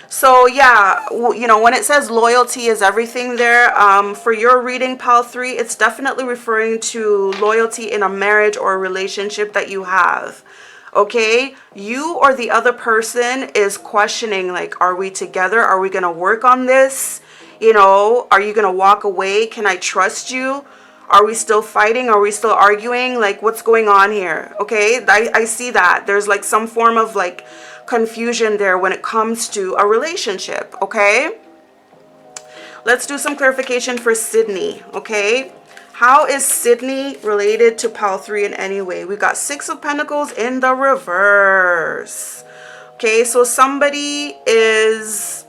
So yeah, you know, when it says loyalty is everything there, for your reading, pal 3, it's definitely referring to loyalty in a marriage or a relationship that you have. Okay, you or the other person is questioning, like, are we together? Are we gonna work on this? You know, are you gonna walk away? Can I trust you? Are we still fighting? Are we still arguing? Like, what's going on here? Okay, I see that. There's like some form of like confusion there when it comes to a relationship. Okay, let's do some clarification for Sydney. Okay, how is Sydney related to pal 3 in any way? We got Six of Pentacles in the reverse. Okay, so somebody is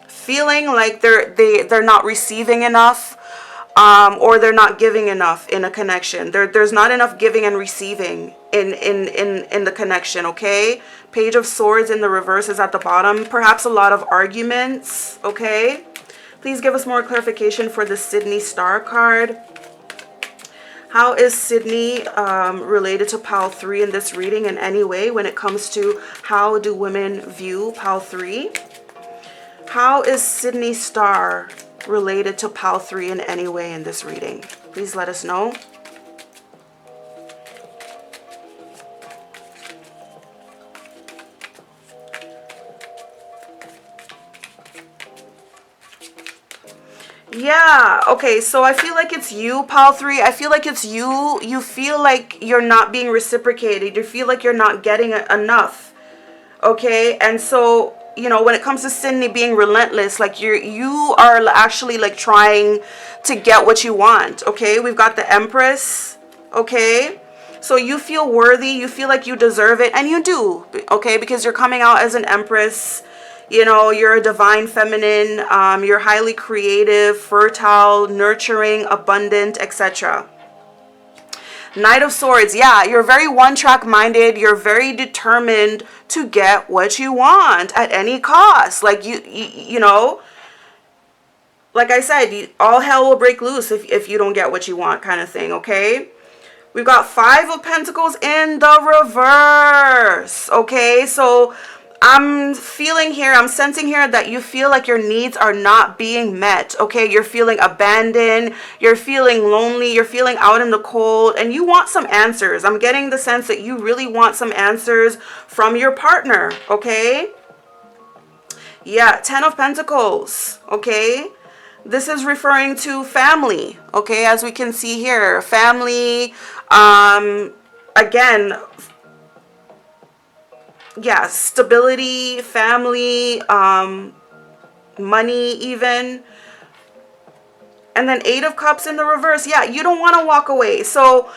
feeling like they're not receiving enough, or they're not giving enough in a connection. There's not enough giving and receiving in the connection. Okay, Page of Swords in the reverse is at the bottom. Perhaps a lot of arguments. Okay, please give us more clarification for the Sydney Star card. How is Sydney related to pal 3 in this reading in any way when it comes to how do women view pal 3? How is Sydney Star related to pal 3 in any way in this reading? Please let us know. Yeah, okay, so I feel like it's you, pal 3. I feel like it's you. You feel like you're not being reciprocated. You feel like you're not getting enough. Okay, and so, you know, when it comes to Sydney being relentless, like you are actually like trying to get what you want. Okay, we've got the Empress. Okay, so you feel worthy, you feel like you deserve it, and you do. Okay, because you're coming out as an Empress. You know, you're a divine feminine. You're highly creative, fertile, nurturing, abundant, etc. Knight of Swords, yeah, you're very one-track minded. You're very determined to get what you want at any cost. Like, you know, like I said, all hell will break loose if you don't get what you want, kind of thing, okay? We've got Five of Pentacles in the reverse, okay? So I'm feeling here, I'm sensing here that you feel like your needs are not being met, okay? You're feeling abandoned, you're feeling lonely, you're feeling out in the cold, and you want some answers. I'm getting the sense that you really want some answers from your partner, okay? Yeah, Ten of Pentacles, okay? This is referring to family, okay? As we can see here, family, again, yeah, stability, family, money even. And then Eight of Cups in the reverse. Yeah, you don't want to walk away. So,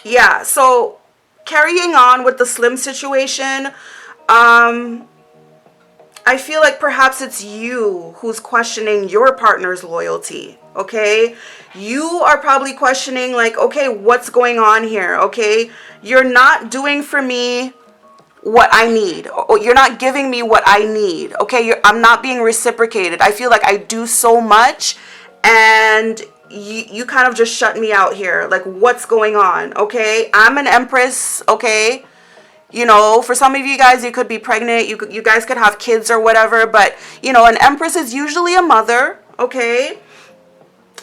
yeah, so carrying on with the Slim situation, I feel like perhaps it's you who's questioning your partner's loyalty, okay? You are probably questioning, like, okay, what's going on here, okay? You're not doing for me what I need. Or you're not giving me what I need, okay? I'm not being reciprocated. I feel like I do so much, and you kind of just shut me out here. Like, what's going on, okay? I'm an Empress, okay? You know, for some of you guys, you could be pregnant. You guys could have kids or whatever. But, you know, an Empress is usually a mother, okay?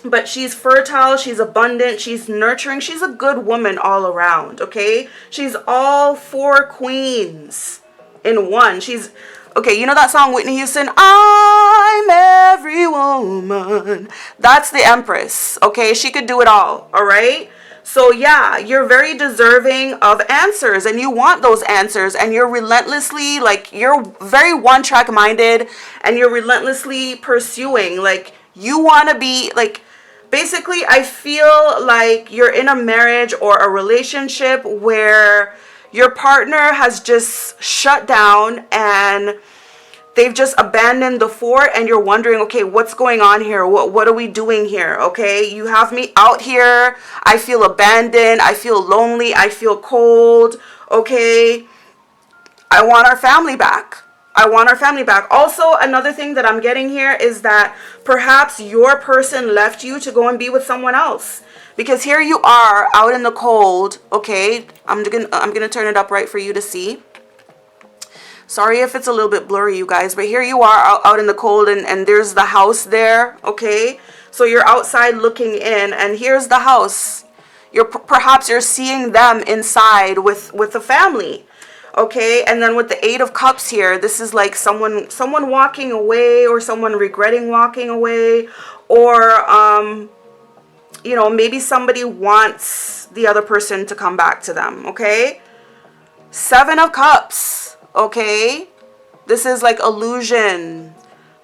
But she's fertile. She's abundant. She's nurturing. She's a good woman all around, okay? She's all four queens in one. She's, okay, you know that song, Whitney Houston? I'm every woman. That's the Empress, okay? She could do it all right? So yeah, you're very deserving of answers, and you want those answers, and you're relentlessly, like, you're very one-track minded, and you're relentlessly pursuing, like, you want to be, like, basically, I feel like you're in a marriage or a relationship where your partner has just shut down, and they've just abandoned the fort, and you're wondering, okay, what's going on here? What are we doing here? Okay, you have me out here. I feel abandoned. I feel lonely. I feel cold. Okay, I want our family back. I want our family back. Also, another thing that I'm getting here is that perhaps your person left you to go and be with someone else. Because here you are out in the cold. Okay, I'm gonna turn it up right for you to see. Sorry if it's a little bit blurry, you guys, but here you are out in the cold, and there's the house there. Okay, so you're outside looking in, and here's the house. Perhaps you're seeing them inside with the family. Okay, and then with the Eight of Cups here, this is like someone walking away, or someone regretting walking away, or you know, maybe somebody wants the other person to come back to them. Okay, Seven of Cups. Okay, this is like illusion.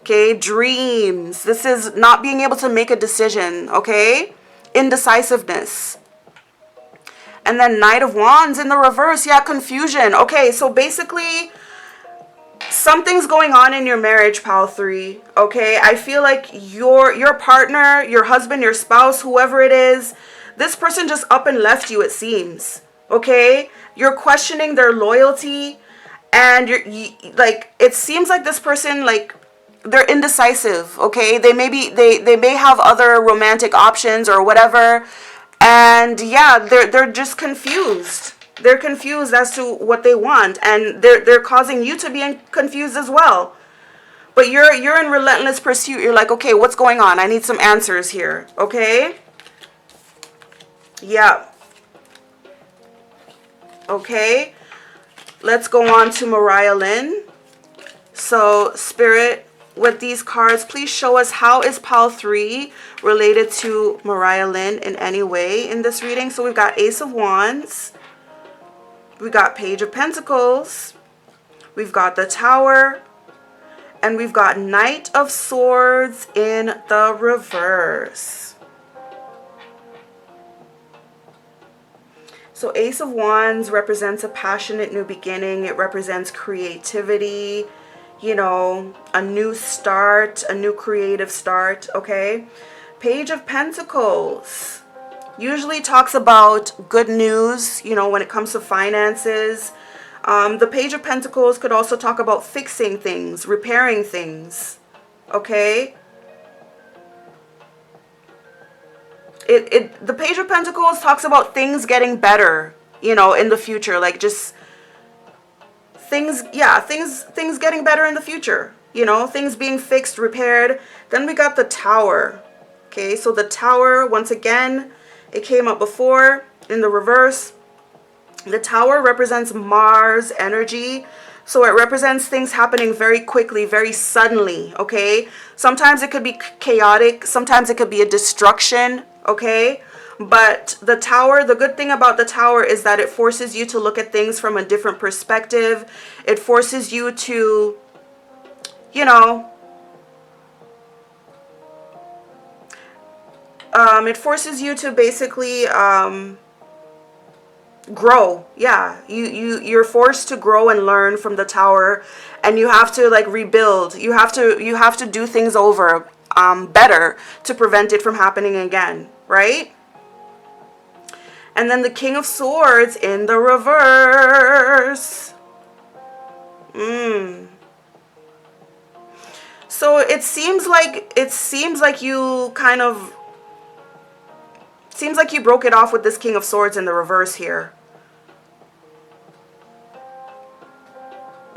Okay, dreams. This is not being able to make a decision. Okay, indecisiveness. And then Knight of Wands in the reverse. Yeah, confusion. Okay, so basically, something's going on in your marriage, pal 3. Okay, I feel like your partner, your husband, your spouse, whoever it is, this person just up and left you, it seems. Okay, you're questioning their loyalty, and like, it seems like this person, like, they're indecisive. Okay, they may have other romantic options or whatever. And yeah, they're just confused. They're confused as to what they want, and they're causing you to be confused as well. But you're in relentless pursuit. You're like, okay, what's going on? I need some answers here. Okay? Yeah. Okay. Let's go on to Mariah Lynn. So, Spirit, with these cards, please show us, how is pal 3 related to Mariah Lynn in any way in this reading. So we've got Ace of Wands, we got Page of Pentacles, we've got the Tower, and we've got Knight of Swords in the reverse. So Ace of Wands represents a passionate new beginning. It represents creativity, you know, a new start, a new creative start. Okay, Page of Pentacles usually talks about good news, you know, when it comes to finances. The Page of Pentacles could also talk about fixing things, repairing things. Okay, the Page of Pentacles talks about things getting better, you know, in the future, like just things getting better in the future, you know, things being fixed, repaired. Then we got the Tower. Okay, so the Tower, once again, it came up before in the reverse. The Tower represents Mars energy. So it represents things happening very quickly, very suddenly. Okay, sometimes it could be chaotic, sometimes it could be a destruction. Okay, but the Tower, the good thing about the Tower is that it forces you to look at things from a different perspective. It forces you to, you know, it forces you to basically grow. Yeah, you're forced to grow and learn from the Tower, and you have to like rebuild. You have to do things over better to prevent it from happening again, right? And then the King of Swords in the reverse. So it seems like you kind of, seems like you broke it off with this King of Swords in the reverse here.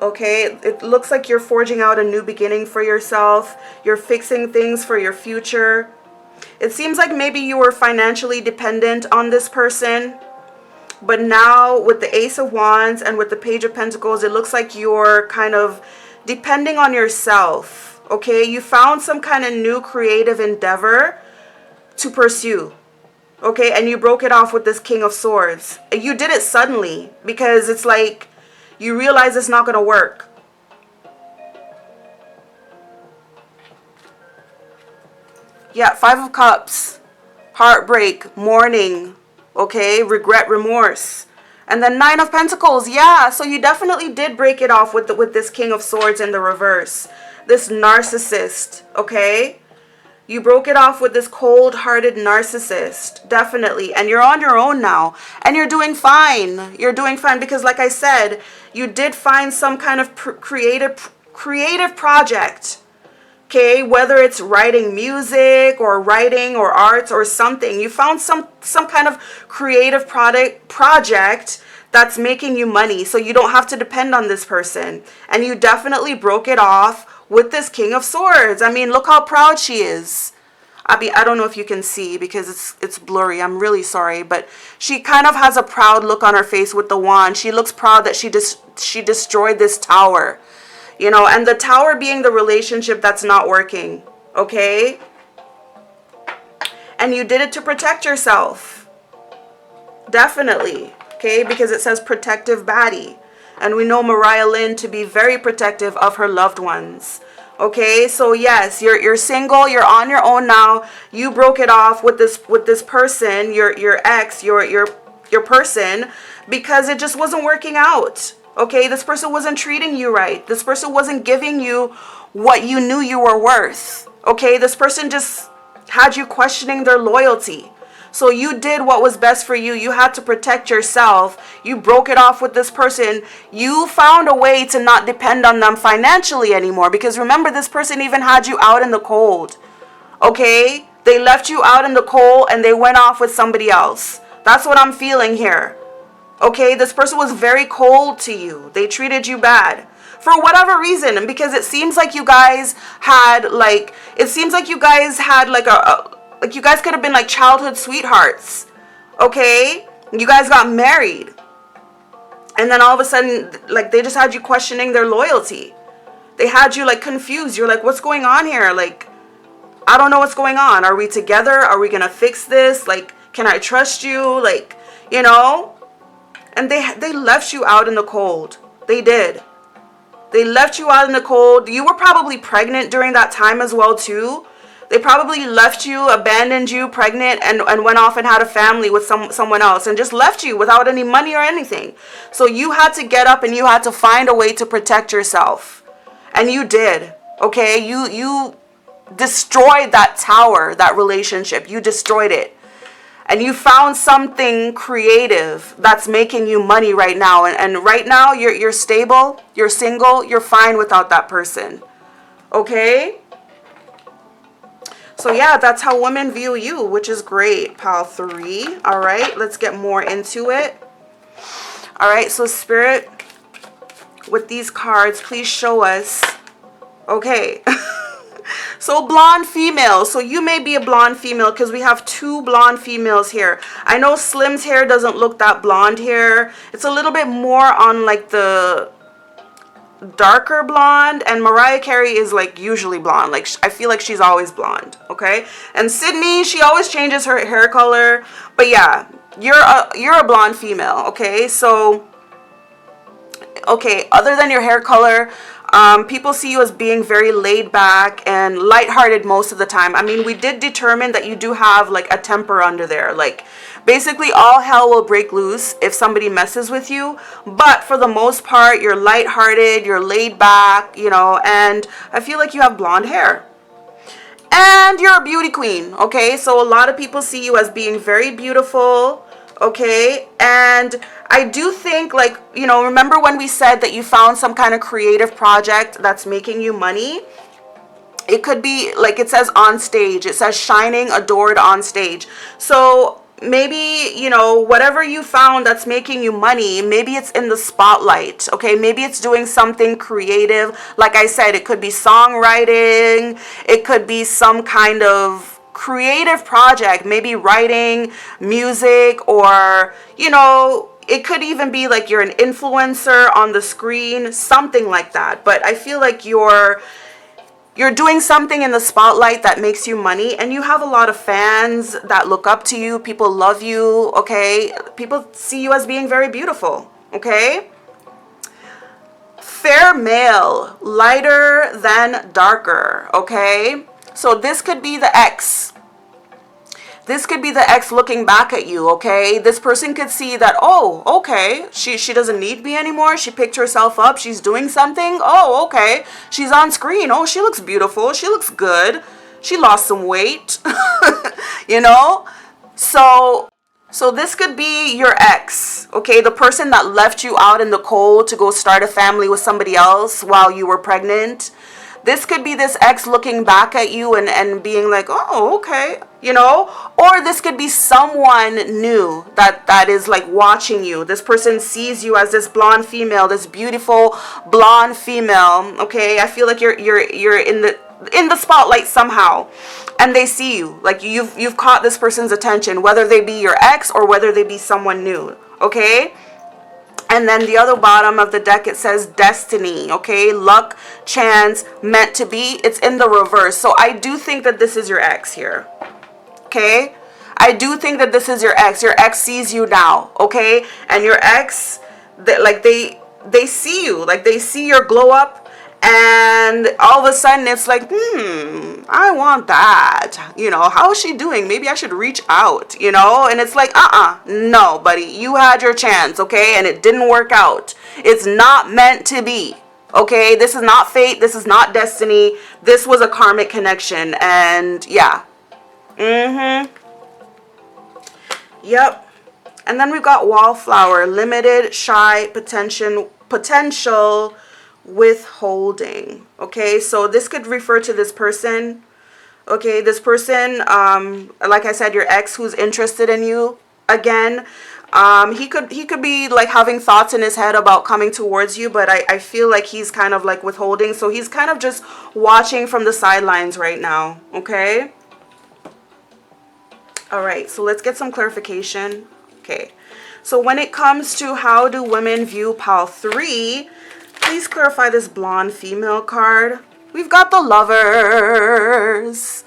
Okay, it looks like you're forging out a new beginning for yourself. You're fixing things for your future. It seems like maybe you were financially dependent on this person, but now with the Ace of Wands and with the Page of Pentacles, it looks like you're kind of depending on yourself. Okay, you found some kind of new creative endeavor to pursue. Okay, and you broke it off with this King of Swords. You did it suddenly because it's like you realize it's not going to work. Yeah, Five of Cups, heartbreak, mourning, okay, regret, remorse. And then Nine of Pentacles. Yeah, so you definitely did break it off with this King of Swords in the reverse. This narcissist, okay? You broke it off with this cold-hearted narcissist, definitely. And you're on your own now. And you're doing fine. You're doing fine because, like I said, you did find some kind of creative project. Okay, whether it's writing music or writing or arts or something. You found some kind of creative project that's making you money. So you don't have to depend on this person. And you definitely broke it off with this King of Swords. I mean, look how proud she is. I don't know if you can see because it's blurry. I'm really sorry, but she kind of has a proud look on her face with the wand. She looks proud that she destroyed this tower. You know, and the tower being the relationship that's not working, okay? And you did it to protect yourself. Definitely, okay? Because it says protective baddie. And we know Mariah Lynn to be very protective of her loved ones. Okay, so yes, you're single, you're on your own now. You broke it off with this person, your ex, your person, because it just wasn't working out. Okay, this person wasn't treating you right. This person wasn't giving you what you knew you were worth. Okay, this person just had you questioning their loyalty. So you did what was best for you. You had to protect yourself. You broke it off with this person. You found a way to not depend on them financially anymore. Because remember, this person even had you out in the cold. Okay? They left you out in the cold and they went off with somebody else. That's what I'm feeling here. Okay? This person was very cold to you. They treated you bad. For whatever reason. And because it seems like you guys had like you guys could have been like childhood sweethearts, okay? You guys got married. And then all of a sudden, like, they just had you questioning their loyalty. They had you, like, confused. You're like, what's going on here? Like, I don't know what's going on. Are we together? Are we going to fix this? Like, can I trust you? Like, you know? And they left you out in the cold. They did. They left you out in the cold. You were probably pregnant during that time as well, too. They probably left you, abandoned you, pregnant, and went off and had a family with someone else and just left you without any money or anything. So you had to get up and you had to find a way to protect yourself. And you did, okay? You destroyed that tower, that relationship. You destroyed it. And you found something creative that's making you money right now. And right now, you're stable, you're single, you're fine without that person, okay? So yeah, that's how women view you, which is great, pile 3. All right, let's get more into it. All right, so Spirit, with these cards, please show us. Okay, so blonde female. So you may be a blonde female because we have 2 blonde females here. I know Slim's hair doesn't look that blonde here. It's a little bit more on like the darker blonde, and Mariah Carey is like usually blonde. Like I feel like she's always blonde, okay? And Sydney, she always changes her hair color. But yeah, you're a blonde female, okay? So okay, other than your hair color, people see you as being very laid back and lighthearted most of the time. I mean, we did determine that you do have like a temper under there. Like basically all hell will break loose if somebody messes with you. But for the most part, you're lighthearted, you're laid back, you know, and I feel like you have blonde hair. And you're a beauty queen, okay? So a lot of people see you as being very beautiful, okay? And I do think, like, you know, remember when we said that you found some kind of creative project that's making you money? It could be, like it says on stage. It says shining, adored on stage. So maybe, you know, whatever you found that's making you money, maybe it's in the spotlight, okay? Maybe it's doing something creative. Like I said, it could be songwriting. It could be some kind of creative project, maybe writing music, or, you know, it could even be like you're an influencer on the screen, something like that. But I feel like you're doing something in the spotlight that makes you money, and you have a lot of fans that look up to you. People love you, okay? People see you as being very beautiful, okay? Fair male, lighter than darker, okay? So this could be the ex. This could be the ex looking back at you, okay? This person could see that, oh, okay, she doesn't need me anymore. She picked herself up. She's doing something. Oh, okay. She's on screen. Oh, she looks beautiful. She looks good. She lost some weight, you know? So this could be your ex, okay? The person that left you out in the cold to go start a family with somebody else while you were pregnant. This could be this ex looking back at you and being like, oh, okay, you know? Or this could be someone new that is like watching you. This person sees you as this blonde female, this beautiful blonde female, okay? I feel like you're in the spotlight somehow, and they see you. Like you've caught this person's attention, whether they be your ex or whether they be someone new, okay? And then the other bottom of the deck, it says destiny, okay? Luck, chance, meant to be. It's in the reverse. So I do think that this is your ex here, okay? I do think that this is your ex. Your ex sees you now, okay? And your ex, they see you. Like, they see your glow up. And all of a sudden it's like, I want that. You know, how is she doing? Maybe I should reach out, you know? And it's like, no, buddy, you had your chance, okay? And it didn't work out. It's not meant to be, okay? This is not fate. This is not destiny. This was a karmic connection. And yeah. Yep. And then we've got wallflower, limited, shy, potential, withholding. Okay, so this could refer to this person. Okay, this person, like I said, your ex who's interested in you again. He could be like having thoughts in his head about coming towards you, but I feel like he's kind of like withholding. So he's kind of just watching from the sidelines right now. Okay. All right, so let's get some clarification. Okay, so when it comes to how do women view pile 3, please clarify this blonde female card. We've got the lovers.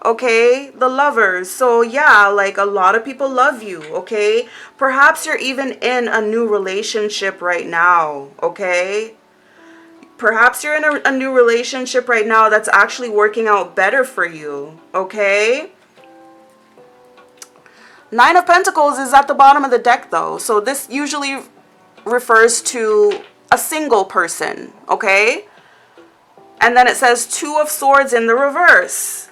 Okay, the lovers. So yeah, like a lot of people love you, okay? Perhaps you're even in a new relationship right now, okay? Perhaps you're in a new relationship right now that's actually working out better for you, okay? 9 of Pentacles is at the bottom of the deck though. So this usually refers to a single person, okay? And then it says 2 of Swords in the reverse.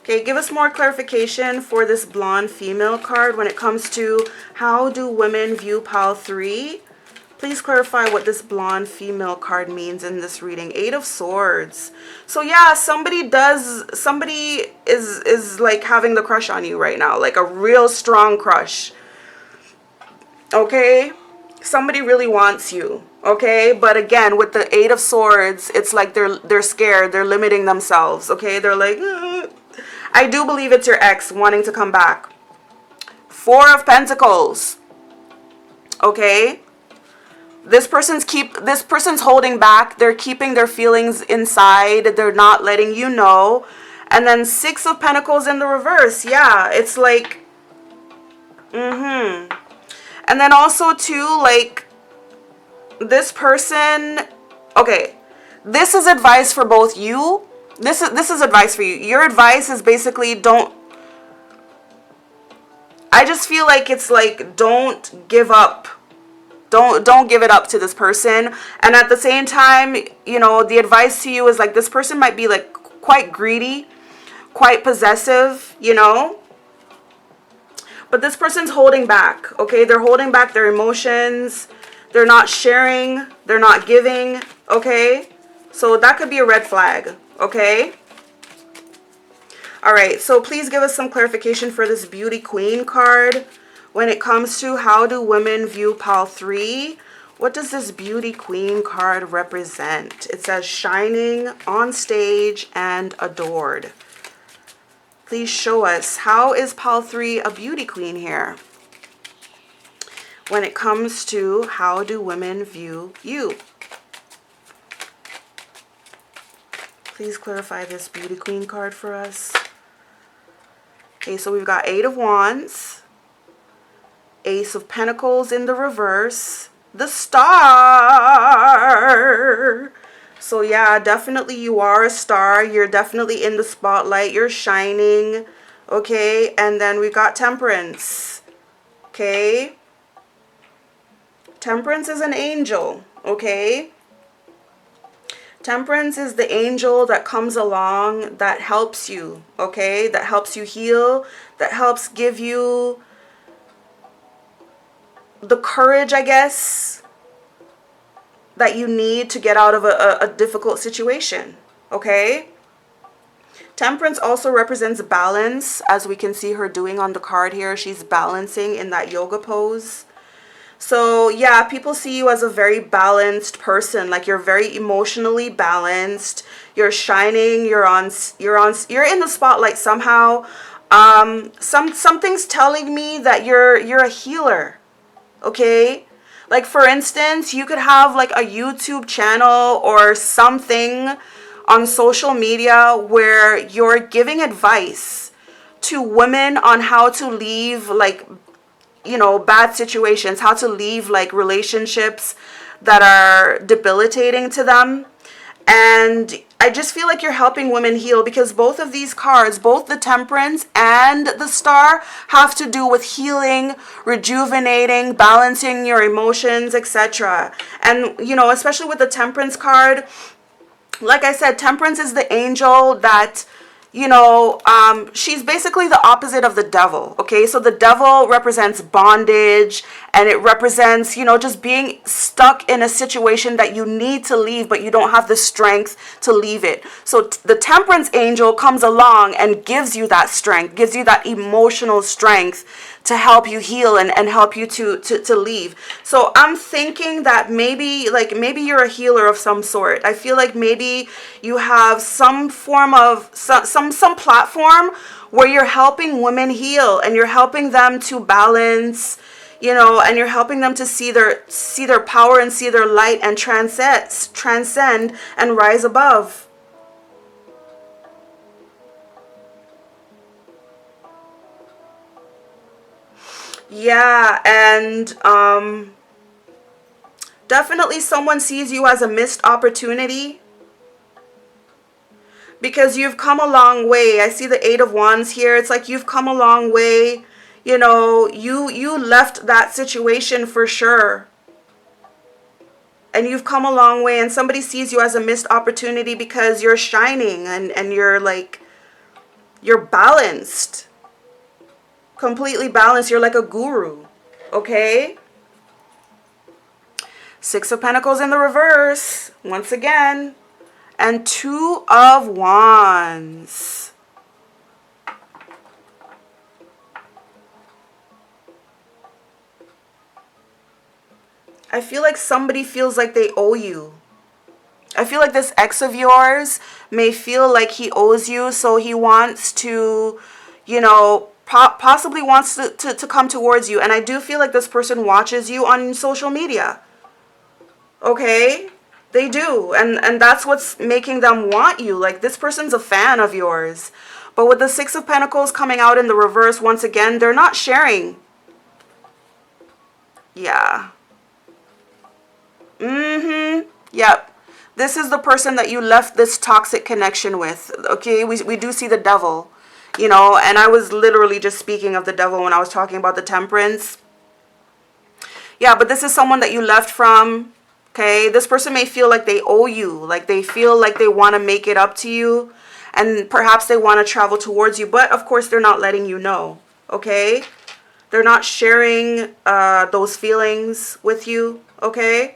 Okay, give us more clarification for this blonde female card when it comes to how do women view pile 3. Please clarify what this blonde female card means in this reading. 8 of Swords. So yeah, somebody is like having the crush on you right now, like a real strong crush. Okay? Somebody really wants you. Okay? But again, with the 8 of Swords, it's like they're scared, they're limiting themselves. Okay? They're like, I do believe it's your ex wanting to come back. 4 of Pentacles. Okay? This person's holding back. They're keeping their feelings inside. They're not letting you know. And then 6 of Pentacles in the reverse. Yeah, it's like, And then also too, like, this person, okay, this is advice for both you. This is advice for you. Your advice is basically I just feel like it's like, don't give up. Don't give it up to this person. And at the same time, you know, the advice to you is like, this person might be like quite greedy, quite possessive, you know. But this person's holding back, okay? They're holding back their emotions. They're not sharing. They're not giving, okay? So that could be a red flag, okay? All right, so please give us some clarification for this Beauty Queen card. When it comes to how do women view pile 3, what does this Beauty Queen card represent? It says shining, on stage, and adored. Please show us, how is pile 3 a beauty queen here? When it comes to how do women view you? Please clarify this Beauty Queen card for us. Okay, so we've got 8 of Wands. Ace of Pentacles in the reverse, the Star, So yeah, definitely you are a star. You're definitely in the spotlight. You're shining. Okay, and then we got Temperance. Okay, Temperance is an angel. Okay, Temperance is the angel that comes along, that helps you. Okay, that helps you heal, that helps give you the courage, I guess, that you need to get out of a difficult situation. Okay, Temperance also represents balance, as we can see her doing on the card here. She's balancing in that yoga pose. So yeah, people see you as a very balanced person. Like, you're very emotionally balanced. You're shining. You're in the spotlight somehow. Something's telling me that you're a healer. Okay? Like, for instance, you could have like a YouTube channel or something on social media where you're giving advice to women on how to leave, like, bad situations, how to leave like relationships that are debilitating to them. And I just feel like you're helping women heal, because both of these cards, both the Temperance and the Star, have to do with healing, rejuvenating, balancing your emotions, etc. And, especially with the Temperance card, like I said, Temperance is the angel that, she's basically the opposite of the devil. Okay, so the devil represents bondage, and it represents, just being stuck in a situation that you need to leave, but you don't have the strength to leave it. So the Temperance angel comes along and gives you that strength, gives you that emotional strength to help you heal and help you to leave. So I'm thinking that maybe you're a healer of some sort. I feel like maybe you have some form of some platform where you're helping women heal, and you're helping them to balance, and you're helping them to see their power and see their light and transcend and rise above. Yeah, and definitely someone sees you as a missed opportunity, because you've come a long way. I see the Eight of Wands here. It's like you've come a long way. You left that situation for sure. And you've come a long way, and somebody sees you as a missed opportunity because you're shining, and you're balanced. Completely balanced. You're like a guru. Okay? Six of Pentacles in the reverse, once again. And Two of Wands. I feel like somebody feels like they owe you. I feel like this ex of yours may feel like he owes you, so he wants to, possibly wants to come towards you. And I do feel like this person watches you on social media. Okay? They do. And that's what's making them want you. Like, this person's a fan of yours. But with the Six of Pentacles coming out in the reverse once again, they're not sharing. Yeah. Yep. This is the person that you left this toxic connection with. Okay? We do see the devil. And I was literally just speaking of the devil when I was talking about the Temperance. Yeah, but this is someone that you left from. Okay, this person may feel like they owe you, like they feel like they want to make it up to you, and perhaps they want to travel towards you, but of course they're not letting you know. Okay, they're not sharing those feelings with you. Okay.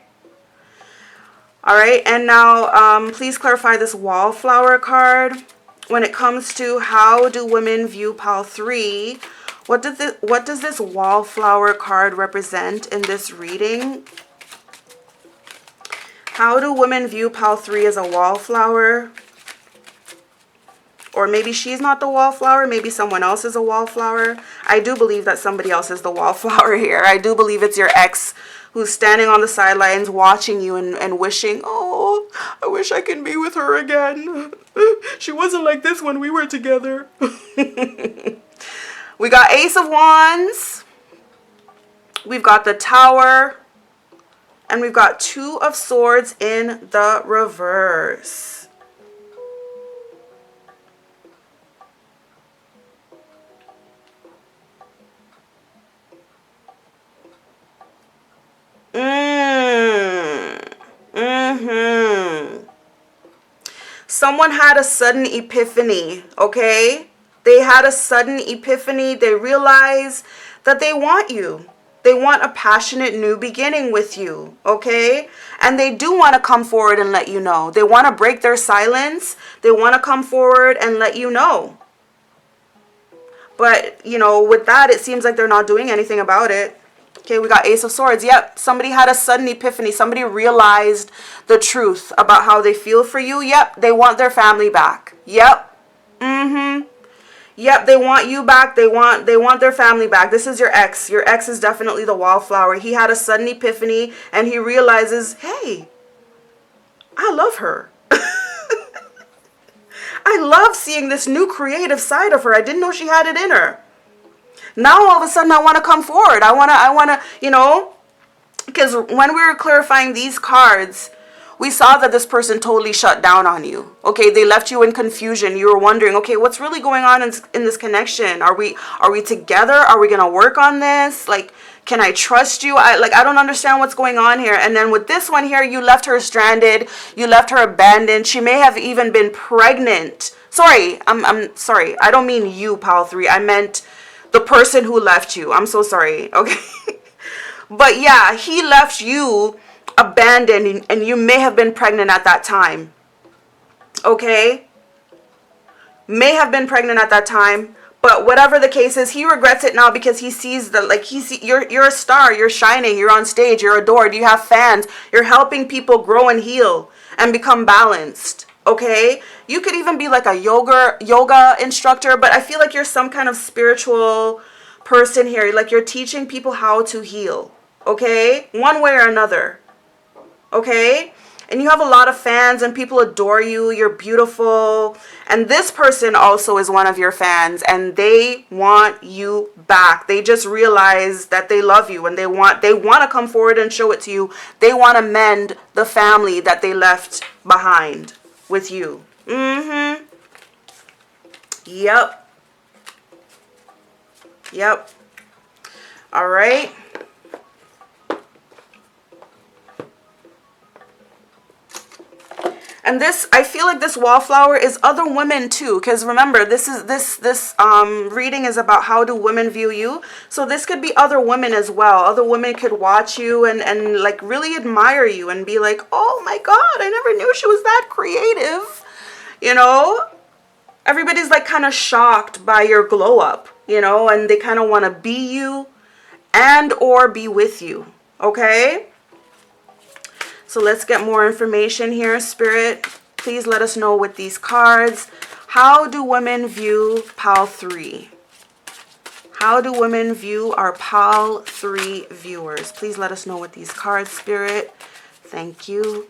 All right, and now please clarify this Wallflower card. When it comes to how do women view pile 3, what does this Wallflower card represent in this reading? How do women view pile 3 as a wallflower? Or maybe she's not the wallflower. Maybe someone else is a wallflower. I do believe that somebody else is the wallflower here. I do believe it's your ex who's standing on the sidelines watching you and wishing, oh, I wish I can be with her again. She wasn't like this when we were together. We got Ace of Wands. We've got the Tower. And we've got Two of Swords in the reverse. Someone had a sudden epiphany, okay? They had a sudden epiphany. They realized that they want you. They want a passionate new beginning with you, okay? And they do want to come forward and let you know. They want to break their silence. They want to come forward and let you know. But, you know, with that, it seems like they're not doing anything about it. Okay, we got Ace of Swords. Yep, somebody had a sudden epiphany. Somebody realized the truth about how they feel for you. Yep, they want their family back. Yep. Yep, they want you back. They want their family back. This is your ex. Your ex is definitely the wallflower. He had a sudden epiphany and he realizes, hey, I love her. I love seeing this new creative side of her. I didn't know she had it in her. Now all of a sudden I want to come forward. I want to, you know, because when we were clarifying these cards, we saw that this person totally shut down on you. Okay, they left you in confusion. You were wondering, okay, what's really going on in this connection? Are we together? Are we going to work on this? Like, can I trust you? I don't understand what's going on here. And then with this one here, you left her stranded. You left her abandoned. She may have even been pregnant. Sorry, I'm sorry. I don't mean you, pile 3. I meant the person who left you. I'm so sorry. Okay. But yeah, he left you abandoned and you may have been pregnant at that time. Okay? May have been pregnant at that time. But whatever the case is, he regrets it now because he sees that, like, you're a star, you're shining, you're on stage, you're adored, you have fans, you're helping people grow and heal and become balanced. Okay, you could even be like a yoga instructor, but I feel like you're some kind of spiritual person here. Like you're teaching people how to heal. Okay, one way or another. Okay, and you have a lot of fans and people adore you. You're beautiful, and this person also is one of your fans, and they want you back. They just realize that they love you, and they want to come forward and show it to you. They want to mend the family that they left behind with you. Yep. All right. And this, I feel like this wallflower is other women too, because remember, this reading is about how do women view you. So this could be other women as well. Other women could watch you and like really admire you and be like, oh my God, I never knew she was that creative. You know, everybody's like kind of shocked by your glow up, you know, and they kind of want to be you and or be with you. Okay. So let's get more information here, Spirit. Please let us know with these cards. How do women view pile 3? How do women view our pile 3 viewers? Please let us know with these cards, Spirit. Thank you.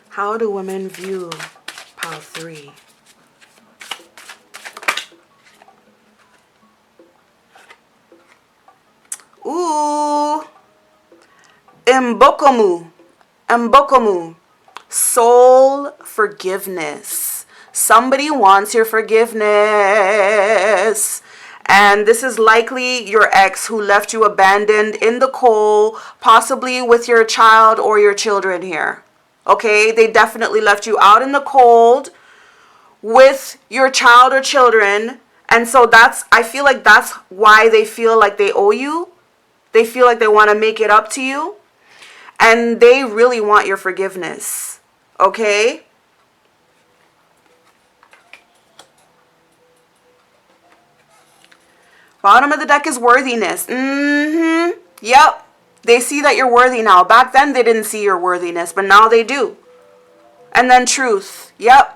How do women view pile 3? Ooh, Mbokomu, soul forgiveness. Somebody wants your forgiveness. And this is likely your ex who left you abandoned in the cold, possibly with your child or your children here. Okay, they definitely left you out in the cold with your child or children. And so I feel like that's why they feel like they owe you. They feel like they want to make it up to you. And they really want your forgiveness. Okay? Bottom of the deck is worthiness. Yep. They see that you're worthy now. Back then they didn't see your worthiness, but now they do. And then truth. Yep.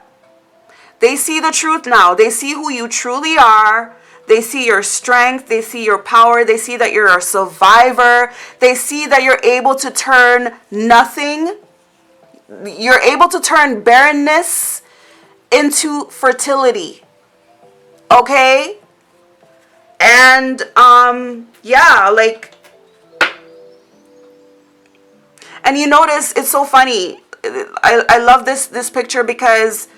They see the truth now. They see who you truly are. They see your strength. They see your power. They see that you're a survivor. They see that you're able to turn nothing. You're able to turn barrenness into fertility. Okay? And, yeah, like, and you notice, it's so funny. I love this picture because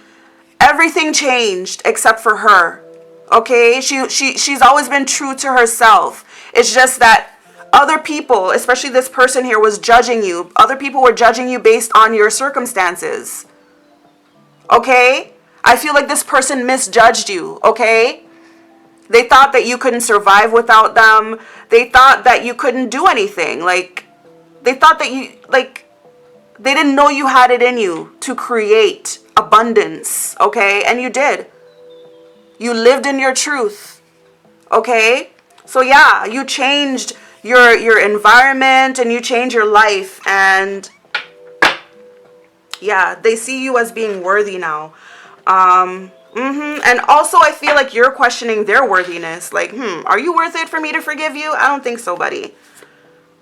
everything changed except for her. Okay? She's always been true to herself. It's just that other people, especially this person here, was judging you. Other people were judging you based on your circumstances. Okay? I feel like this person misjudged you. Okay? They thought that you couldn't survive without them. They thought that you couldn't do anything. Like, they thought that you, like, they didn't know you had it in you to create abundance. Okay? And you did. You lived in your truth. Okay? So yeah, you changed your environment and you changed your life, and yeah, they see you as being worthy now. And also I feel like you're questioning their worthiness. Like, are you worth it for me to forgive you? I don't think so, buddy.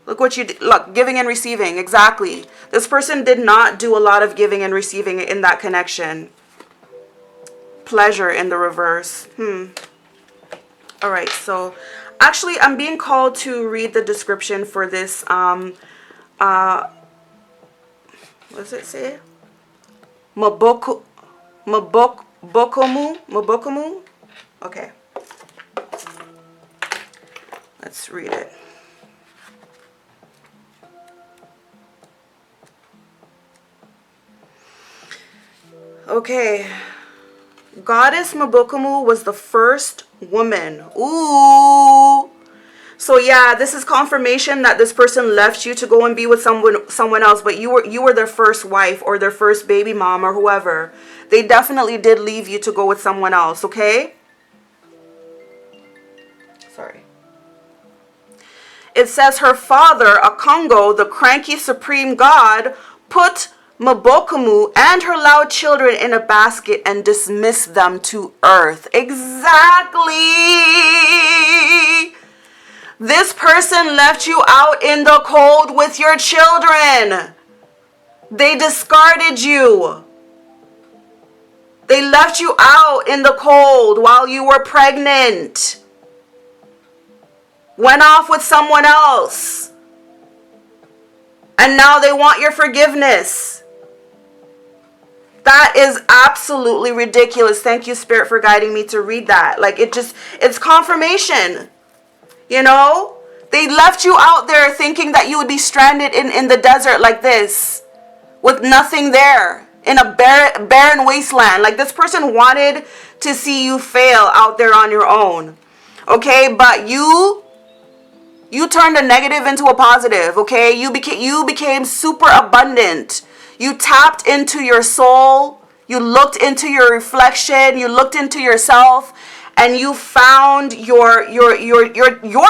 Look what you did. Look, giving and receiving. Exactly. This person did not do a lot of giving and receiving in that connection. Pleasure in the reverse. All right, so actually I'm being called to read the description for this what does it say? Mabokomu. Okay, let's read it. Okay, Goddess Mabokomu was the first woman. Ooh. So yeah, this is confirmation that this person left you to go and be with someone else, but you were their first wife or their first baby mom or whoever. They definitely did leave you to go with someone else, okay? Sorry. It says her father, Akongo, the cranky supreme god, put Mabokomu and her loud children in a basket and dismissed them to earth. Exactly. This person left you out in the cold with your children. They discarded you. They left you out in the cold while you were pregnant. Went off with someone else. And now they want your forgiveness. That is absolutely ridiculous. Thank you, Spirit, for guiding me to read that. Like, it's confirmation. You know? They left you out there thinking that you would be stranded in the desert like this. With nothing there. In a barren wasteland. Like, this person wanted to see you fail out there on your own. Okay? But you turned a negative into a positive. Okay? You became super abundant. You tapped into your soul. You looked into your reflection. You looked into yourself. And you found your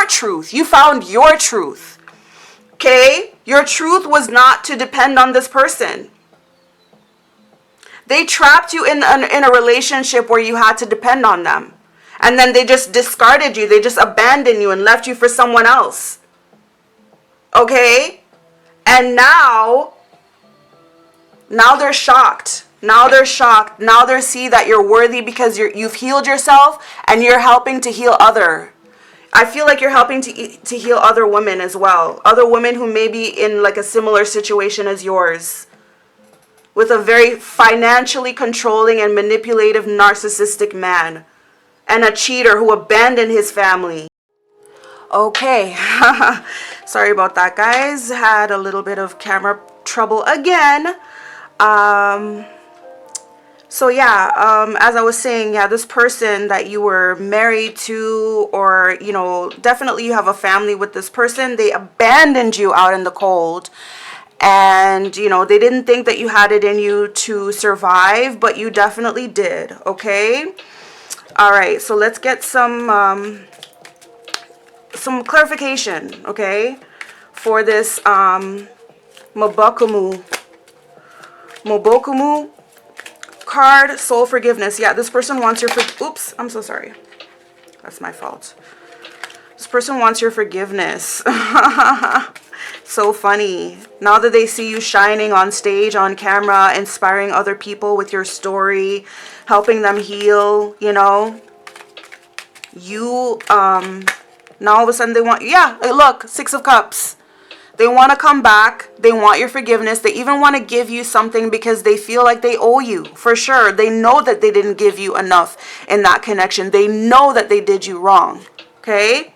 truth. You found your truth. Okay? Your truth was not to depend on this person. They trapped you in a relationship where you had to depend on them. And then they just discarded you. They just abandoned you and left you for someone else. Okay? And now they're shocked. Now they're shocked. Now they see that you're worthy because you've healed yourself and you're helping to heal other. I feel like you're helping to heal other women as well. Other women who may be in like a similar situation as yours. With a very financially controlling and manipulative narcissistic man. And a cheater who abandoned his family. Okay. Sorry about that, guys. Had a little bit of camera trouble again. So yeah, as I was saying, yeah, this person that you were married to, or, you know, definitely you have a family with this person, they abandoned you out in the cold. And, you know, they didn't think that you had it in you to survive, but you definitely did, okay? All right, so let's get some clarification, okay, for this Mabokomu card, soul forgiveness. Yeah, this person wants your oops, I'm so sorry. That's my fault. This person wants your forgiveness. So funny. Now that they see you shining on stage, on camera, inspiring other people with your story, helping them heal, you know. You, now all of a sudden they want, yeah, look, Six of Cups. They want to come back. They want your forgiveness. They even want to give you something because they feel like they owe you, for sure. They know that they didn't give you enough in that connection. They know that they did you wrong. Okay?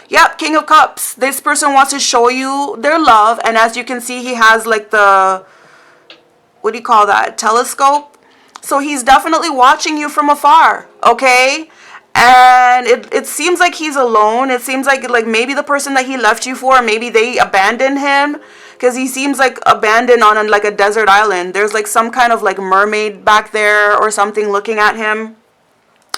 Yep, King of Cups. This person wants to show you their love. And as you can see, he has like the, what do you call that? Telescope. So he's definitely watching you from afar. Okay? And it seems like he's alone. It seems like maybe the person that he left you for, maybe they abandoned him, because he seems like abandoned on like a desert island. There's like some kind of like mermaid back there or something looking at him.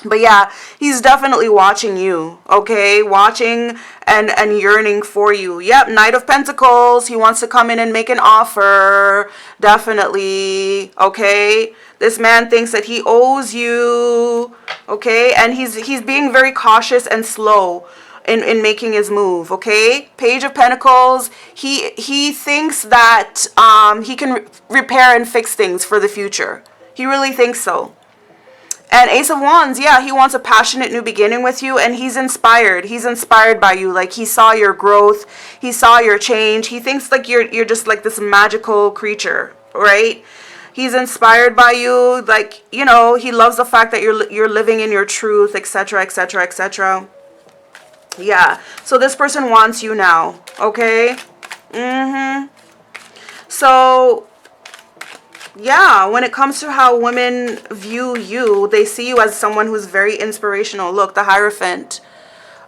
But yeah, he's definitely watching you, okay? Watching and yearning for you. Yep, Knight of Pentacles. He wants to come in and make an offer. Definitely, okay? This man thinks that he owes you, okay? And he's being very cautious and slow in making his move, okay? Page of Pentacles. He thinks that he can repair and fix things for the future. He really thinks so. And Ace of Wands, yeah, he wants a passionate new beginning with you, and he's inspired. He's inspired by you. Like, he saw your growth. He saw your change. He thinks like you're just like this magical creature, right? He's inspired by you. Like, you know, he loves the fact that you're living in your truth, etc., etc., etc. Yeah. So this person wants you now, okay? So yeah, when it comes to how women view you, they see you as someone who's very inspirational. Look, the Hierophant.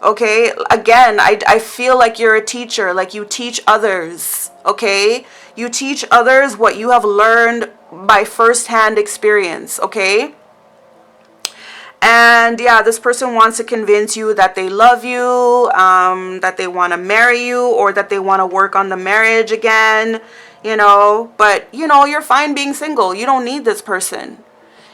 Okay, again, I feel like you're a teacher, like you teach others, okay? You teach others what you have learned by first-hand experience, okay? And yeah, this person wants to convince you that they love you, that they want to marry you, or that they want to work on the marriage again, you know. But, you know, you're fine being single. You don't need this person.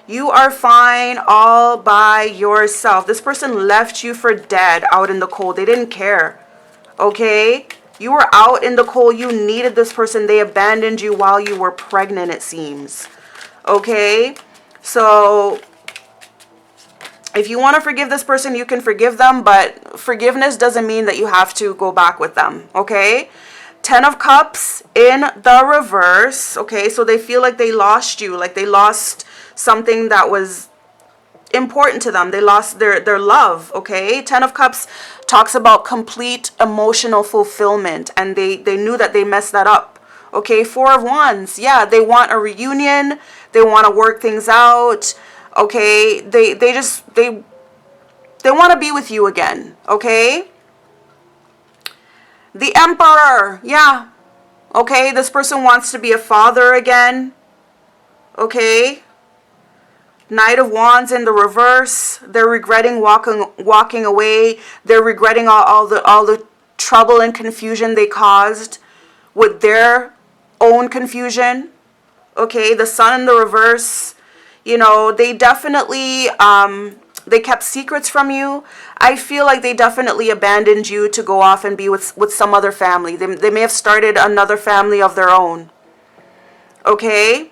You are fine all by yourself. This person left you for dead out in the cold. They didn't care, okay? You were out in the cold. You needed this person. They abandoned you while you were pregnant, it seems, okay? So if you want to forgive this person, you can forgive them, but forgiveness doesn't mean that you have to go back with them, okay? 10 of Cups in the reverse, okay? So they feel like they lost you, like they lost something that was important to them. They lost their love, okay? 10 of Cups talks about complete emotional fulfillment, and they knew that they messed that up, okay? 4 of Wands, yeah, they want a reunion. They want to work things out. Okay, they want to be with you again, okay? The Emperor, yeah. Okay, this person wants to be a father again. Okay? Knight of Wands in the reverse. They're regretting walking away. They're regretting all the trouble and confusion they caused with their own confusion. Okay, the Sun in the reverse. You know, they definitely, they kept secrets from you. I feel like they definitely abandoned you to go off and be with some other family. They may have started another family of their own. Okay?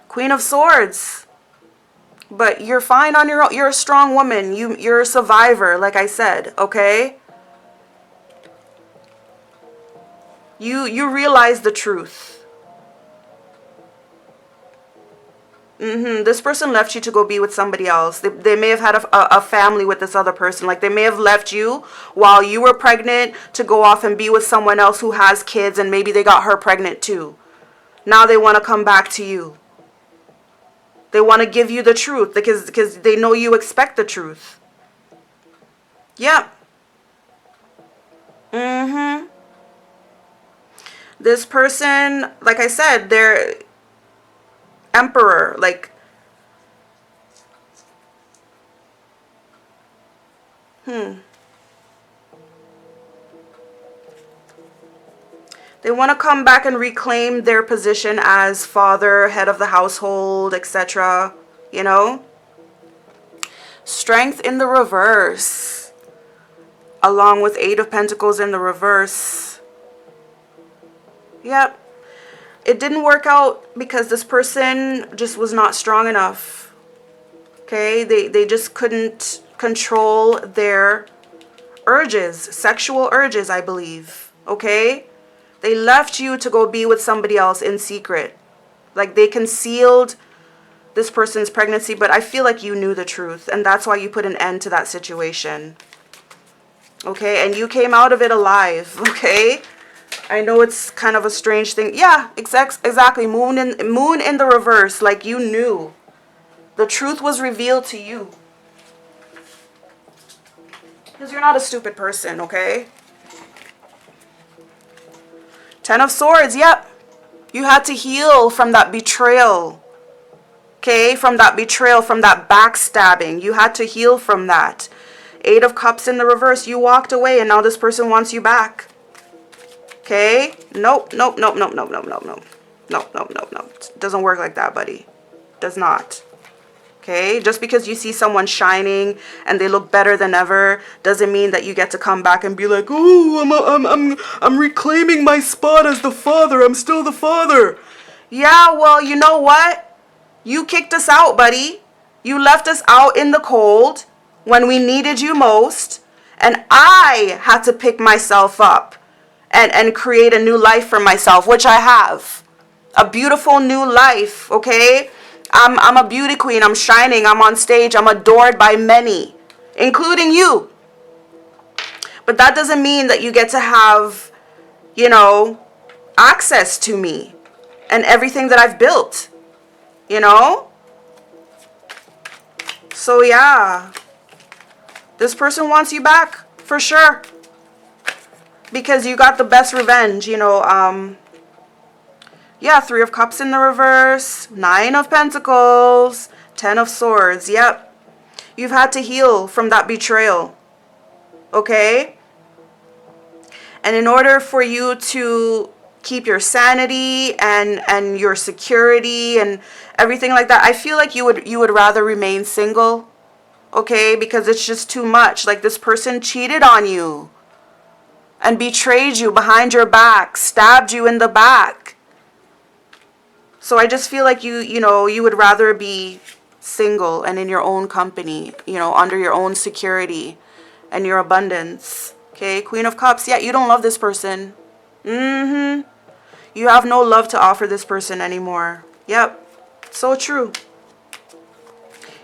Queen of Swords. But you're fine on your own. You're a strong woman. You're a survivor, like I said. Okay? You realize the truth. This person left you to go be with somebody else. They may have had a family with this other person. Like, they may have left you while you were pregnant to go off and be with someone else who has kids, and maybe they got her pregnant too. Now they want to come back to you. They want to give you the truth because they know you expect the truth. Yep. This person, like I said, they're Emperor, like, they want to come back and reclaim their position as father, head of the household, etc. You know? Strength in the reverse, along with 8 of Pentacles in the reverse. Yep. It didn't work out because this person just was not strong enough. Okay, they just couldn't control their urges, sexual urges, I believe. Okay, they left you to go be with somebody else in secret. Like, they concealed this person's pregnancy, but I feel like you knew the truth, and that's why you put an end to that situation. Okay, and you came out of it alive. Okay, I know it's kind of a strange thing. Yeah, exactly. Moon in the reverse. Like, you knew. The truth was revealed to you. Because you're not a stupid person, okay? Ten of Swords, yep. You had to heal from that betrayal. Okay, from that betrayal, from that backstabbing. You had to heal from that. Eight of Cups in the reverse. You walked away and now this person wants you back. Okay? Nope, nope, nope, nope, nope, nope, nope, nope. Nope, nope, nope, nope. It doesn't work like that, buddy. Does not. Okay? Just because you see someone shining and they look better than ever doesn't mean that you get to come back and be like, oh, I'm reclaiming my spot as the father. I'm still the father. Yeah, well, you know what? You kicked us out, buddy. You left us out in the cold when we needed you most. And I had to pick myself up and create a new life for myself, which I have. A beautiful new life, okay? I'm a beauty queen. I'm shining. I'm on stage. I'm adored by many, including you. But that doesn't mean that you get to have, you know, access to me and everything that I've built. You know? So yeah. This person wants you back. For sure. Because you got the best revenge. You know, yeah, Three of Cups in the reverse. Nine of Pentacles. Ten of Swords. Yep. You've had to heal from that betrayal. Okay? And in order for you to keep your sanity and your security and everything like that, I feel like you would rather remain single, okay? Because it's just too much. Like, this person cheated on you and betrayed you behind your back, stabbed you in the back. So I just feel like you know, you would rather be single and in your own company, you know, under your own security and your abundance. Okay, Queen of Cups. Yeah, you don't love this person. You have no love to offer this person anymore. Yep, so true.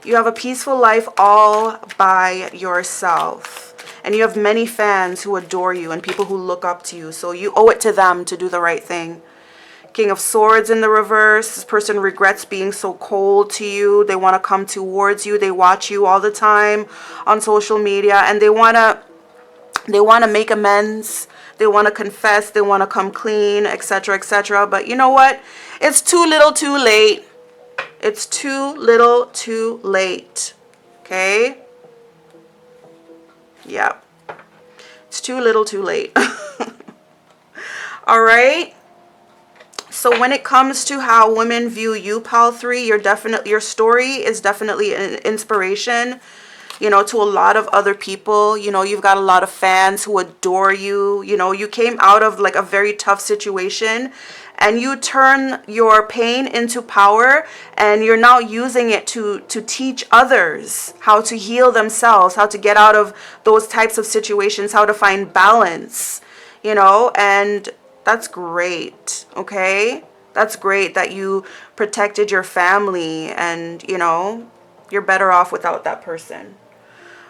You have a peaceful life all by yourself. And you have many fans who adore you and people who look up to you. So you owe it to them to do the right thing. King of Swords in the reverse. This person regrets being so cold to you. They want to come towards you. They watch you all the time on social media. And they want to make amends. They want to confess. They want to come clean, etc., etc. But you know what? It's too little too late. It's too little too late. Okay? Yeah. It's too little too late. All right? So when it comes to how women view you, Pal 3, your story is definitely an inspiration, you know, to a lot of other people. You know, you've got a lot of fans who adore you. You know, you came out of like a very tough situation and you turn your pain into power, and you're now using it to teach others how to heal themselves, how to get out of those types of situations, how to find balance, you know, and that's great, okay? That's great that you protected your family and, you know, you're better off without that person.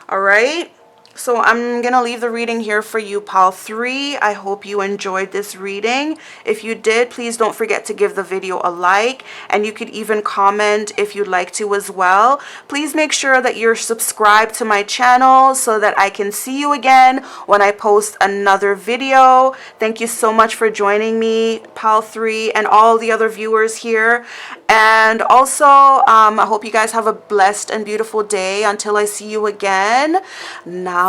All right? So I'm going to leave the reading here for you, Pal 3. I hope you enjoyed this reading. If you did, please don't forget to give the video a like, and you could even comment if you'd like to as well. Please make sure that you're subscribed to my channel so that I can see you again when I post another video. Thank you so much for joining me, Pal 3, and all the other viewers here. And also, I hope you guys have a blessed and beautiful day. Until I see you again, namaste.